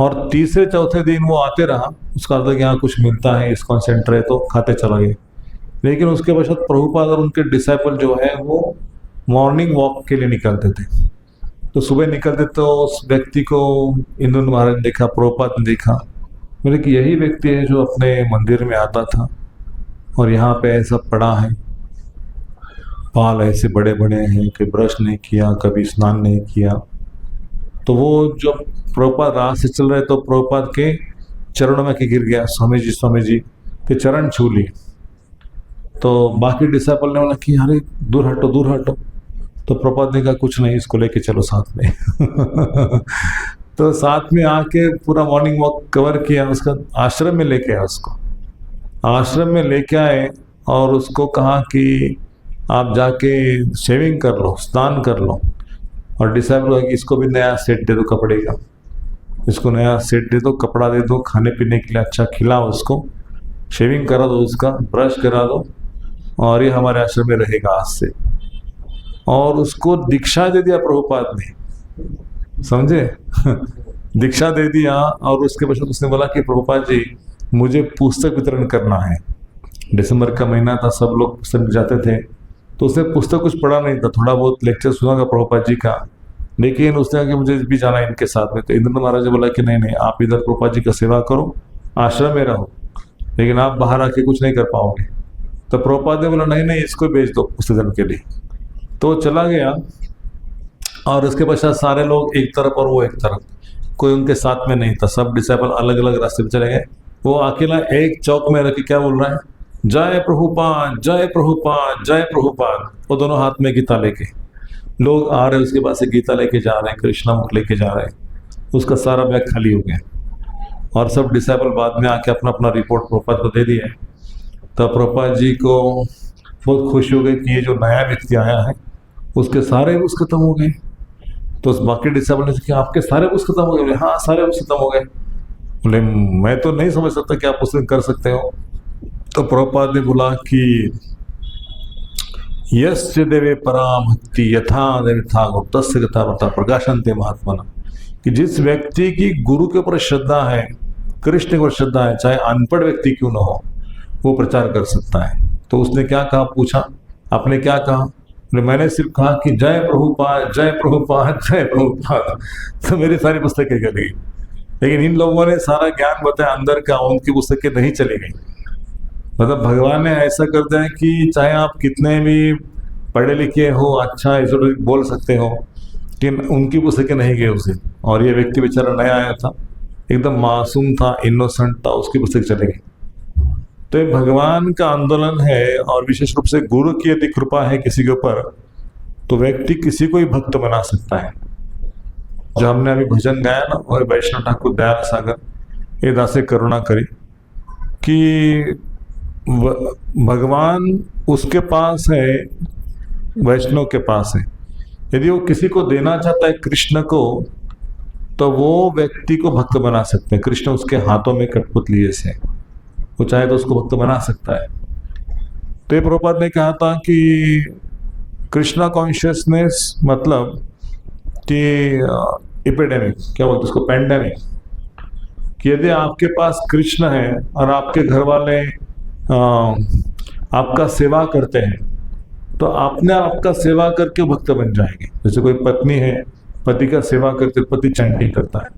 और तीसरे चौथे दिन वो आते रहा, उसका अर्थ कि यहाँ कुछ मिलता है, इस कॉन्सेंट्रेट, तो खाते चला गए। लेकिन उसके पश्चात प्रभुपाद और उनके डिसाइपल जो है वो मॉर्निंग वॉक के लिए निकलते थे। तो सुबह निकलते तो उस व्यक्ति को इंद्रदेव महाराज ने देखा, प्रभुपाद ने देखा, बोले कि यही व्यक्ति है जो अपने मंदिर में आता था और यहाँ पे ऐसा पड़ा है, बाल ऐसे बड़े बड़े हैं, कभी ब्रश नहीं किया, कभी स्नान नहीं किया। तो वो जब प्रभुपाद राह से चल रहे तो प्रभुपाद के चरणों में गिर गया, स्वामी जी के चरण छू लिए। तो बाकी डिसाइपल ने बोला कि अरे दूर हटो दूर हटो। तो प्रभुपाद ने कहा कुछ नहीं, इसको लेके चलो साथ में। तो साथ में आके पूरा मॉर्निंग वॉक कवर किया, उसका आश्रम में लेके आया, उसको आश्रम में लेके आए और उसको कहा कि आप जाके शेविंग कर लो, स्नान कर लो। और डिसाइपल कि इसको भी नया सेट दे दो कपड़े का, इसको नया सेट दे दो, कपड़ा दे दो, खाने पीने के लिए अच्छा खिलाओ, उसको शेविंग करा दो, उसका ब्रश करा दो, और ये हमारे आश्रम में रहेगा आज से। और उसको दीक्षा दे दिया प्रभुपाद ने, समझे। दीक्षा दे दिया। और उसके पश्चात उसने बोला कि प्रभुपाद जी मुझे पुस्तक वितरण करना है। दिसंबर का महीना था, सब लोग पुस्तक जाते थे, तो उसने पुस्तक कुछ पढ़ा नहीं था, थोड़ा बहुत लेक्चर सुना था प्रभुपाद जी का, लेकिन उसने कहा कि मुझे भी जाना है इनके साथ में। तो इंद्रदेव महाराज ने बोला कि नहीं नहीं, आप इधर प्रभुपाद जी का सेवा करो, आश्रम में रहो, लेकिन आप बाहर आके कुछ नहीं कर पाओगे। तो प्रभुपाद ने बोला नहीं नहीं, इसको भेज दो पुस्तक के लिए। तो चला गया और उसके पश्चात सारे लोग एक तरफ और वो एक तरफ, कोई उनके साथ में नहीं था, सब डिसाइपल अलग अलग रास्ते पे चले गए। वो अकेला एक चौक में रख के क्या बोल रहा है, जय प्रभुपाद जय प्रभुपाद जय प्रभुपाद। वो दोनों हाथ में गीता लेके लोग आ रहे, उसके पास से गीता लेके जा रहे हैं, कृष्णा मुख लेके जा रहे हैं। उसका सारा बैग खाली हो गया और सब डिसाइपल बाद में आके अपना अपना रिपोर्ट प्रभुपाद को दे दिया। तो प्रभुपाद जी को बहुत खुशी हो गई कि ये जो नया व्यक्ति आया है उसके सारे बुक्स खत्म हो गए। तो उस बाकी डिसाइपल ने कहा आपके सारे बुक्स खत्म हो गए? बोले हाँ सारे बुक्स खत्म हो गए। बोले मैं तो नहीं समझ सकता कि आप उसमें कर सकते हो। तो प्रभुपाद ने बोला कि यस्य देवे पराभक्ति यथा देवथा गुप्तस्य गता वर्ता प्रकाशन्ते महात्मना, कि जिस व्यक्ति की गुरु के ऊपर श्रद्धा है, कृष्ण के ऊपर श्रद्धा है, चाहे अनपढ़ व्यक्ति क्यों ना हो, वो प्रचार कर सकता है। तो उसने क्या कहा, पूछा आपने क्या कहा? मैंने सिर्फ कहा कि जय प्रभुपाद जय प्रभुपाद जय प्रभुपाद। तो मेरी सारी पुस्तकें चली गई, लेकिन इन लोगों ने सारा ज्ञान बताया अंदर का, उनकी पुस्तकें नहीं चली गई। मतलब भगवान ने ऐसा कर दिया कि चाहे आप कितने भी पढ़े लिखे हो, अच्छा एसोटेरिक बोल सकते हो, लेकिन उनकी पुस्तकें नहीं गई उस दिन। और ये व्यक्ति बेचारा नया आया था, एकदम मासूम था, इनोसेंट था, उसकी पुस्तक चले गई। तो ये भगवान का आंदोलन है, और विशेष रूप से गुरु की यदि कृपा है किसी के ऊपर तो व्यक्ति किसी को ही भक्त बना सकता है। जो हमने अभी भजन गाया ना, और वैष्णव ठाकुर दयाल सागर ये दासे करुणा करी कि भगवान उसके पास है, वैष्णव के पास है। यदि वो किसी को देना चाहता है कृष्ण को, तो वो व्यक्ति को भक्त बना सकते हैं। कृष्ण उसके हाथों में कठपुतली जैसे, वो चाहे तो उसको भक्त बना सकता है। तो ये प्रभुपाद ने कहा था कि कृष्णा कॉन्शियसनेस मतलब कि एपिडेमिक, क्या बोलते उसको, पेंडेमिक, कि यदि आपके पास कृष्ण है और आपके घर वाले आपका सेवा करते हैं, तो आपने आपका सेवा करके भक्त बन जाएंगे। जैसे कोई पत्नी है, पति का सेवा करते, पति चंटी करता है,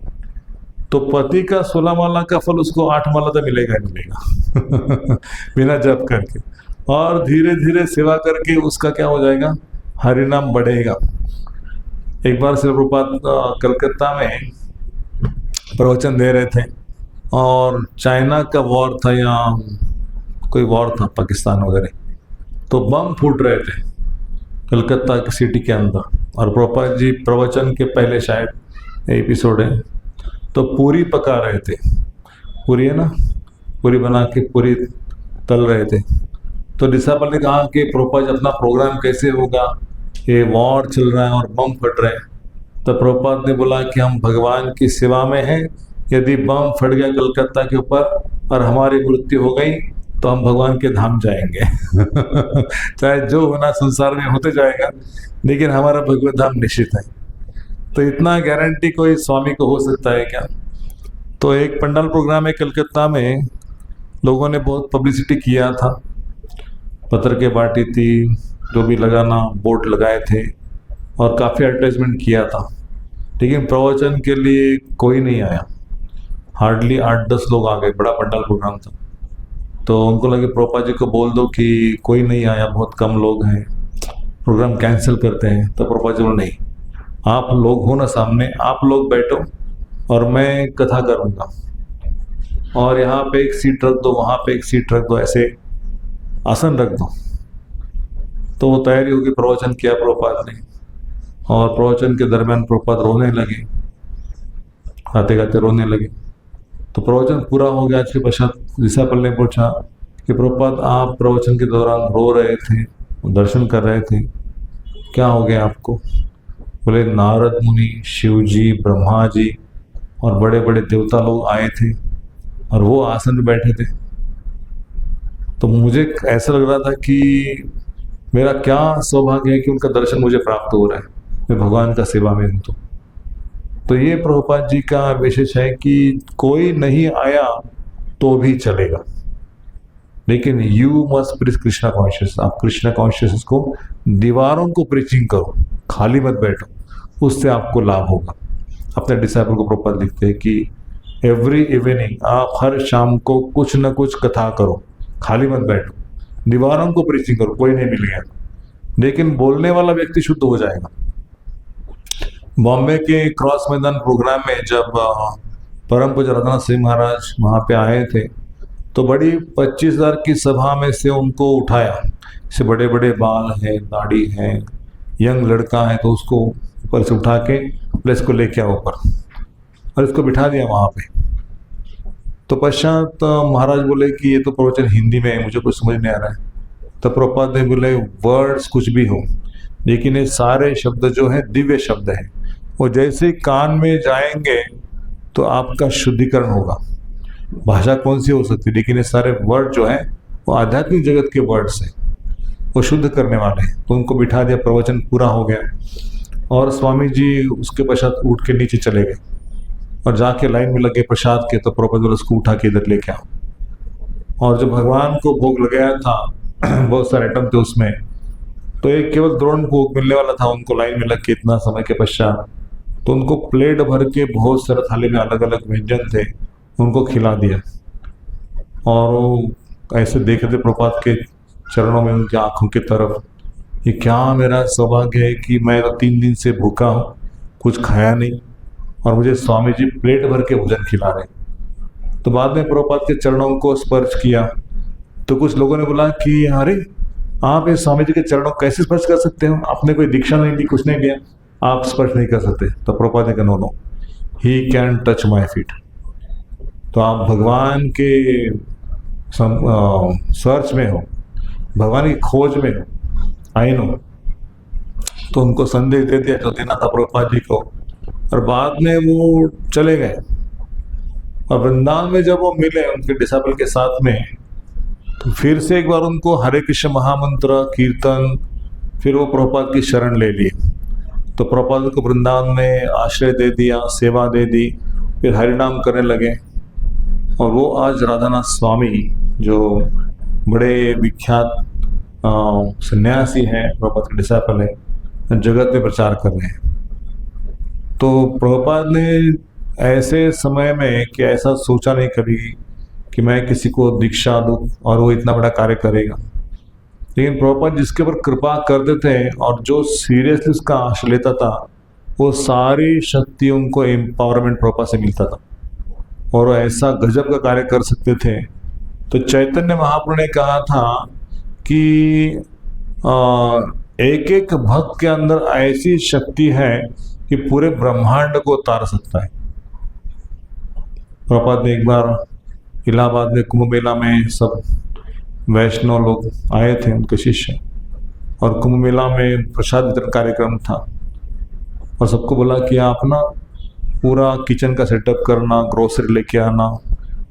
तो पति का 16 माला का फल उसको 8 माला तो मिलेगा ही मिलेगा बिना जप करके। और धीरे धीरे सेवा करके उसका क्या हो जाएगा, हरिनाम बढ़ेगा। एक बार श्री प्रभुपाद कलकत्ता में प्रवचन दे रहे थे, और चाइना का वॉर था या कोई वॉर था, पाकिस्तान वगैरह, तो बम फूट रहे थे कलकत्ता की सिटी के अंदर। और प्रभुपाद जी प्रवचन के पहले शायद एपिसोड है, तो पूरी पका रहे थे, पूरी है ना, पूरी बना के पूरी तल रहे थे। तो डिसाइपल ने कहा कि प्रभुपाद अपना प्रोग्राम कैसे होगा, ये वॉर चल रहा है और बम फट रहे हैं। तो प्रभुपाद ने बोला कि हम भगवान की सेवा में हैं, यदि बम फट गया कलकत्ता के ऊपर और हमारी मृत्यु हो गई तो हम भगवान के धाम जाएंगे चाहे जो होना संसार में होते जाएगा, लेकिन हमारा भगवत धाम निश्चित है। तो इतना गारंटी कोई स्वामी को हो सकता है क्या? तो एक पंडाल प्रोग्राम है कलकत्ता में, लोगों ने बहुत पब्लिसिटी किया था, पत्र के बांटी थी, जो भी लगाना बोर्ड लगाए थे, और काफ़ी एडवर्टाइजमेंट किया था, लेकिन प्रवचन के लिए कोई नहीं आया। हार्डली 8-10 लोग आ गए, बड़ा पंडाल प्रोग्राम था। तो उनको लगे प्रभुपाद जी को बोल दो कि कोई नहीं आया, बहुत कम लोग हैं, प्रोग्राम कैंसिल करते हैं। तो प्रभुपाद जी बोले नहीं, आप लोग हो ना सामने, आप लोग बैठो और मैं कथा करूँगा, और यहाँ पे एक सीट रख दो, वहाँ पे एक सीट रख दो, ऐसे आसन रख दो। तो वो तैयारी होगी, प्रवचन किया प्रभुपाद ने, और प्रवचन के दरमियान प्रभुपाद रोने लगे, गाते गाते रोने लगे। तो प्रवचन पूरा हो गया। आज के पश्चात डिसाइपल ने पूछा कि प्रभुपाद आप प्रवचन के दौरान रो रहे थे, दर्शन कर रहे थे, क्या हो गया आपको? बोले नारद मुनि, शिव जी, ब्रह्मा जी और बड़े बड़े देवता लोग आए थे और वो आसन में बैठे थे। तो मुझे ऐसा लग रहा था कि मेरा क्या सौभाग्य है कि उनका दर्शन मुझे प्राप्त हो रहा है, मैं भगवान का सेवा में हूँ। तो ये प्रभुपाद जी का विशेष है कि कोई नहीं आया तो भी चलेगा, लेकिन you must preach Krishna conscious. आप कृष्णा कॉन्शियस को दीवारों को प्रीचिंग करो, खाली मत बैठो, उससे आपको लाभ होगा। अपने डिसाइपल को प्रभुपाद लिखते हैं कि एवरी इवनिंग आप हर शाम को कुछ न कुछ कथा करो, खाली मत बैठो, दीवारों को प्रीचिंग करो, कोई नहीं मिलेगा, लेकिन बोलने वाला व्यक्ति शुद्ध हो जाएगा। बॉम्बे के क्रॉस मैदान प्रोग्राम में जब परम पूज्य रत्ना सिंह महाराज वहाँ पे आए थे, तो बड़ी 25,000 की सभा में से उनको उठाया, से बड़े बड़े बाल हैं, दाढ़ी है, यंग लड़का है, तो उसको ऊपर से उठा के प्लेस को लेके आओ ऊपर और इसको बिठा दिया वहाँ पे। तो पश्चात महाराज बोले कि ये तो प्रवचन हिंदी में है, मुझे कुछ समझ नहीं आ रहा है। तो प्रभुपाद ने बोले वर्ड्स कुछ भी हो, लेकिन ये सारे शब्द जो है दिव्य शब्द हैं, वो जैसे कान में जाएंगे तो आपका शुद्धिकरण होगा। भाषा कौन सी हो सकती है, लेकिन ये सारे वर्ड जो है वो आध्यात्मिक जगत के वर्ड्स हैं, वो शुद्ध करने वाले हैं। तो उनको बिठा दिया, प्रवचन पूरा हो गया और स्वामी जी उसके पश्चात उठ के नीचे चले गए और जाके लाइन में लगे प्रसाद के। तो प्रभुपाद उसको उठा के इधर लेके आओ। और जो भगवान को भोग लगाया था बहुत सारे आइटम थे उसमें, तो एक केवल द्रोण भोग मिलने वाला था उनको लाइन में लग के इतना समय के पश्चात। तो उनको प्लेट भर के बहुत सारे थाली में अलग अलग व्यंजन थे, उनको खिला दिया। और वो ऐसे देख रहे थे प्रभुपाद के चरणों में, उनकी आंखों की तरफ, ये क्या मेरा सौभाग्य है कि मैं तो 3 दिन से भूखा हूँ, कुछ खाया नहीं, और मुझे स्वामी जी प्लेट भर के भोजन खिला रहे। तो बाद में प्रभुपाद के चरणों को स्पर्श किया तो कुछ लोगों ने बोला कि अरे आप इस स्वामी जी के चरणों को कैसे स्पर्श कर सकते हो, आपने कोई दीक्षा नहीं दी, कुछ नहीं दिया, आप स्पर्श नहीं कर सकते। तो प्रभुपाद ने कहा no no, he can touch my feet. तो आप भगवान के सर्च में हो, भगवान की खोज में हो, आई नो। तो उनको संदेश दे दिया जो देना था प्रभुपाद जी को, और बाद में वो चले गए। और वृंदावन में जब वो मिले उनके डिसाइपल के साथ में, तो फिर से एक बार उनको हरे कृष्ण महामंत्र कीर्तन, फिर वो प्रभुपाद की शरण ले लिए। तो प्रभुपाद को वृंदावन में आश्रय दे दिया, सेवा दे दी, फिर हरिनाम करने लगे। और वो आज राधानाथ स्वामी जो बड़े विख्यात सन्यासी हैं, प्रभुपाद के डिसाइपल हैं, जगत में प्रचार कर रहे हैं। तो प्रभुपाद ने ऐसे समय में कि ऐसा सोचा नहीं कभी कि मैं किसी को दीक्षा दूं और वो इतना बड़ा कार्य करेगा। लेकिन प्रभुपाद जिसके ऊपर कृपा करते थे और जो सीरियसली उसका आश्रय लेता था, वो सारी शक्ति उनको एम्पावरमेंट प्रभुपाद से मिलता था और वो ऐसा गजब का कार्य कर सकते थे। तो चैतन्य महाप्रभु ने कहा था कि एक एक भक्त के अंदर ऐसी शक्ति है कि पूरे ब्रह्मांड को उतार सकता है। प्रभुपाद ने एक बार इलाहाबाद में कुंभ मेला में सब वैष्णव लोग आए थे, उनके शिष्य, और कुंभ मेला में प्रसाद वितरण कार्यक्रम था। और सबको बोला कि आप ना पूरा किचन का सेटअप करना, ग्रोसरी लेके आना,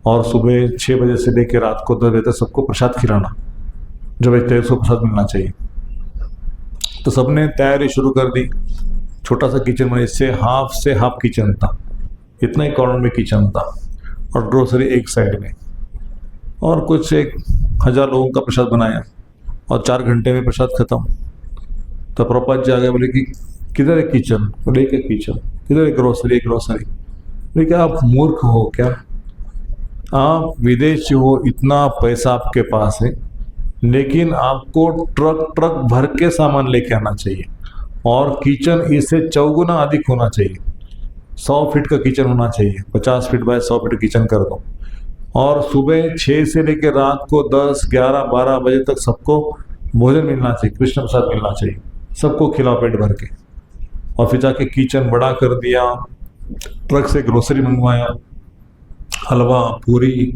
और सुबह 6 बजे से लेके रात को 10 बजे तक सबको प्रसाद खिलाना, जो व्यक्ति उसको प्रसाद मिलना चाहिए। तो सबने तैयारी शुरू कर दी। छोटा सा किचन में इससे हाफ किचन था, इतना ही कॉर्नर में किचन था, और ग्रोसरी एक साइड में, और कुछ 1000 लोगों का प्रसाद बनाया, और 4 घंटे में प्रसाद खत्म। तो प्रभुपाद जी आ गए, बोले कि किधर है किचन? बोले एक किचन। किधर है ग्रोसरी? एक ग्रोसरी। बोले क्या आप मूर्ख हो क्या? आप विदेशी हो, इतना पैसा आपके पास है, लेकिन आपको ट्रक भर के सामान लेके आना चाहिए, और किचन इससे 4 गुना अधिक होना चाहिए। 100 फीट का किचन होना चाहिए, 50 फीट बाय 100 फीट किचन कर दो, और सुबह 6 से लेकर रात को 10, 11, 12 बजे तक सबको भोजन मिलना चाहिए, कृष्ण प्रसाद मिलना चाहिए, सबको खिलाओ पेट भर के। और फिर जाके किचन बड़ा कर दिया, ट्रक से ग्रोसरी मंगवाया, हलवा, पूरी,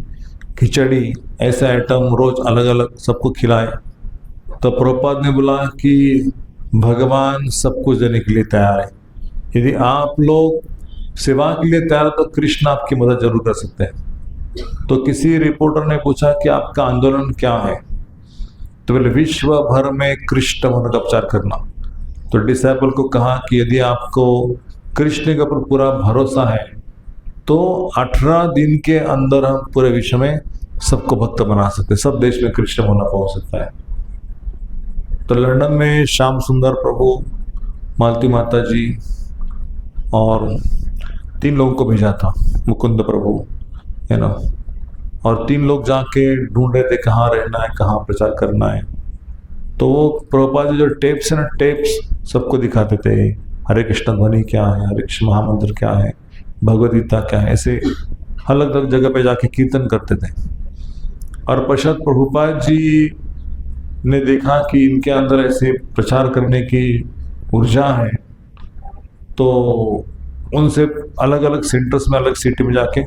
खिचड़ी, ऐसे आइटम रोज अलग अलग सबको खिलाए। तो प्रभुपाद ने बोला कि भगवान सब कुछ देने के लिए तैयार है, यदि आप लोग सेवा के लिए तैयार है तो कृष्ण आपकी मदद जरूर कर सकते हैं। तो किसी रिपोर्टर ने पूछा कि आपका आंदोलन क्या है? तो बोले विश्व भर में कृष्ण मन का प्रचार करना। तो डिसाइपल को कहा कि यदि आपको कृष्ण के ऊपर पूरा भरोसा है तो 18 दिन के अंदर हम पूरे विश्व में सबको भक्त बना सकते हैं, सब देश में कृष्ण होना पहुंच सकता है। तो लंदन में श्याम सुंदर प्रभु, मालती माता जी और 3 लोगों को भेजा था, मुकुंद प्रभु है ना, और 3 लोग जाके ढूंढ रहे थे कहाँ रहना है, कहाँ प्रचार करना है। तो वो प्रभुपाद जी जो टेप्स है ना, टेप्स सबको दिखाते थे, हरे कृष्ण ध्वनि क्या है, हरे कृष्ण महामंत्र क्या है, भगवद गीता क्या है, ऐसे अलग अलग जगह पे जाके कीर्तन करते थे। और पश्चात प्रभुपाद जी ने देखा कि इनके अंदर ऐसे प्रचार करने की ऊर्जा है, तो उनसे अलग अलग सेंटर्स में, अलग सिटी में जाके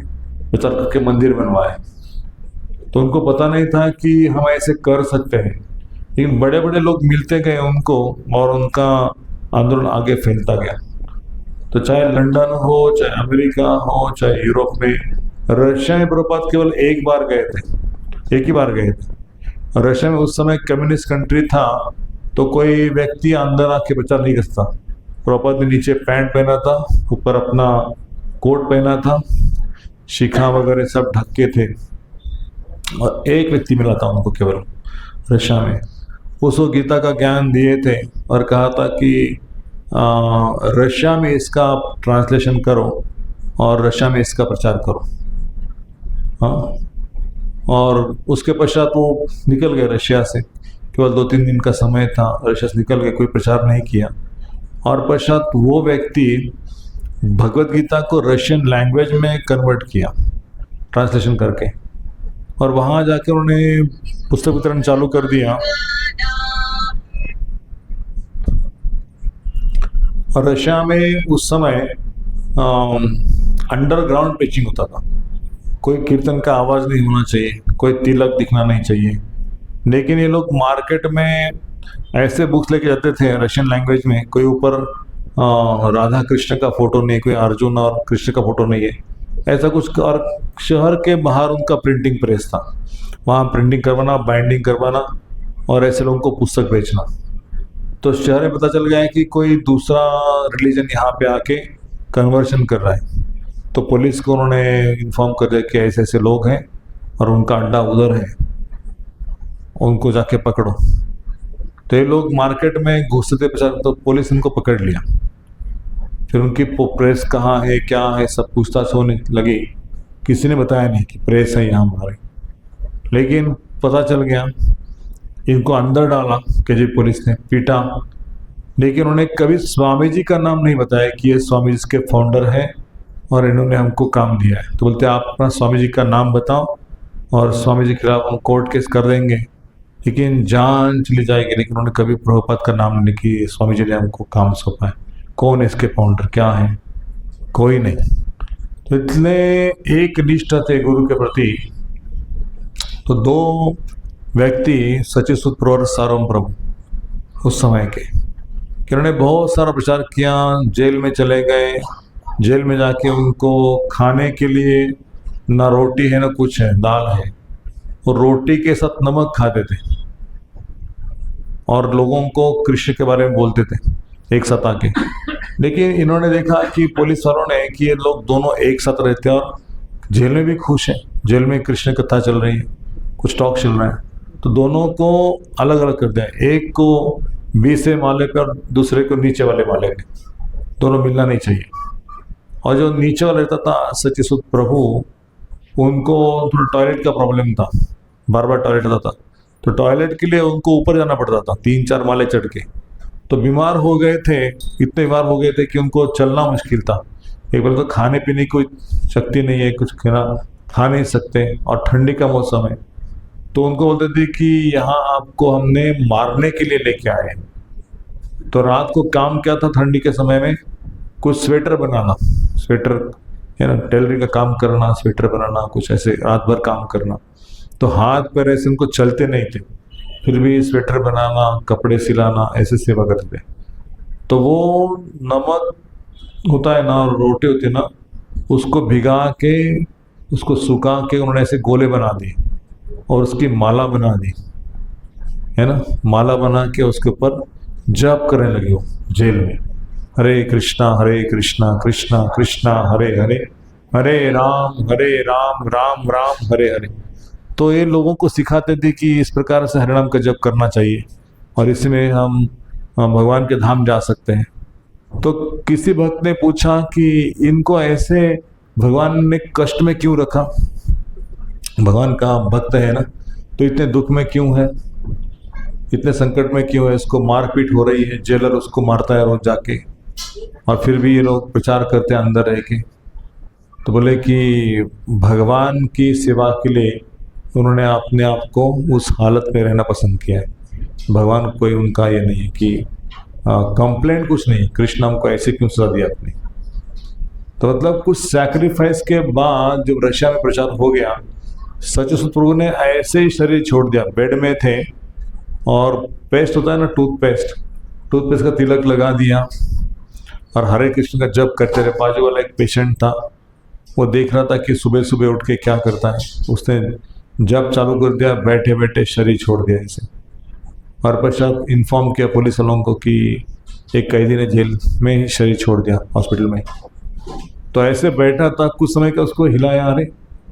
प्रचार करके मंदिर बनवाए। तो उनको पता नहीं था कि हम ऐसे कर सकते हैं, लेकिन बड़े बड़े लोग मिलते गए उनको, और उनका आंदोलन आगे फैलता गया। तो चाहे लंदन हो, चाहे अमेरिका हो, चाहे यूरोप में, रशिया में प्रभुपाद केवल एक बार गए थे, एक ही बार गए थे। रशिया में उस समय कम्युनिस्ट कंट्री था, तो कोई व्यक्ति अंदर आके प्रचार नहीं करता। प्रभुपाद ने नीचे पैंट पहना था, ऊपर अपना कोट पहना था, शिखा वगैरह सब ढके थे, और एक व्यक्ति मिला था उनको केवल रशिया में। उसको गीता का ज्ञान दिए थे और कहा था कि रशिया में इसका आप ट्रांसलेशन करो और रशिया में इसका प्रचार करो। हाँ, और उसके पश्चात वो निकल गए रशिया से, केवल 2-3 दिन का समय था, रशिया से निकल गए, कोई प्रचार नहीं किया। और पश्चात वो व्यक्ति भगवद गीता को रशियन लैंग्वेज में कन्वर्ट किया, ट्रांसलेशन करके, और वहाँ जाके उन्होंने पुस्तक वितरण चालू कर दिया। और रशिया में उस समय अंडरग्राउंड पिचिंग होता था। कोई कीर्तन का आवाज़ नहीं होना चाहिए, कोई तिलक दिखना नहीं चाहिए। लेकिन ये लोग मार्केट में ऐसे बुक्स लेके जाते थे रशियन लैंग्वेज में, कोई ऊपर राधा कृष्ण का फोटो नहीं, कोई अर्जुन और कृष्ण का फोटो नहीं है, ऐसा कुछ। और शहर के बाहर उनका प्रिंटिंग प्रेस था, वहाँ प्रिंटिंग करवाना, बाइंडिंग करवाना और ऐसे लोगों को पुस्तक बेचना। तो शहर में पता चल गया है कि कोई दूसरा रिलीजन यहाँ पे आके कन्वर्शन कर रहा है। तो पुलिस को उन्होंने इन्फॉर्म कर दिया कि ऐसे ऐसे लोग हैं और उनका अड्डा उधर है, उनको जाके पकड़ो। तो ये लोग मार्केट में घुसते थे, तो पुलिस इनको पकड़ लिया। फिर उनकी प्रेस कहाँ है, क्या है, सब पूछताछ होने लगी। किसी ने बताया नहीं कि प्रेस है यहाँ हमारे, लेकिन पता चल गया। इनको अंदर डाला केजी पुलिस ने, पीटा। लेकिन उन्होंने कभी स्वामी जी का नाम नहीं बताया कि ये स्वामी जी के फाउंडर है और इन्होंने हमको काम दिया है। तो बोलते आप अपना स्वामी जी का नाम बताओ और स्वामी जी के खिलाफ हम कोर्ट केस कर देंगे, लेकिन जान चली जाएगी। लेकिन उन्होंने कभी प्रभुपाद का नाम नहीं कि स्वामी जी ने हमको काम सौंपा है, कौन है इसके फाउंडर, क्या है, कोई नहीं। तो इतने एक निष्ठ थे गुरु के प्रति। तो दो व्यक्ति सचिसुत प्रभु और सार्वभौम प्रभु उस समय के, कि उन्होंने बहुत सारा प्रचार किया, जेल में चले गए। जेल में जाके उनको खाने के लिए ना रोटी है ना कुछ है, दाल है, और रोटी के साथ नमक खाते थे और लोगों को कृष्ण के बारे में बोलते थे एक साथ आके। लेकिन इन्होंने देखा कि पुलिस वालों ने कि ये लोग दोनों एक साथ रहते हैं और जेल में भी खुश हैं, जेल में कृष्ण कथा चल रही है, कुछ टॉक चल रहा है। तो दोनों को अलग अलग कर दिया, एक को 20वें माले पे और दूसरे को नीचे वाले माले पे, दोनों मिलना नहीं चाहिए। और जो नीचे वाला रहता था सचिसुत प्रभु, उनको थोड़ा टॉयलेट का प्रॉब्लम था, बार बार टॉयलेट आता था। तो टॉयलेट के लिए उनको ऊपर जाना पड़ता था 3-4 माले चढ़ के। तो बीमार हो गए थे, इतने बीमार हो गए थे कि उनको चलना मुश्किल था। एक बार तो खाने पीने की कोई शक्ति नहीं है, कुछ खा नहीं सकते, और ठंडी का मौसम है। तो उनको बोलते थे कि यहाँ आपको हमने मारने के लिए लेके आए हैं। तो रात को काम क्या था ठंडी के समय में, कुछ स्वेटर बनाना, स्वेटर है ना, टेलरिंग का काम करना, स्वेटर बनाना, कुछ ऐसे रात भर काम करना। तो हाथ पैर ऐसे उनको चलते नहीं थे, फिर भी स्वेटर बनाना, कपड़े सिलाना, ऐसे सेवा करते थे। तो वो नमक होता है ना, रोटी होती है ना, उसको भिगा के, उसको सुखा के उन्होंने ऐसे गोले बना दिए और उसकी माला बना दी, है ना। माला बना के उसके ऊपर जप करने लगे वो जेल में, हरे कृष्णा कृष्णा कृष्णा हरे हरे, हरे राम राम राम हरे हरे। तो ये लोगों को सिखाते थे कि इस प्रकार से हरे नाम का जप करना चाहिए और इसमें हम भगवान के धाम जा सकते हैं। तो किसी भक्त ने पूछा कि इनको ऐसे भगवान ने कष्ट में क्यों रखा, भगवान का भक्त है ना, तो इतने दुख में क्यों है, इतने संकट में क्यों है, इसको मारपीट हो रही है, जेलर उसको मारता है रोज जाके, और फिर भी ये लोग प्रचार करते हैं अंदर रह के। तो बोले कि भगवान की सेवा के लिए उन्होंने अपने आप को उस हालत में रहना पसंद किया है। भगवान कोई उनका ये नहीं है कि कंप्लेंट कुछ नहीं, कृष्ण हमको ऐसे क्यों सजा दिया आपने। तो मतलब कुछ सैक्रिफाइस के बाद जब रशिया में प्रचार हो गया, सचिसुत प्रभु ने ऐसे ही शरीर छोड़ दिया। बेड में थे और पेस्ट होता है ना, टूथपेस्ट का तिलक लगा दिया और हरे कृष्ण का जप करते रहे। बाजू वाला एक पेशेंट था, वो देख रहा था कि सुबह सुबह उठ के क्या करता है, उसने जप चालू कर दिया, बैठे बैठे शरीर छोड़ दिया ऐसे। और पश्चात इन्फॉर्म किया पुलिस वालों को कि एक कैदी ने जेल में ही शरीर छोड़ दिया, हॉस्पिटल में। तो ऐसे बैठा था, कुछ समय का उसको हिलाया, अरे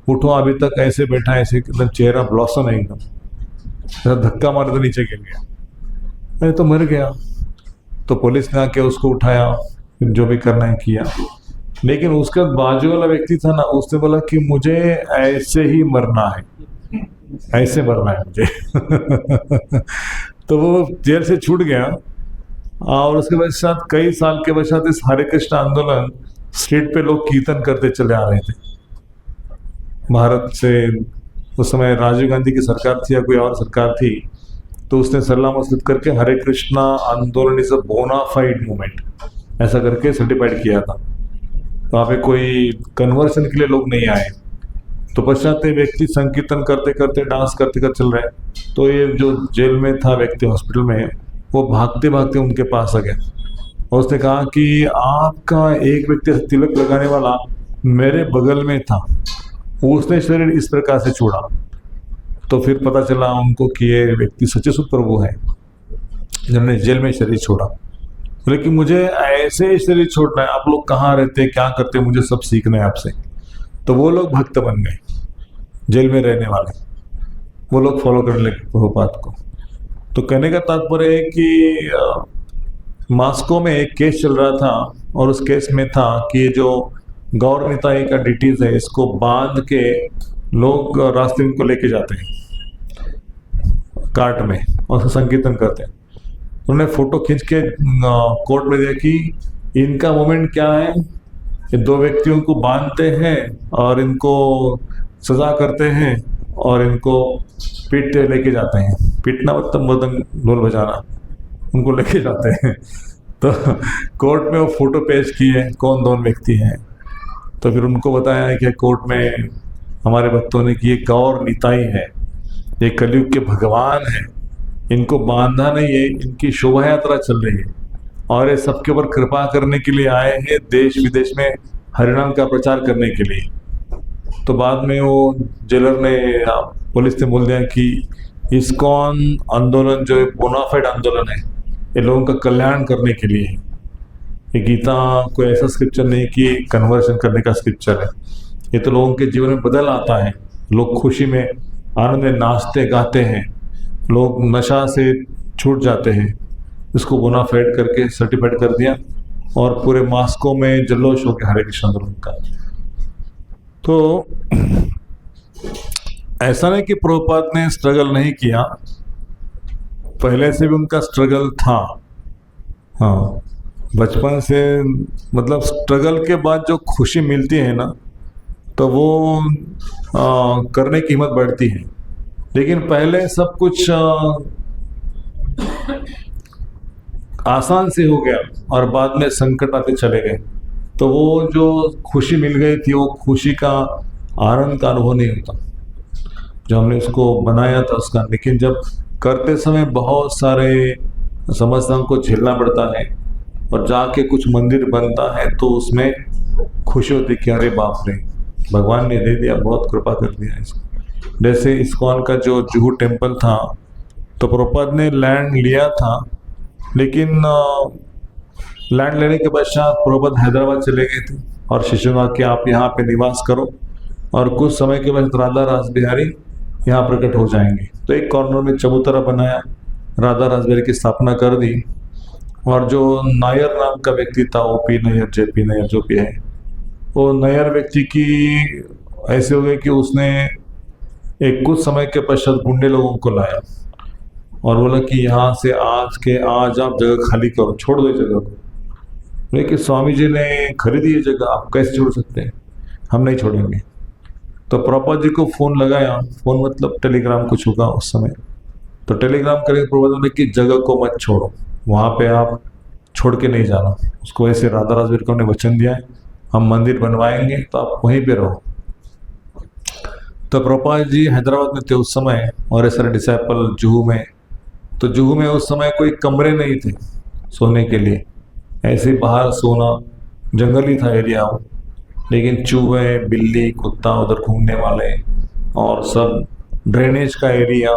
उठो, अभी तक ऐसे बैठा है, ऐसे एकदम चेहरा ब्लॉसम है, एकदम धक्का मारे तो नीचे गिर गया, अरे तो मर गया। तो पुलिस ने आके उसको उठाया, जो भी करना है किया। लेकिन उसका बाजू वाला व्यक्ति था ना, उसने बोला कि मुझे ऐसे ही मरना है, ऐसे मरना है मुझे। तो वो जेल से छूट गया और उसके पश्चात कई साल के पश्चात इस हरे कृष्ण आंदोलन स्ट्रीट पे लोग कीर्तन करते चले आ रहे थे, भारत से उस समय राजीव गांधी की सरकार थी या कोई और सरकार थी, तो उसने सलाह मसलत करके हरे कृष्णा आंदोलन इज अ बोनाफाइड मूवमेंट ऐसा करके सर्टिफाइड किया था। वहाँ पे कोई कन्वर्सन के लिए लोग नहीं आए। तो पश्चात व्यक्ति संकीर्तन करते करते डांस करते करते चल रहे हैं, तो ये जो जेल में था व्यक्ति हॉस्पिटल में, वो भागते भागते उनके पास आ गया और उसने कहा कि आपका एक व्यक्ति तिलक लगाने वाला मेरे बगल में था, उसने शरीर इस प्रकार से छोड़ा। तो फिर पता चला उनको कि ये व्यक्ति सच्चिदानंद प्रभु है जिन्होंने जेल में शरीर छोड़ा। लेकिन मुझे ऐसे शरीर छोड़ना है, आप लोग कहाँ रहते हैं, क्या करते हैं, मुझे सब सीखना है आपसे। तो वो लोग भक्त बन गए, जेल में रहने वाले वो लोग फॉलो करने लगे प्रभुपाद को। तो कहने का तात्पर्य है कि मॉस्को में एक केस चल रहा था और उस केस में था कि जो गौर निताई का डिटीज है, इसको बांध के लोग रास्ते में इनको लेके जाते हैं कार्ट में और उसका संकीर्तन करते हैं। उन्होंने फोटो खींच के कोर्ट में दिया कि इनका मोमेंट क्या है, ये दो व्यक्तियों को बांधते हैं और इनको सजा करते हैं और इनको पीटते लेके जाते हैं। पीटना मतलब मृदंग ढोल बजाना, उनको लेके जाते हैं। तो कोर्ट में वो फोटो पेश किए कौन दोनों व्यक्ति हैं। तो फिर उनको बताया कि कोर्ट में हमारे भक्तों ने कि ये गौर निताई है, ये कलयुग के भगवान है, इनको बांधा नहीं है, इनकी शोभा यात्रा चल रही है और ये सबके ऊपर कृपा करने के लिए आए हैं, देश विदेश में हरिनाम का प्रचार करने के लिए। तो बाद में वो जेलर ने पुलिस ने बोल दिया कि इस्कॉन आंदोलन जो है बोनाफाइड आंदोलन है, ये लोगों का कल्याण करने के लिए है। ये गीता कोई ऐसा स्क्रिप्चर नहीं कि कन्वर्शन करने का स्क्रिप्चर है, ये तो लोगों के जीवन में बदल आता है। लोग खुशी में आनंद में नाचते गाते हैं, लोग नशा से छूट जाते हैं। इसको बोनाफाइड करके सर्टिफाइड कर दिया और पूरे मॉस्को में जल्लोश हो गया हरे कृष्ण आंदोलन का। तो ऐसा नहीं कि प्रभुपाद ने स्ट्रगल नहीं किया, पहले से भी उनका स्ट्रगल था। हाँ, बचपन से मतलब स्ट्रगल के बाद जो खुशी मिलती है ना, तो वो करने की हिम्मत बढ़ती है। लेकिन पहले सब कुछ आसान से हो गया और बाद में संकट आते चले गए, तो वो जो खुशी मिल गई थी वो खुशी का आनंद का अनुभव नहीं होता जो हमने उसको बनाया था उसका। लेकिन जब करते समय बहुत सारे समस्याओं को झेलना पड़ता है और जाके कुछ मंदिर बनता है तो उसमें खुशी होती कि अरे बाप रे, भगवान ने दे दिया, बहुत कृपा कर दिया इसको। जैसे इस्कॉन का जो जुहू टेम्पल था, तो प्रभुपाद ने लैंड लिया था, लेकिन लैंड लेने के पश्चात प्रभुपाद हैदराबाद चले गए थे और शिष्यों ने कहा कि आप यहाँ पे निवास करो और कुछ समय के बाद राधा रास बिहारी यहाँ प्रकट हो जाएंगे। तो एक कॉर्नर में चबूतरा बनाया, राधा रास बिहारी की स्थापना कर दी। और जो नायर नाम का व्यक्ति था, ओपी नायर, जेपी नायर जो भी है, वो नायर व्यक्ति की ऐसे हो गए कि उसने एक कुछ समय के पश्चात गुंडे लोगों को लाया और बोला कि यहाँ से आज आप जगह खाली करो, छोड़ दो जगह को। लेकिन स्वामी जी ने खरीदी ये जगह, आप कैसे छोड़ सकते हैं, हम नहीं छोड़ेंगे। तो प्रभुपाद जी को फ़ोन लगाया, फ़ोन मतलब टेलीग्राम कुछ होगा उस समय, तो टेलीग्राम करेंगे प्रभुपाद ने कि जगह को मत छोड़ो, वहाँ पे आप छोड़ के नहीं जाना। उसको ऐसे राधा राजवीर को ने वचन दिया है, हम मंदिर बनवाएंगे तो आप वहीं पे रहो। तो प्रभुपाद जी हैदराबाद में थे उस समय और ऐसे डिसाइपल जुहू में। तो जुहू में उस समय कोई कमरे नहीं थे सोने के लिए, ऐसे बाहर सोना, जंगली था एरिया वो। लेकिन चूहे, बिल्ली, कुत्ता उधर घूमने वाले और सब ड्रेनेज का एरिया,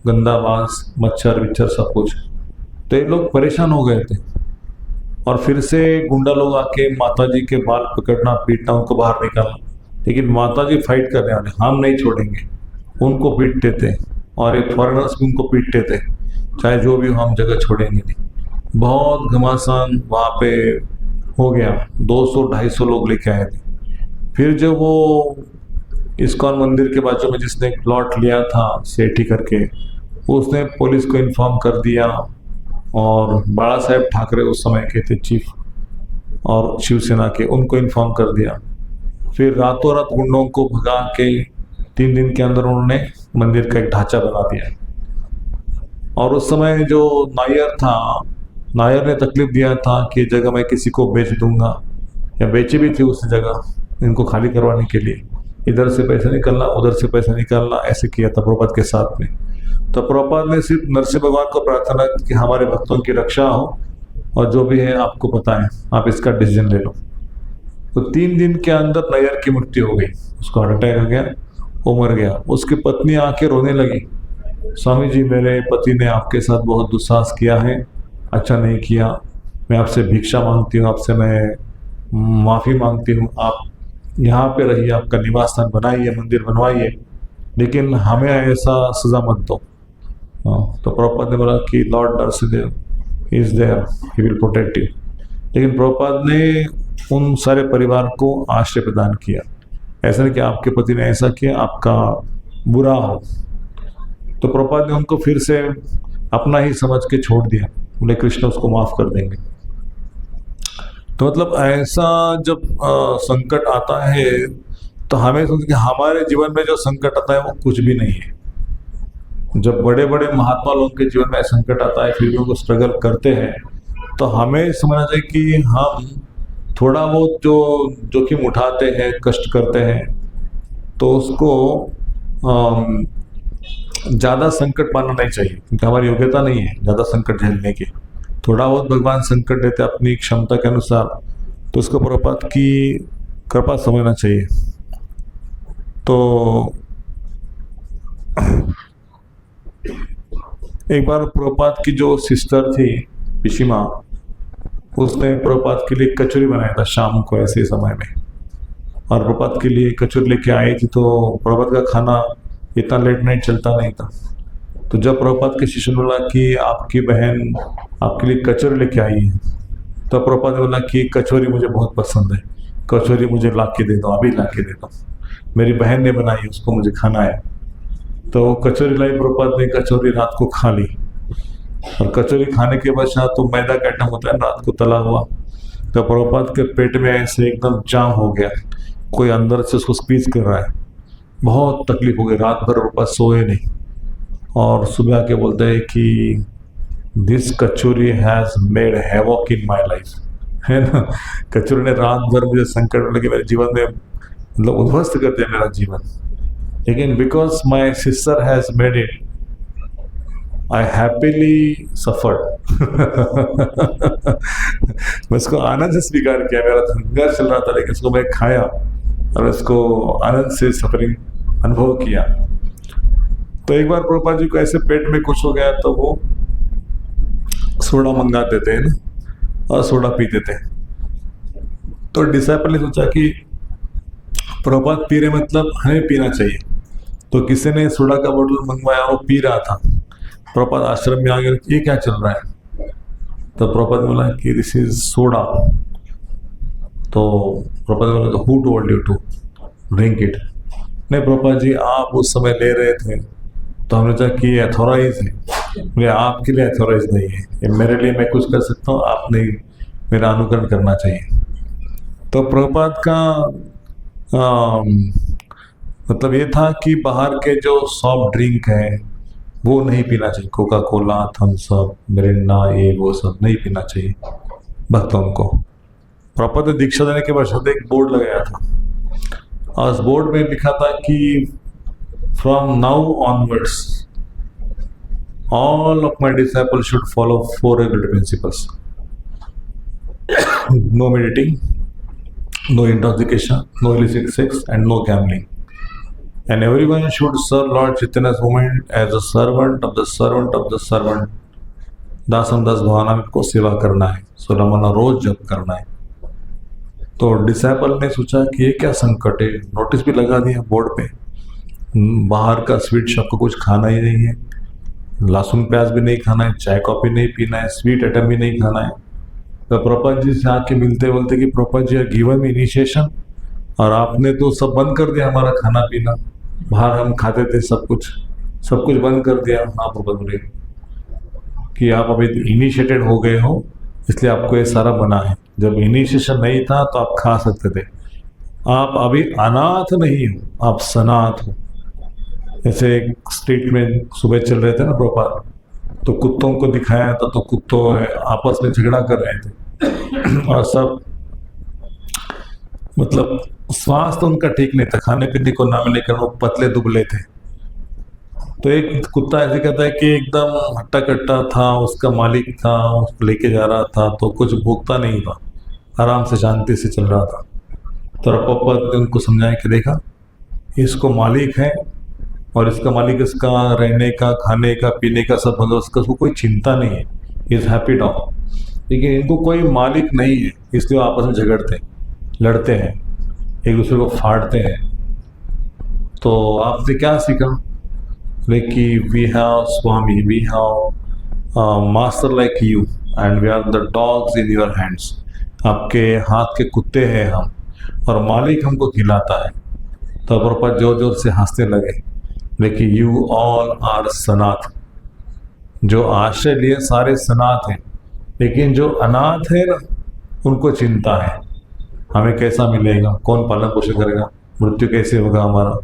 गंदा बांस, मच्छर विच्छर सब कुछ। तो ये लोग परेशान हो गए थे और फिर से गुंडा लोग आके माताजी के बाल पकड़ना, पीटना, उनको बाहर निकालना। लेकिन माताजी फाइट करने वाले, हम नहीं छोड़ेंगे, उनको पीटते थे और एक फॉरेनर्स भी उनको पीटते थे, चाहे जो भी हो हम जगह छोड़ेंगे नहीं। बहुत घमासान वहाँ पे हो गया, 200-250 लोग लेके आए थे। फिर जब वो इस्कॉन मंदिर के बाजू में जिसने एक प्लॉट लिया था सेठी करके, उसने पुलिस को इन्फॉर्म कर दिया और बाला साहेब ठाकरे उस समय के थे चीफ और शिवसेना के, उनको इन्फॉर्म कर दिया। फिर रातों रात गुंडों को भगा के 3 दिन के अंदर उन्होंने मंदिर का एक ढांचा बना दिया। और उस समय जो नायर था, नायर ने तकलीफ दिया था कि ये जगह मैं किसी को बेच दूंगा, या बेची भी थी उस जगह इनको खाली करवाने के लिए, इधर से पैसा निकलना उधर से पैसा निकालना, ऐसे किया था प्रभुपाद के साथ में। तो प्रभुपाद ने सिर्फ नरसिंह भगवान को प्रार्थना की कि हमारे भक्तों की रक्षा हो, और जो भी है आपको पता है, आप इसका डिसीजन ले लो। तो 3 दिन के अंदर नायर की मृत्यु हो गई, उसको हार्ट अटैक आ गया, वो मर गया। उसकी पत्नी आके रोने लगी, स्वामी जी मेरे पति ने आपके साथ बहुत दुस्साहस किया है, अच्छा नहीं किया, मैं आपसे भिक्षा मांगती हूँ, आपसे मैं माफ़ी मांगती हूँ, आप यहाँ पे रहिए, आपका निवास स्थान बनाइए, मंदिर बनवाइए, लेकिन हमें ऐसा सज़ा मत दो। तो प्रभुपाद ने बोला कि lord Narasimhadeva is there, he will protect you. लेकिन प्रभुपाद ने उन सारे परिवार को आश्रय प्रदान किया। ऐसा नहीं कि आपके पति ने ऐसा किया आपका बुरा हो। तो प्रभुपाद ने उनको फिर से अपना ही समझ के छोड़ दिया, बोले कृष्ण उसको माफ कर देंगे। तो मतलब ऐसा जब संकट आता है तो हमें समझ कि हमारे जीवन में जो संकट आता है वो कुछ भी नहीं है। जब बड़े बड़े महात्मा लोगों के जीवन में संकट आता है फिर भी वो स्ट्रगल करते हैं, तो हमें समझना चाहिए कि हम थोड़ा बहुत जो जोखिम उठाते हैं, कष्ट करते हैं, तो उसको ज़्यादा संकट मानना नहीं चाहिए, क्योंकि हमारी योग्यता नहीं है ज़्यादा संकट झेलने की। थोड़ा बहुत भगवान संकट देते अपनी क्षमता के अनुसार, तो उसको प्रभुपाद की कृपा समझना चाहिए। तो एक बार प्रभुपाद की जो सिस्टर थी पिशिमा, उसने प्रभुपाद के लिए कचौरी बनाया था शाम को ऐसे समय में, और प्रभुपाद के लिए कचौरी लेके आई थी। तो प्रभुपाद का खाना इतना लेट नाइट चलता नहीं था। तो जब प्रभुपाद के शिष्य ने बोला कि आपकी बहन आपके लिए कचौरी लेके आई है, तो प्रभुपाद ने बोला कि कचौरी मुझे बहुत पसंद है, कचौरी मुझे ला के दे दो, अभी ला के दे दो, मेरी बहन ने बनाई है, उसको मुझे खाना है। तो कचौरी लाई, प्रभुपाद ने कचौरी रात को खा ली। और कचौरी खाने के पश्चात तो मैदा का आइटम होता है रात को तला हुआ, तो प्रभुपाद के पेट में ऐसे एकदम जाम हो गया, कोई अंदर से उसको स्क्वीज कर रहा है, बहुत तकलीफ हो गई। रात भर प्रभुपाद सोए नहीं, और सुबह आके बोलते हैं कि this kachori has made havoc in my life, है ना। कचौरी ने रात भर मुझे संकट लगे, मेरे जीवन में मतलब उद्ध्वस्त कर दिया मेरा जीवन, लेकिन because my sister has made it I happily suffered. मैं इसको आनंद से स्वीकार किया, मेरा संघर्ष चल रहा था लेकिन इसको मैं खाया और इसको आनंद से सफरिंग अनुभव किया। तो एक बार प्रभुपाद जी को ऐसे पेट में कुछ हो गया तो वो सोडा मंगाते थे ना, और सोडा पीते थे। तो डिसाइपल ने सोचा कि प्रभुपाद पी रहे मतलब हमें पीना चाहिए, तो किसी ने सोडा का बोतल मंगवाया और वो पी रहा था। प्रभुपाद आश्रम में आ गए, ये क्या चल रहा है? तो प्रभुपाद ने बोला कि दिस इज सोडा। तो प्रभुपाद ने बोला who told you to drink it? नहीं प्रभुपाद जी, आप उस समय ले रहे थे तो हमने कहा कि अथॉराइज है। मुझे आपके लिए अथॉराइज नहीं है, ये मेरे लिए मैं कुछ कर सकता हूँ, आपने मेरा अनुकरण करना चाहिए। तो प्रभुपाद का मतलब ये था कि बाहर के जो सॉफ्ट ड्रिंक है वो नहीं पीना चाहिए, Coca Cola, Thums Up, Mirinda, ये वो सब नहीं पीना चाहिए भक्तों को। प्रभुपाद ने दीक्षा देने के बाद एक बोर्ड लगाया था, और उस बोर्ड में लिखा था कि from now onwards all of my disciples should follow 4 regulative principles. No meditating, no intoxication, no illicit sex, and no gambling. And everyone should serve Lord Chaitanya's movement as a servant of the servant of the servant. दासम दास भगवान को सेवा करना है, सोलमना रोज जप करना है। तो disciple ने सोचा कि ये क्या संकट है, नोटिस भी लगा दिया बोर्ड पे, बाहर का स्वीट शॉप को कुछ खाना ही नहीं है, लहसुन प्याज भी नहीं खाना है, चाय कॉफी नहीं पीना है, स्वीट आइटम भी नहीं खाना है। तो प्रभुपाद जी से आके मिलते बोलते कि प्रभुपाद जी गिवन मी इनिशिएशन, और आपने तो सब बंद कर दिया, हमारा खाना पीना, बाहर हम खाते थे सब कुछ बंद कर दिया। हाँ प्रभुपाद बोले कि आप अभी इनिशिएटेड हो गए हो इसलिए आपको ये सारा बना है, जब इनिशिएशन नहीं था तो आप खा सकते थे। आप अभी अनाथ नहीं हो, आप सनाथ हो, जैसे एक स्ट्रीट में सुबह चल रहे थे ना प्रभुपाद, तो कुत्तों को दिखाया था, तो कुत्तों आपस में झगड़ा कर रहे थे और सब मतलब स्वास्थ्य उनका ठीक नहीं था, खाने पीने को ना मिले कारण वो पतले दुबले थे। तो एक कुत्ता ऐसे कहता है कि एकदम हट्टा कट्टा था, उसका मालिक था, उसको लेके जा रहा था तो कुछ भूखता नहीं था, आराम से शांति से चल रहा था। तो प्रभुपाद ने उनको समझाया कि देखा, इसको मालिक है और इसका मालिक इसका रहने का, खाने का, पीने का सब बंदोबस्त का, उसको कोई चिंता नहीं है, इज हैप्पी डॉग। लेकिन इनको कोई मालिक नहीं है, इसलिए आपस में झगड़ते हैं, लड़ते हैं, एक दूसरे को फाड़ते हैं। तो आपने क्या सीखा? लेकिन we have swami, we have master like you and we are the dogs in your hands. आपके हाथ के कुत्ते हैं हम, और मालिक हमको खिलाता है। तो प्रभुपाद जोर जोर से हंसने लगे। लेकिन यू ऑल आर सनाथ, जो आश्रय लिए सारे सनाथ हैं, लेकिन जो अनाथ है ना, उनको चिंता है हमें कैसा मिलेगा, कौन पालन पोषण करेगा, मृत्यु कैसे होगा हमारा।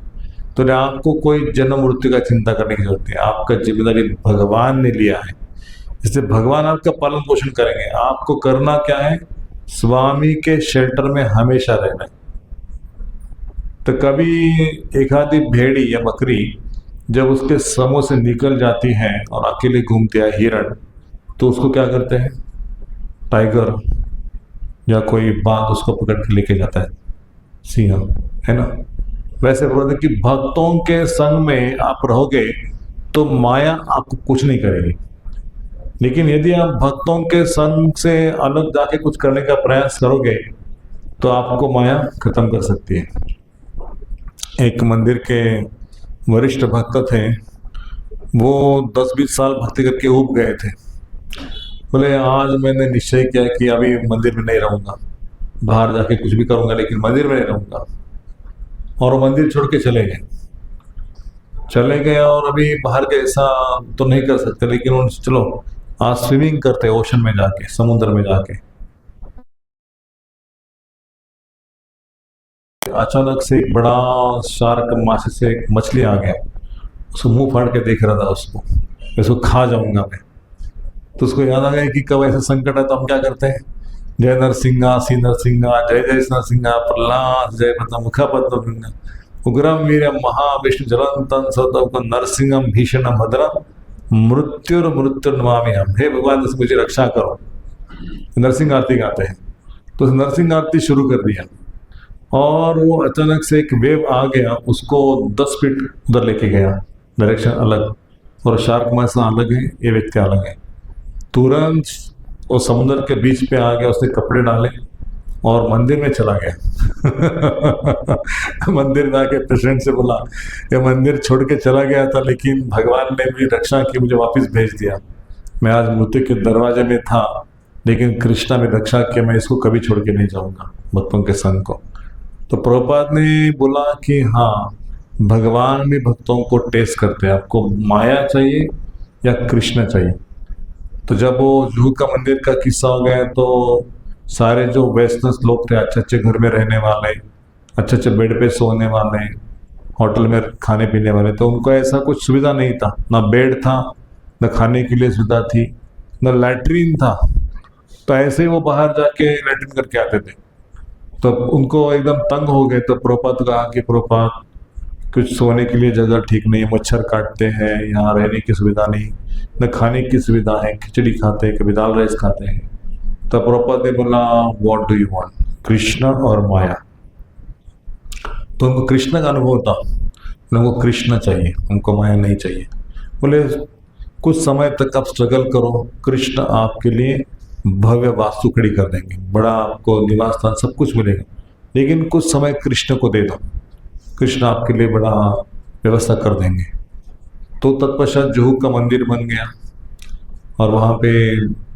तो आपको कोई जन्म मृत्यु का चिंता करने की जरूरत है, आपका जिम्मेदारी भगवान ने लिया है, इसलिए भगवान आपका पालन पोषण करेंगे। आपको करना क्या है? स्वामी के शेल्टर में हमेशा रहना है। तो कभी एक आधी भेड़ी या बकरी जब उसके समूह से निकल जाती है और अकेले घूमती है, हिरण, तो उसको क्या करते हैं? टाइगर या कोई बाघ उसको पकड़ के लेके जाता है, सिंह, है ना। वैसे बोलते कि भक्तों के संग में आप रहोगे तो माया आपको कुछ नहीं करेगी, लेकिन यदि आप भक्तों के संग से अलग जाके कुछ करने का प्रयास करोगे तो आपको माया खत्म कर सकती है। एक मंदिर के वरिष्ठ भक्त थे, वो 10-20 साल भक्ति करके ऊब गए थे। बोले आज मैंने निश्चय किया कि अभी मंदिर में नहीं रहूंगा, बाहर जाके कुछ भी करूंगा लेकिन मंदिर में नहीं रहूंगा। और वो मंदिर छोड़ के चले गए और अभी बाहर के ऐसा तो नहीं कर सकते, लेकिन उन चलो आज स्विमिंग करते ओशन में जाके, समुद्र में जाके। अचानक से एक बड़ा शार्क मासे से एक मछली आ गया, उसको मुंह फाड़ के देख रहा था, उसको इसको खा जाऊंगा मैं। तो उसको याद आ गया कि कब ऐसा संकट है तो हम क्या करते हैं? जय नरसिंहा, सी नरसिंहा, जय जय नरसिंहा, प्रहलाद जय पद्म मुखा पद्म, उग्रम वीर महाविष्णु जलंतन सतम नरसिंहम भीषणम भद्रम मृत्युर्नमामि हम। हे भगवान मुझे रक्षा करो। नरसिंह आरती गाते हैं, तो नरसिंह आरती शुरू कर दिया और वो अचानक से एक वेव आ गया, उसको 10 फीट उधर लेके गया, डायरेक्शन अलग, और शार्क मासा अलग है, ये व्यक्ति अलग है। तुरंत वो समुद्र के बीच पे आ गया, उसने कपड़े डाले और मंदिर में चला गया। मंदिर में आके प्रेसिडेंट से बोला, ये मंदिर छोड़ के चला गया था लेकिन भगवान ने भी रक्षा की, मुझे वापस भेज दिया। मैं आज मृत्यु के दरवाजे में था लेकिन कृष्णा ने रक्षा किया, मैं इसको कभी छोड़ के नहीं जाऊंगा भक्तों के संग को। तो प्रभुपाद ने बोला कि हाँ, भगवान भी भक्तों को टेस्ट करते हैं, आपको माया चाहिए या कृष्ण चाहिए। तो जब वो जूहू का मंदिर का किस्सा हो गया तो सारे जो वेस्टर्न लोग थे, अच्छे अच्छे घर में रहने वाले, अच्छे अच्छे बेड पे सोने वाले, होटल में खाने पीने वाले, तो उनको ऐसा कुछ सुविधा नहीं था, ना बेड था, ना खाने के लिए सुविधा थी, ना लैट्रीन था। तो ऐसे ही वो बाहर जाके लैट्रीन करके आते थे। तो उनको एकदम तंग हो गए। तो प्रभुपाद को कहा कि प्रभुपाद कुछ सोने के लिए जगह ठीक नहीं है, मच्छर काटते हैं, यहाँ रहने की सुविधा नहीं, न खाने की सुविधा है, खिचड़ी खाते हैं, कभी दाल राइस खाते हैं। तो प्रभुपाद ने बोला what do you want, Krishna और माया। तो उनको कृष्ण का अनुभव था, उनको कृष्ण चाहिए, उनको माया नहीं चाहिए। बोले कुछ समय तक आप स्ट्रगल करो, कृष्ण आपके लिए भव्य वास्तु खड़ी कर देंगे, बड़ा आपको निवास स्थान सब कुछ मिलेगा, लेकिन कुछ समय कृष्ण को दे दो, कृष्ण आपके लिए बड़ा व्यवस्था कर देंगे। तो तत्पश्चात जुहू का मंदिर बन गया और वहाँ पे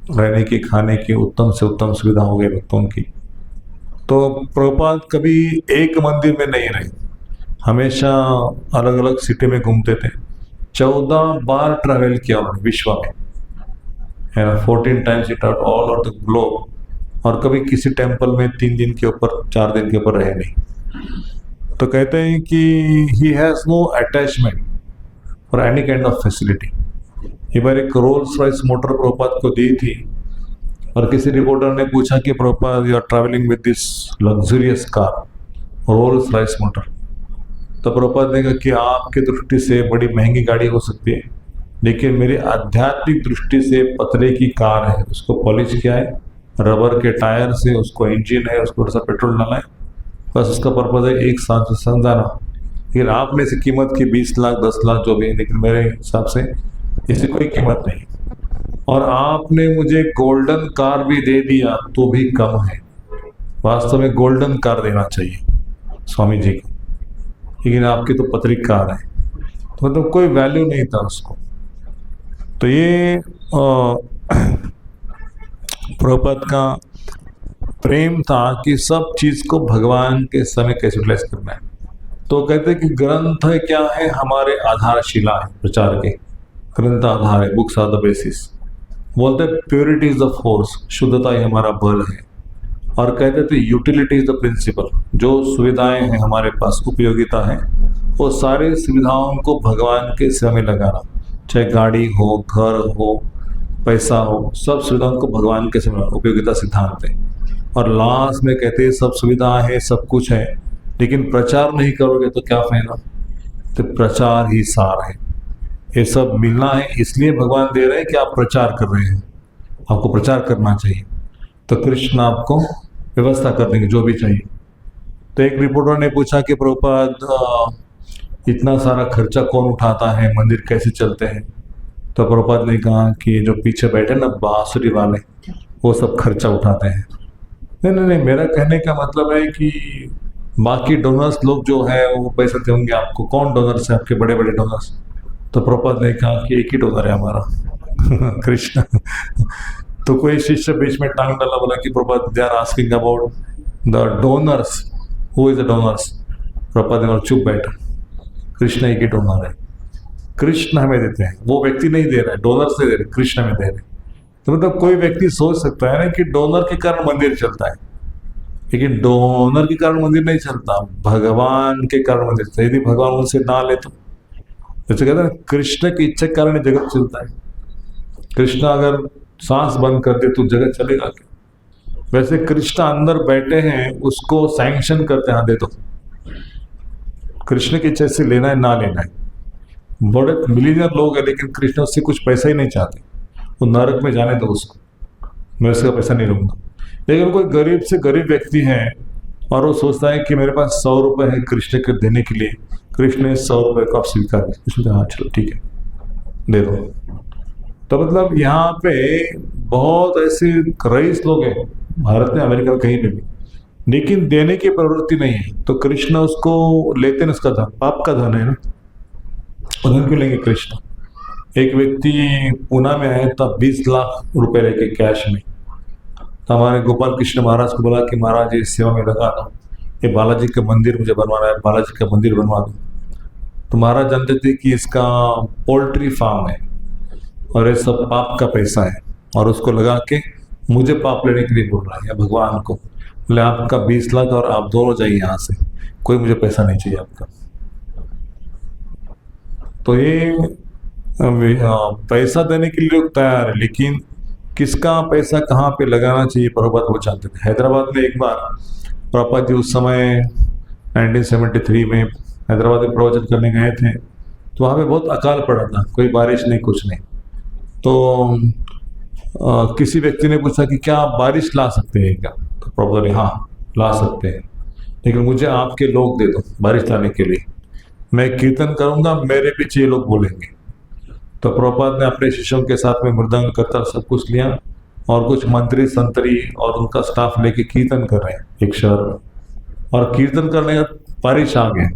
रहने की, खाने की उत्तम से उत्तम सुविधा हो गई भक्तों की। तो प्रभुपाद कभी एक मंदिर में नहीं रहे, हमेशा अलग अलग सिटी में घूमते थे। 14 बार ट्रैवल किया उन्होंने विश्व में, 14 times it out all over the globe, और कभी किसी टेम्पल में 3 दिन के ऊपर, 4 दिन के ऊपर रहे नहीं। तो कहते हैं कि ही हैज नो अटैचमेंट, और एनी काइंड ऑफ फैसिलिटी। ये बार एक रोल्स रॉयस मोटर प्रभुपाद को दी थी और किसी रिपोर्टर ने पूछा कि Prabhupada you are travelling with this luxurious car Rolls Royce motor, तो प्रभुपाद ने कहा कि आपकी दृष्टि से बड़ी महंगी गाड़ी हो सकती है, लेकिन मेरी आध्यात्मिक दृष्टि से पतले की कार है, उसको पॉलिश किया है, रबर के टायर से उसको इंजन है, उसको थोड़ा सा पेट्रोल डाला है, बस उसका पर्पज है एक साथ समझाना। लेकिन आपने इसी कीमत की 20 लाख 10 लाख जो भी है, लेकिन मेरे हिसाब से इसकी कोई कीमत नहीं। और आपने मुझे गोल्डन कार भी दे दिया तो भी कम है, वास्तव में गोल्डन कार देना चाहिए स्वामी जी को, लेकिन आपकी तो पतली कार है, तो मतलब कोई वैल्यू नहीं था उसको। तो ये प्रभुपाद का प्रेम था कि सब चीज को भगवान के समय कैसे यूटिलाइज करना है। तो कहते हैं कि ग्रंथ क्या है, हमारे आधारशिला है प्रचार के, ग्रंथ आधार है, बुक्स आर द बेसिस। बोलते हैं प्योरिटी इज द फोर्स, शुद्धता ही हमारा बल है। और कहते थे यूटिलिटी इज द प्रिंसिपल, जो सुविधाएं हैं हमारे पास, उपयोगिता है, वो सारी सुविधाओं को भगवान के सेवा में लगाना, चाहे गाड़ी हो, घर हो, पैसा हो, सब सुविधाओं को भगवान के सेवा में, उपयोगिता सिद्धांत है। और लास्ट में कहते हैं सब सुविधा है, सब कुछ है, लेकिन प्रचार नहीं करोगे तो क्या फायदा। तो प्रचार ही सार है, ये सब मिलना है, इसलिए भगवान दे रहे हैं कि आप प्रचार कर रहे हैं, आपको प्रचार करना चाहिए, तो कृष्ण आपको व्यवस्था कर देंगे जो भी चाहिए। तो एक रिपोर्टर ने पूछा कि प्रभुपाद इतना सारा खर्चा कौन उठाता है, मंदिर कैसे चलते हैं। तो प्रभुपाद ने कहा कि जो पीछे बैठे ना बांसुरी वाले, वो सब खर्चा उठाते हैं। नहीं, मेरा कहने का मतलब है कि बाकी डोनर्स लोग जो है वो पैसे देते होंगे आपको। कौन डोनर्स है आपके, बड़े बड़े डोनर्स? तो प्रभुपाद ने कहा कि एक ही डोनर है हमारा कृष्ण। तो कोई शिष्य बीच में टांग डाला, बोला कि Prabhupad they are asking about the donors, who is the donors? Prabhupad ने बोला चुप बैठ, कृष्ण एक ही डोनर है, कृष्ण हमें देते हैं, वो व्यक्ति नहीं दे रहा है, डोनर्स नहीं दे रहे, कृष्ण हमें दे रहे। तो मतलब कोई व्यक्ति सोच सकता है ना कि डोनर के कारण मंदिर चलता है, लेकिन डोनर के कारण मंदिर नहीं चलता, भगवान के कारण मंदिर चलता है। यदि भगवान उनसे ना ले तो जैसे कहते हैं कृष्ण की इच्छा के कारण जगत चलता है। कृष्ण अगर सांस बंद कर दे तो जगत चलेगा क्या? वैसे कृष्ण अंदर बैठे हैं, उसको सैंक्शन करते हैं, हाँ दे दो। कृष्ण की इच्छा से लेना है ना लेना है। बड़े मिलीनियर लोग हैं, लेकिन कृष्ण उससे कुछ पैसा ही नहीं चाहते, वो नरक में जाने दो उसको, मैं उसका पैसा नहीं लूंगा। लेकिन कोई गरीब से गरीब व्यक्ति है और वो सोचता है कि मेरे पास 100 रुपए है कृष्ण के देने के लिए, कृष्ण ने 100 रुपए को आप स्वीकार करें, हाँ चलो ठीक है दे दो। तो मतलब यहाँ पे बहुत ऐसे रईस लोग हैं भारत में, अमेरिका में, कहीं पे भी, लेकिन देने की प्रवृत्ति नहीं है। तो कृष्ण उसको लेते हैं, उसका धन पाप का धन है ना, धन क्यों लेंगे कृष्ण? एक व्यक्ति पूना में आया था 20 लाख रुपए लेके कैश में। तो हमारे गोपाल कृष्ण महाराज को बोला कि महाराज ये सेवा में लगा दो, ये बालाजी का मंदिर मुझे बनवाना है, बालाजी का मंदिर बनवा दो। तो महाराज जानते थे कि इसका पोल्ट्री फार्म है और ये सब पाप का पैसा है, और उसको लगा के मुझे पाप लेने के लिए बोल रहा है, या भगवान को बोले आपका 20 लाख और आप दोनों जाइए यहाँ से, कोई मुझे पैसा नहीं चाहिए आपका। तो ये पैसा देने के लिए लोग तैयार है, लेकिन किसका पैसा कहाँ पे लगाना चाहिए प्रभुपाद वो जानते थे। हैदराबाद में एक बार प्रभुपाद जी उस समय 1973 में हैदराबाद में प्रवचन करने गए थे, तो वहाँ पे बहुत अकाल पड़ा था, कोई बारिश नहीं कुछ नहीं। तो किसी व्यक्ति ने पूछा कि क्या आप बारिश ला सकते हैं क्या? तो प्रभुपाद ने हाँ ला सकते हैं, लेकिन मुझे आपके लोग दे दो बारिश लाने के लिए, मैं कीर्तन करूँगा, मेरे पीछे ये लोग बोलेंगे। तो प्रभुपाद ने अपने शिष्यों के साथ में मृदंग करता सब कुछ लिया, और कुछ मंत्री संतरी और उनका स्टाफ लेके कीर्तन कर रहे हैं एक शहर में, और कीर्तन करने का बारिश आ गए।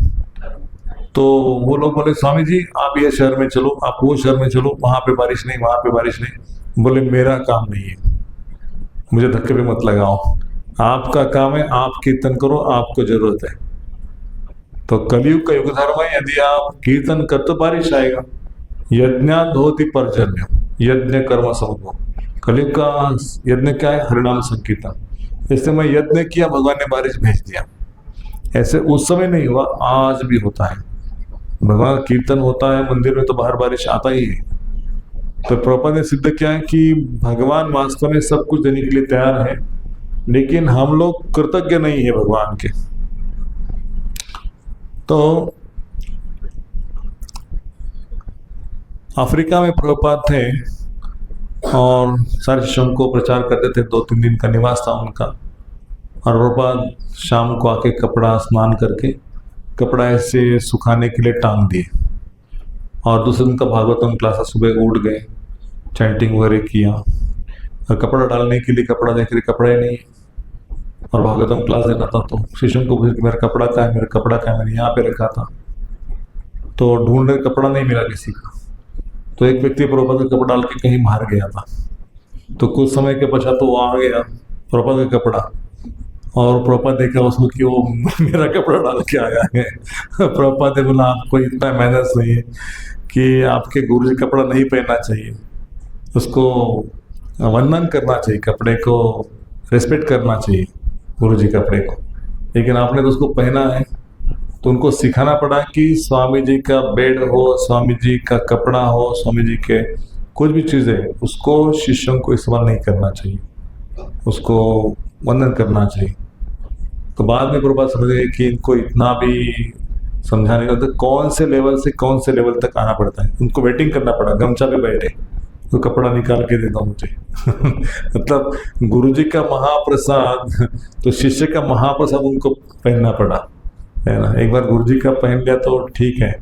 तो वो लोग बोले स्वामी जी आप ये शहर में चलो, आप वो शहर में चलो, वहां पे बारिश नहीं, वहां पे बारिश नहीं। बोले मेरा काम नहीं है, मुझे धक्के पे मत लगाओ, आपका काम है, आप कीर्तन करो, आपको जरूरत है। तो कलयुग का युग धर्म है, यदि आप कीर्तन कर तो बारिश आएगा। यज्ञात होती पर्जन्य, यज्ञ कर्म समुद्भव। कलयुग का यज्ञ क्या है? हरिनाम संकीर्तन। इससे मैं यज्ञ किया, भगवान ने बारिश भेज दिया। ऐसे उस समय नहीं हुआ, आज भी होता है। भगवान कीर्तन होता है मंदिर में तो बाहर बारिश आता ही है। तो प्रभुपाद ने सिद्ध किया है कि भगवान वास्तव में सब कुछ देने के लिए तैयार है, लेकिन हम लोग कृतज्ञ नहीं है भगवान के। तो अफ्रीका में प्रभुपाद थे और सारे शिष्यों को प्रचार करते थे। 2-3 दिन का निवास था उनका। और प्रभुपाद शाम को आके कपड़ा स्नान करके कपड़ा ऐसे सुखाने के लिए टांग दिए, और दूसरे दिन का भागवतम क्लास सुबह उठ गए, चैंटिंग वगैरह किया, और कपड़ा डालने के लिए कपड़ा देख रहे, कपड़ा ही नहीं, और भागवतम क्लास देना था। तो शिष्यों को पूछा कि मेरा कपड़ा कहाँ है, मेरा कपड़ा कहाँ है, मैंने यहाँ पे रखा था। तो ढूंढ रहे, कपड़ा नहीं मिला किसी का। तो एक व्यक्ति प्रभुपाद का कपड़ा डाल के कहीं बाहर गया था। तो कुछ समय के पश्चात तो वो आ गया प्रभुपाद का कपड़ा, और प्रभुपाद देखा उसको कि वो मेरा कपड़ा डाल के आया है। प्रभुपाद ने बोला आपको इतना मैनर्स नहीं है कि आपके गुरु जी कपड़ा नहीं पहनना चाहिए, उसको वंदन करना चाहिए, कपड़े को रिस्पेक्ट करना चाहिए गुरु जी कपड़े को, लेकिन आपने तो उसको पहना है। तो उनको सिखाना पड़ा कि स्वामी जी का बेड हो, स्वामी जी का कपड़ा हो, स्वामी जी के कुछ भी चीज़ें, उसको शिष्यों को इस्तेमाल नहीं करना चाहिए, उसको वंदन करना चाहिए। तो बाद में प्रभुपाद समझ गए कि इनको इतना भी समझाने का, तो कौन से लेवल से कौन से लेवल तक आना पड़ता है। उनको वेटिंग करना पड़ा, गमछा पे बैठे तो कपड़ा निकाल के दे दो मुझे। मतलब गुरु जी का महाप्रसाद तो शिष्य का महाप्रसाद उनको पहनना पड़ा, है ना। एक बार गुरु जी का पहन लिया तो ठीक है,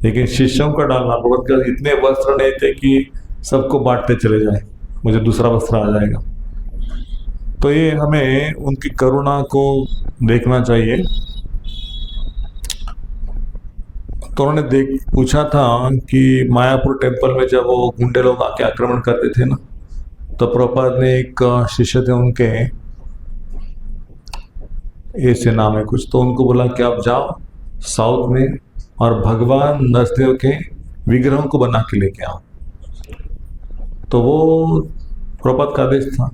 लेकिन शिष्यों का डालना प्रभुपाद के इतने वस्त्र नहीं थे कि सबको बांटते चले जाए, मुझे दूसरा वस्त्र आ जाएगा। तो ये हमें उनकी करुणा को देखना चाहिए। तो उन्होंने पूछा था कि मायापुर टेम्पल में जब वो गुंडे लोग आके आक्रमण करते थे ना, तो प्रभुपाद ने एक शिष्य थे उनके, ऐसे नाम है कुछ, तो उनको बोला कि आप जाओ साउथ में और भगवान नरसिंह के विग्रहों को बना के लेके आओ। तो वो प्रभुपाद का आदेश था।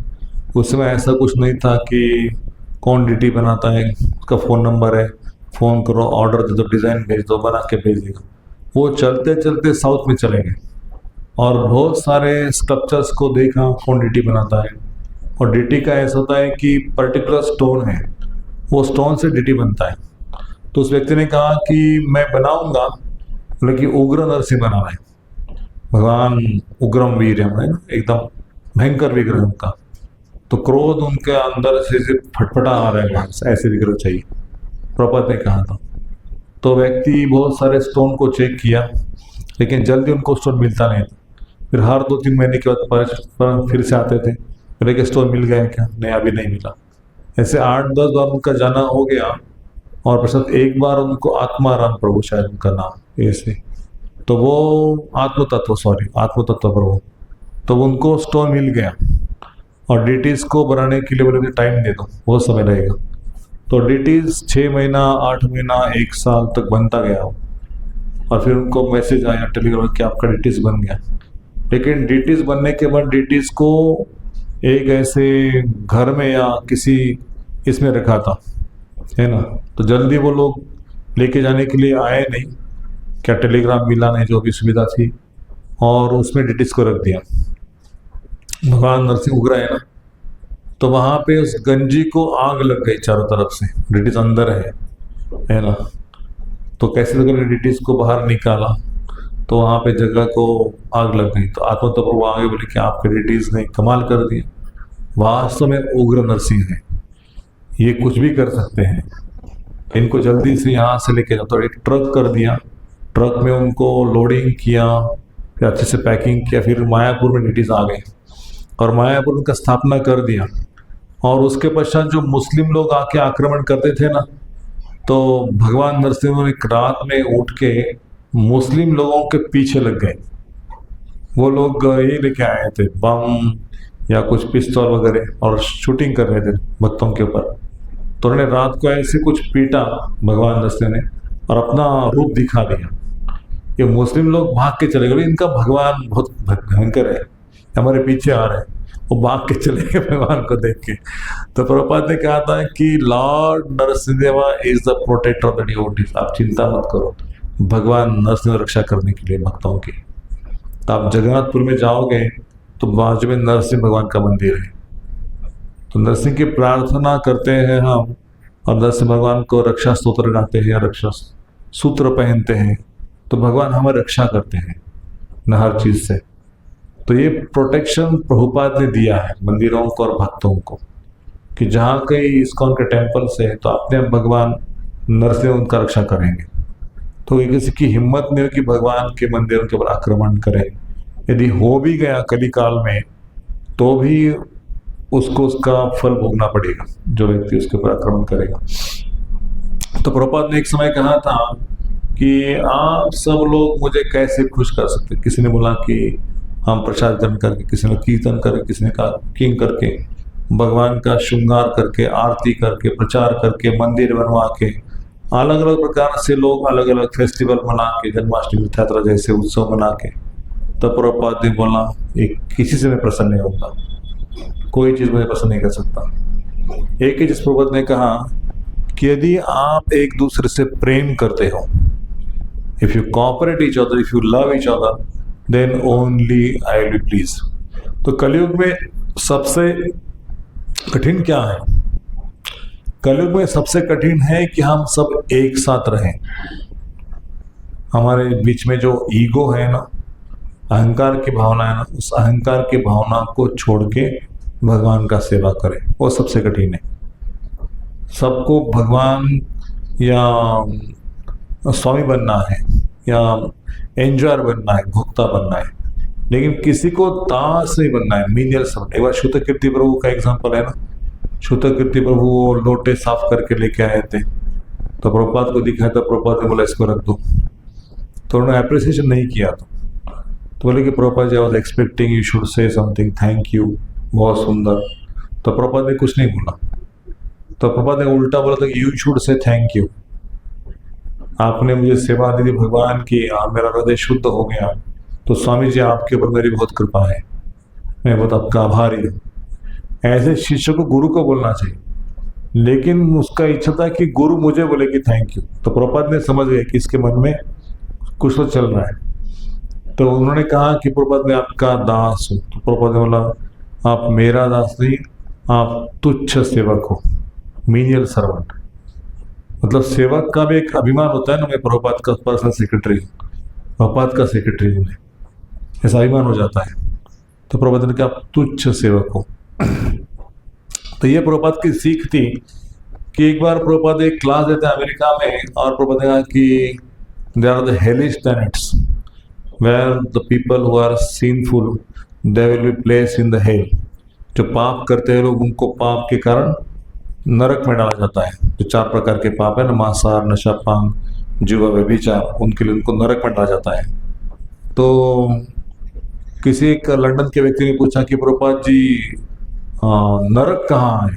उस समय ऐसा कुछ नहीं था कि कौन डीटी बनाता है, उसका फ़ोन नंबर है, फ़ोन करो, ऑर्डर दे दो, डिज़ाइन भेज दो, बना के भेज देगा। वो चलते चलते साउथ में चले गए और बहुत सारे स्कल्पचर्स को देखा कौन डीटी बनाता है। और डीटी का ऐसा होता है कि पर्टिकुलर स्टोन है, वो स्टोन से डीटी बनता है। तो उस व्यक्ति ने कहा कि मैं बनाऊंगा, लेकिन उग्र नरसिंह बनाना है, भगवान उग्रम वीर है ना, एकदम भयंकर विग्रह उनका। तो क्रोध उनके अंदर से फटफटा आ रहा है, ऐसे विग्रह चाहिए, प्रभुपाद ने कहा था। तो व्यक्ति बहुत सारे स्टोन को चेक किया, लेकिन जल्दी उनको स्टोन मिलता नहीं था। फिर हर 2-3 महीने के बाद फिर से आते थे, बोले स्टोन मिल गया क्या, नहीं अभी नहीं मिला। ऐसे 8-10 बार उनका जाना हो गया, और प्रसाद एक बार उनको आत्माराम प्रभु, शायद उनका नाम ऐसे, तो वो आत्म तत्व प्रभु, तो उनको स्टोन मिल गया। और डीटीज को बनाने के लिए बोले टाइम दे दो, बहुत समय लगेगा। तो डीटीज 6 महीना, 8 महीना, 1 साल तक बनता गया। और फिर उनको मैसेज आया टेलीग्राम कि आपका डीटीज बन गया। लेकिन डीटीज बनने के बाद डीटीज को एक ऐसे घर में या किसी इसमें रखा था, है ना, तो जल्दी वो लोग लेके जाने के लिए आए नहीं, क्या टेलीग्राम मिला नहीं, जो भी सुविधा थी, और उसमें डीटीज को रख दिया। भगवान नरसिंह उग्र है ना, तो वहाँ पे उस गंजी को आग लग गई चारों तरफ से, डीटीज अंदर है ना। तो कैसे करके डीटीज को बाहर निकाला, तो वहाँ पे जगह को आग लग गई। तो आत्मा तो प्रभु आगे बोले कि आपके डीटीज ने कमाल कर दिया, वास्तव में उग्र नरसिंह है, ये कुछ भी कर सकते हैं, इनको जल्दी से यहाँ से लेके जाओ। तो एक ट्रक कर दिया, ट्रक में उनको लोडिंग किया, फिर अच्छे से पैकिंग किया, फिर मायापुर में डीटीज आ गए और मायापुर उनका स्थापना कर दिया। और उसके पश्चात जो मुस्लिम लोग आके आक्रमण करते थे ना, तो भगवान नरसिंह एक रात में उठ के मुस्लिम लोगों के पीछे लग गए। वो लोग ये लेके आए थे बम या कुछ पिस्तौल वगैरह और शूटिंग कर रहे थे भक्तों के ऊपर। तो उन्होंने रात को ऐसे कुछ पीटा भगवान नरसिंह ने और अपना रूप दिखा दिया। ये मुस्लिम लोग भाग के चले गए, इनका भगवान बहुत भयंकर है, हमारे पीछे आ रहे हैं। वो भाग के चले गए भगवान को देख के। तो प्रभुपाद ने कहा था कि lord Narasimhadeva is the protector of the devotees, आप चिंता मत करो, भगवान नरसिंह रक्षा करने के लिए भक्तों की। तो आप जगन्नाथपुर में जाओगे तो बाजू में नरसिंह भगवान का मंदिर है, तो नरसिंह की प्रार्थना करते हैं हम, और नरसिंह भगवान को रक्षा स्तोत्र गाते हैं या रक्षा सूत्र पहनते हैं, तो भगवान हमारी रक्षा करते हैं न हर चीज से। तो ये प्रोटेक्शन प्रभुपाद ने दिया है मंदिरों को और भक्तों को, कि जहाँ कहीं इस्कॉन के टेम्पल से तो अपने आप भगवान नरसिंह उनका रक्षा करेंगे। तो ये किसी की हिम्मत नहीं हो कि भगवान के मंदिरों के ऊपर आक्रमण करें। यदि हो भी गया कली काल में तो भी उसको उसका फल भोगना पड़ेगा, जो व्यक्ति उसके ऊपर आक्रमण करेगा। तो प्रभुपाद ने एक समय कहा था कि आप सब लोग मुझे कैसे खुश कर सकते। किसी ने बोला कि हम प्रसाद ग्रहण करके, किसी ने कीर्तन करके, किसी ने कहा किंग करके, भगवान का श्रृंगार करके, आरती करके, प्रचार करके, मंदिर बनवा के, अलग अलग प्रकार से लोग अलग अलग फेस्टिवल मना के, जन्माष्टमी रथ यात्रा जैसे उत्सव मना के। तब प्रभुपाद ने बोला एक किसी से मैं प्रसन्न नहीं होगा, कोई चीज मुझे पसंद नहीं कर सकता। एक ही चीज प्रभुपाद ने कहा कि यदि आप एक दूसरे से प्रेम करते हो, if you cooperate each other, if you love each other, then only I will be please. तो कलयुग में सबसे कठिन क्या है? कलयुग में सबसे कठिन है कि हम सब एक साथ रहें। हमारे बीच में जो ईगो है ना, अहंकार की भावना है ना, उस अहंकार की भावना को छोड़ के भगवान का सेवा करें, वो सबसे कठिन है। सबको भगवान या स्वामी बनना है या एंजॉयर बनना है, भोक्ता बनना है, लेकिन किसी को दास नहीं बनना है, मीनियल सब। एक बार श्रुत कीर्ति प्रभु का एग्जांपल है ना, श्रुत कीर्ति प्रभु वो लोटे साफ करके लेके आए थे, तो प्रभुपाद को दिखाया था, प्रभुपाद ने बोला इसको रख दो, तो उन्होंने अप्रिसिएशन नहीं किया। तो बोले कि Prabhupada ji I was expecting you should say something, thank you, बहुत सुंदर। तो प्रभुपाद ने कुछ नहीं बोला, तो प्रभुपाद ने उल्टा बोला था यू शुड से थैंक यू, आपने मुझे सेवा दी थी भगवान की, मेरा हृदय शुद्ध हो गया, तो स्वामी जी आपके ऊपर मेरी बहुत कृपा है, मैं बहुत आपका आभारी हूँ। ऐसे शिष्य को गुरु को बोलना चाहिए, लेकिन उसका इच्छा था कि गुरु मुझे बोले कि थैंक यू। तो प्रभुपाद ने समझ गए कि इसके मन में कुछ तो चल रहा है, तो उन्होंने कहा कि प्रभुपाद मैं आपका दास हूँ। तो प्रभुपाद ने बोला आप मेरा दास नहीं, आप तुच्छ सेवक हो, मीनियल सर्वेंट। मतलब सेवक का भी एक अभिमान होता है ना, मैं प्रभुपाद का पर्सनल सेक्रेटरी हूँ, प्रभुपाद का सेक्रेटरी हूँ, ऐसा अभिमान हो जाता है। तो प्रभुपाद ने कहा आप तुच्छ सेवक हो। तो ये प्रभुपाद की सीख थी कि एक बार प्रभुपाद एक क्लास देते हैं अमेरिका में, और प्रभुपाद ने कहा कि there are the hellish planets where the people who are sinful they will be placed in the hell. जो पाप करते हैं लोग, उनको पाप के कारण नरक में डाला जाता है। जो 4 प्रकार के पाप है ना, मांसाहार, नशापान, जुआ, व्यभिचार, उनके लिए उनको नरक में डाला जाता है। तो किसी एक लंदन के व्यक्ति ने पूछा कि प्रभुपाद जी नरक कहाँ है?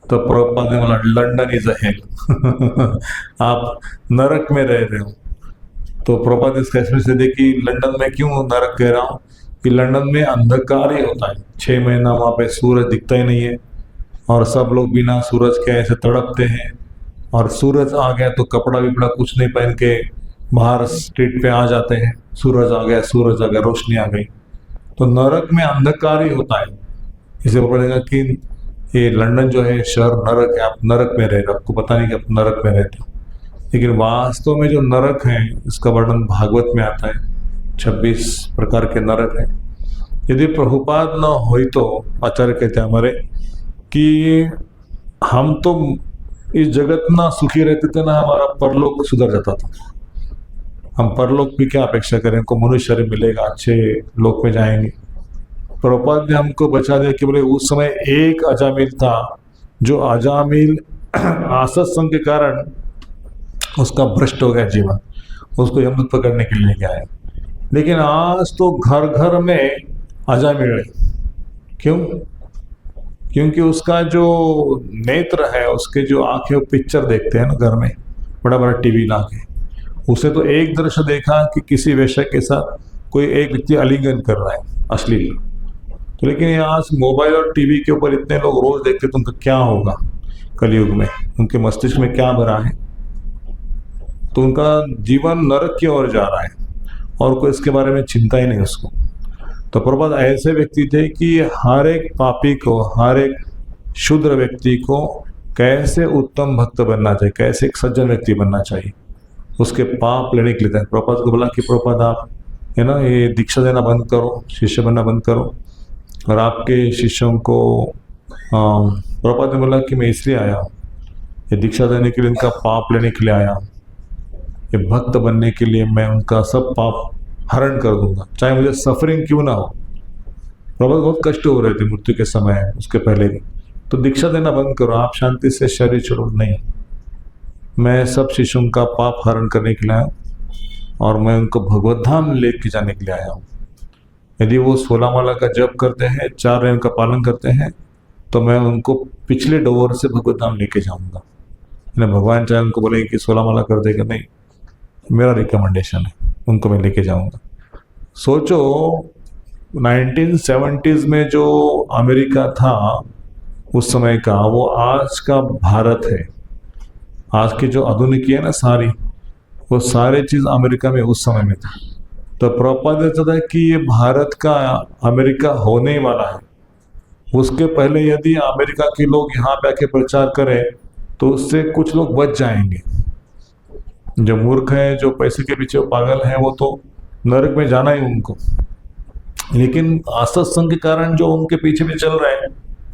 तो प्रभुपाद ने बोला लंदन इज अ हेल। आप नरक में रह रहे हो। तो प्रभुपाद ने इसका एक्सप्लेनेशन दे कि लंदन में क्यों नरक कह रहा हूँ, कि लंदन में अंधकार ही होता है, 6 महीना वहाँ पे सूरज दिखता ही नहीं है, और सब लोग बिना सूरज के ऐसे तड़पते हैं, और सूरज आ गया तो कपड़ा विपड़ा कुछ नहीं पहन के बाहर स्ट्रीट पे आ जाते हैं, सूरज आ गया, सूरज आ गया, रोशनी आ गई। तो नरक में अंधकार ही होता है। इसे पड़ेगा कि ये लंदन जो है शहर नरक है, आप नरक में रह रहे हो, आपको पता नहीं कि आप नरक में रहते हो। लेकिन वास्तव में जो नरक है इसका वर्णन भागवत में आता है, 26 प्रकार के नरक है। यदि प्रभुपाद न हो तो आचार्य कहते हैं हमारे कि हम तो इस जगत ना सुखी रहते थे ना, हमारा परलोक सुधर जाता था। हम परलोक भी क्या अपेक्षा करें, हमको मनुष्य शरीर मिलेगा, अच्छे लोक में जाएंगे। प्रभुपाद ने हमको बचा दिया कि बोले उस समय एक अजामिल था, जो अजामिल आसत्संग के कारण उसका भ्रष्ट हो गया जीवन, उसको यमदूत पकड़ने के लिए गया है। लेकिन आज तो घर घर में अजामिल है। क्यों? क्योंकि उसका जो नेत्र है, उसके जो आंखें पिक्चर देखते हैं ना घर में, बड़ा बड़ा टीवी ला के, उसे तो एक दृश्य देखा कि किसी वेश्या के साथ कोई एक व्यक्ति आलिंगन कर रहा है, अश्लील। तो लेकिन ये आज मोबाइल और टीवी के ऊपर इतने लोग रोज देखते, तो उनका क्या होगा कलयुग में, उनके मस्तिष्क में क्या भरा है? तो उनका जीवन नरक की ओर जा रहा है और कोई इसके बारे में चिंता ही नहीं उसको। तो प्रभुपाद ऐसे व्यक्ति थे कि हर एक पापी को, हर एक शुद्र व्यक्ति को कैसे उत्तम भक्त बनना चाहिए, कैसे एक सज्जन व्यक्ति बनना चाहिए, उसके पाप लेने के लिए प्रभुपाद को बोला कि प्रभुपाद आप है ना ये दीक्षा देना बंद करो, शिष्य बनना बंद करो, और आपके शिष्यों को प्रभुपाद ने बोला कि मैं इसलिए आया हूँ, ये दीक्षा देने के लिए, उनका पाप लेने के लिए आया हूँ, ये भक्त बनने के लिए मैं उनका सब पाप हरण कर दूंगा, चाहे मुझे सफरिंग क्यों ना हो। प्रभुपाद बहुत कष्ट हो रहे थे मृत्यु के समय, उसके पहले भी। तो दीक्षा देना बंद करो, आप शांति से शरीर छोड़ो। नहीं, मैं सब शिष्यों का पाप हरण करने के लिए आया और मैं उनको भगवत धाम लेके जाने के लिए आया हूँ। यदि वो 16 माला का जप करते हैं, 4 नियम का पालन करते हैं, तो मैं उनको पिछले डोर से भगवत धाम लेके जाऊंगा। भगवान चाहे उनको बोले कि 16 माला कर देगा, नहीं, मेरा रिकमेंडेशन है, उनको मैं लेके जाऊंगा। सोचो 1970s में जो अमेरिका था उस समय का, वो आज का भारत है। आज की जो आधुनिक है ना सारी, वो सारे चीज अमेरिका में उस समय में था। तो प्रभुपाद ने सोचा कि ये भारत का अमेरिका होने वाला है। उसके पहले यदि अमेरिका के लोग यहाँ पे आके प्रचार करें तो उससे कुछ लोग बच जाएंगे। जो मूर्ख हैं, जो पैसे के पीछे पागल हैं, वो तो नरक में जाना ही उनको। लेकिन असत्संग के कारण जो उनके पीछे भी चल रहे हैं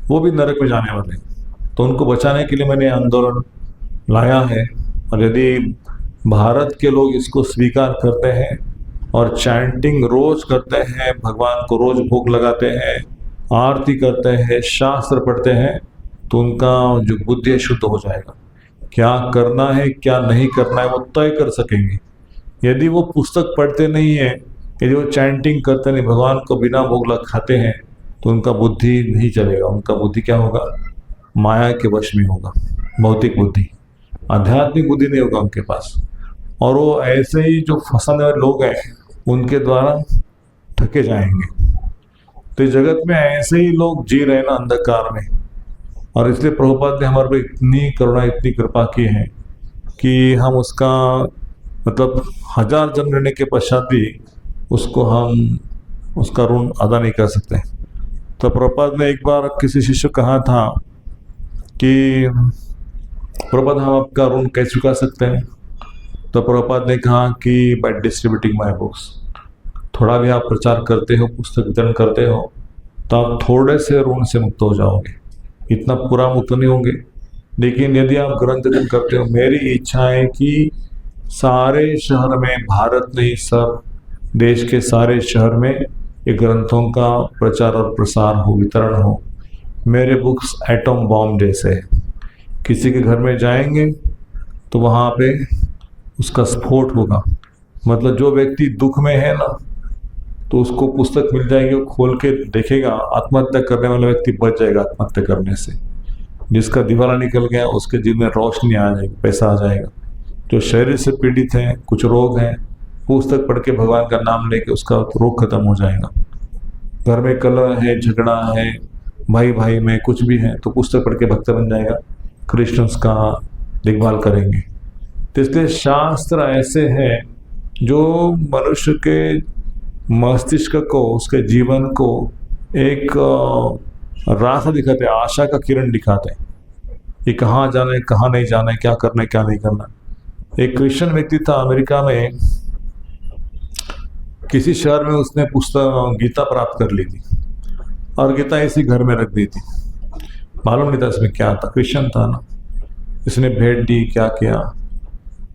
वो भी नरक में जाने वाले हैं। तो उनको बचाने के लिए मैंने आंदोलन लाया है। और यदि भारत के लोग इसको स्वीकार करते हैं और चैंटिंग रोज करते हैं, भगवान को रोज भोग लगाते हैं, आरती करते हैं, शास्त्र पढ़ते हैं, तो उनका जो बुद्धि शुद्ध हो जाएगा। क्या करना है क्या नहीं करना है वो तय कर सकेंगे। यदि वो पुस्तक पढ़ते नहीं है, यदि वो चैंटिंग करते नहीं, भगवान को बिना भोग लगा खाते हैं, तो उनका बुद्धि नहीं चलेगा। उनका बुद्धि क्या होगा? माया के वश में होगा, भौतिक बुद्धि, आध्यात्मिक बुद्धि नहीं होगा उनके पास। और वो ऐसे ही जो फंसने वाले लोग हैं उनके द्वारा ठके जाएंगे। तो इस जगत में ऐसे ही लोग जी रहे ना अंधकार में। और इसलिए प्रभुपाद ने हमारे पे इतनी करुणा, इतनी कृपा की है कि हम उसका मतलब 1000 जन्म लेने के पश्चात भी उसको हम उसका ऋण अदा नहीं कर सकते। तो प्रभुपाद ने एक बार किसी शिष्य को कहा था कि प्रभुपाद हम आपका ऋण कैसे चुका सकते हैं? तो प्रभुपाद ने कहा कि बाय डिस्ट्रीब्यूटिंग माय बुक्स। थोड़ा भी आप प्रचार करते हो, पुस्तक वितरण करते हो, तो आप थोड़े से ऋण से मुक्त हो जाओगे। इतना पूरा मुक्त नहीं होंगे, लेकिन यदि आप ग्रंथ वितरण करते हो, मेरी इच्छा है कि सारे शहर में, भारत नहीं सब देश के सारे शहर में ये ग्रंथों का प्रचार और प्रसार हो, वितरण हो। मेरे बुक्स एटम बॉम्ब जैसे है, किसी के घर में जाएंगे तो वहाँ पे उसका स्फोट होगा। मतलब जो व्यक्ति दुख में है ना, तो उसको पुस्तक मिल जाएगी, वो खोल के देखेगा, आत्महत्या करने वाला व्यक्ति बच जाएगा आत्महत्या करने से। जिसका दिवाला निकल गया उसके जीवन में रोशनी आ जाएगी, पैसा आ जाएगा। जो शरीर से पीड़ित हैं, कुछ रोग हैं, पुस्तक पढ़ के भगवान का नाम लेके उसका रोग खत्म हो जाएगा। घर में कलह है, झगड़ा है, भाई भाई में कुछ भी है, तो पुस्तक पढ़ के भक्त बन जाएगा, कृष्ण का देखभाल करेंगे। तो इसलिए शास्त्र ऐसे हैं जो मनुष्य के मस्तिष्क को, उसके जीवन को एक रास्ता दिखाते हैं, आशा का किरण दिखाते हैं कि कहाँ जाना है, कहाँ नहीं जाना है, क्या करना है, क्या नहीं करना। एक क्रिश्चियन व्यक्ति था अमेरिका में, किसी शहर में उसने पुस्तक गीता प्राप्त कर ली थी और गीता इसी घर में रख दी थी। मालूम नहीं था इसमें क्या था, क्रिश्चियन था ना, इसने भेंट दी, क्या किया।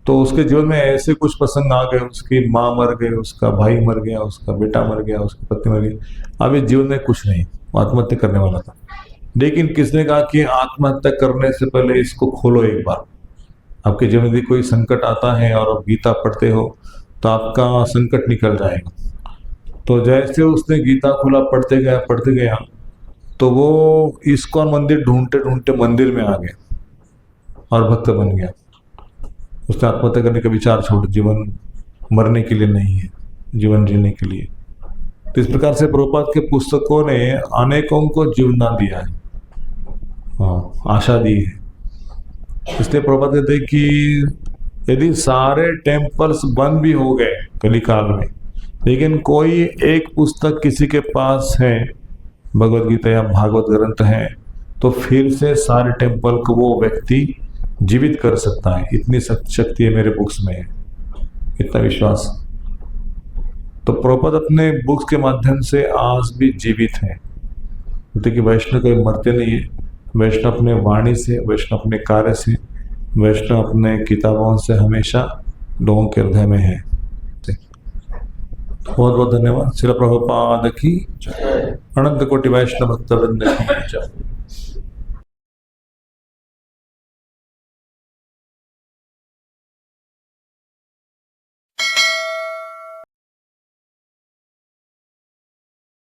तो उसके जीवन में ऐसे कुछ प्रसंग आ गए, उसकी माँ मर गई, उसका भाई मर गया, उसका बेटा मर गया, उसकी पत्नी मर गई। अब इस जीवन में कुछ नहीं, वो आत्महत्या करने वाला था। लेकिन किसने कहा कि आत्महत्या करने से पहले इसको खोलो एक बार। आपके जीवन में कोई संकट आता है और आप गीता पढ़ते हो तो आपका संकट निकल जाएगा। तो जैसे उसने गीता खोला, पढ़ते गया, तो वो इस्कॉन मंदिर ढूंढते ढूंढते मंदिर में आ गया और भक्त बन गया। उसने आत्महत्या करने का विचार छोड़, जीवन मरने के लिए नहीं है, जीवन जीने के लिए। तो इस प्रकार से प्रभुपाद के पुस्तकों ने अनेकों को जीवनदान दिया है, हाँ, आशा दी है। इसलिए प्रभुपाद कहते हैं कि यदि सारे टेम्पल्स बंद भी हो गए कलिकाल में, लेकिन कोई एक पुस्तक किसी के पास है, भगवत गीता या भागवत ग्रंथ है, तो फिर से सारे टेम्पल को वो व्यक्ति जीवित कर सकता है। इतनी शक्ति है मेरे बुक्स में, इतना विश्वास। तो प्रभुपाद अपने बुक्स के माध्यम से आज भी जीवित है। देखिए वैष्णव कोई मरते नहीं है। वैष्णव अपने वाणी से, वैष्णव अपने कार्य से, वैष्णव अपने किताबों से हमेशा लोगों के हृदय में है। बहुत बहुत धन्यवाद। श्रील प्रभुपाद की जय। अनंत कोटि वैष्णव भक्तवृंद की जय।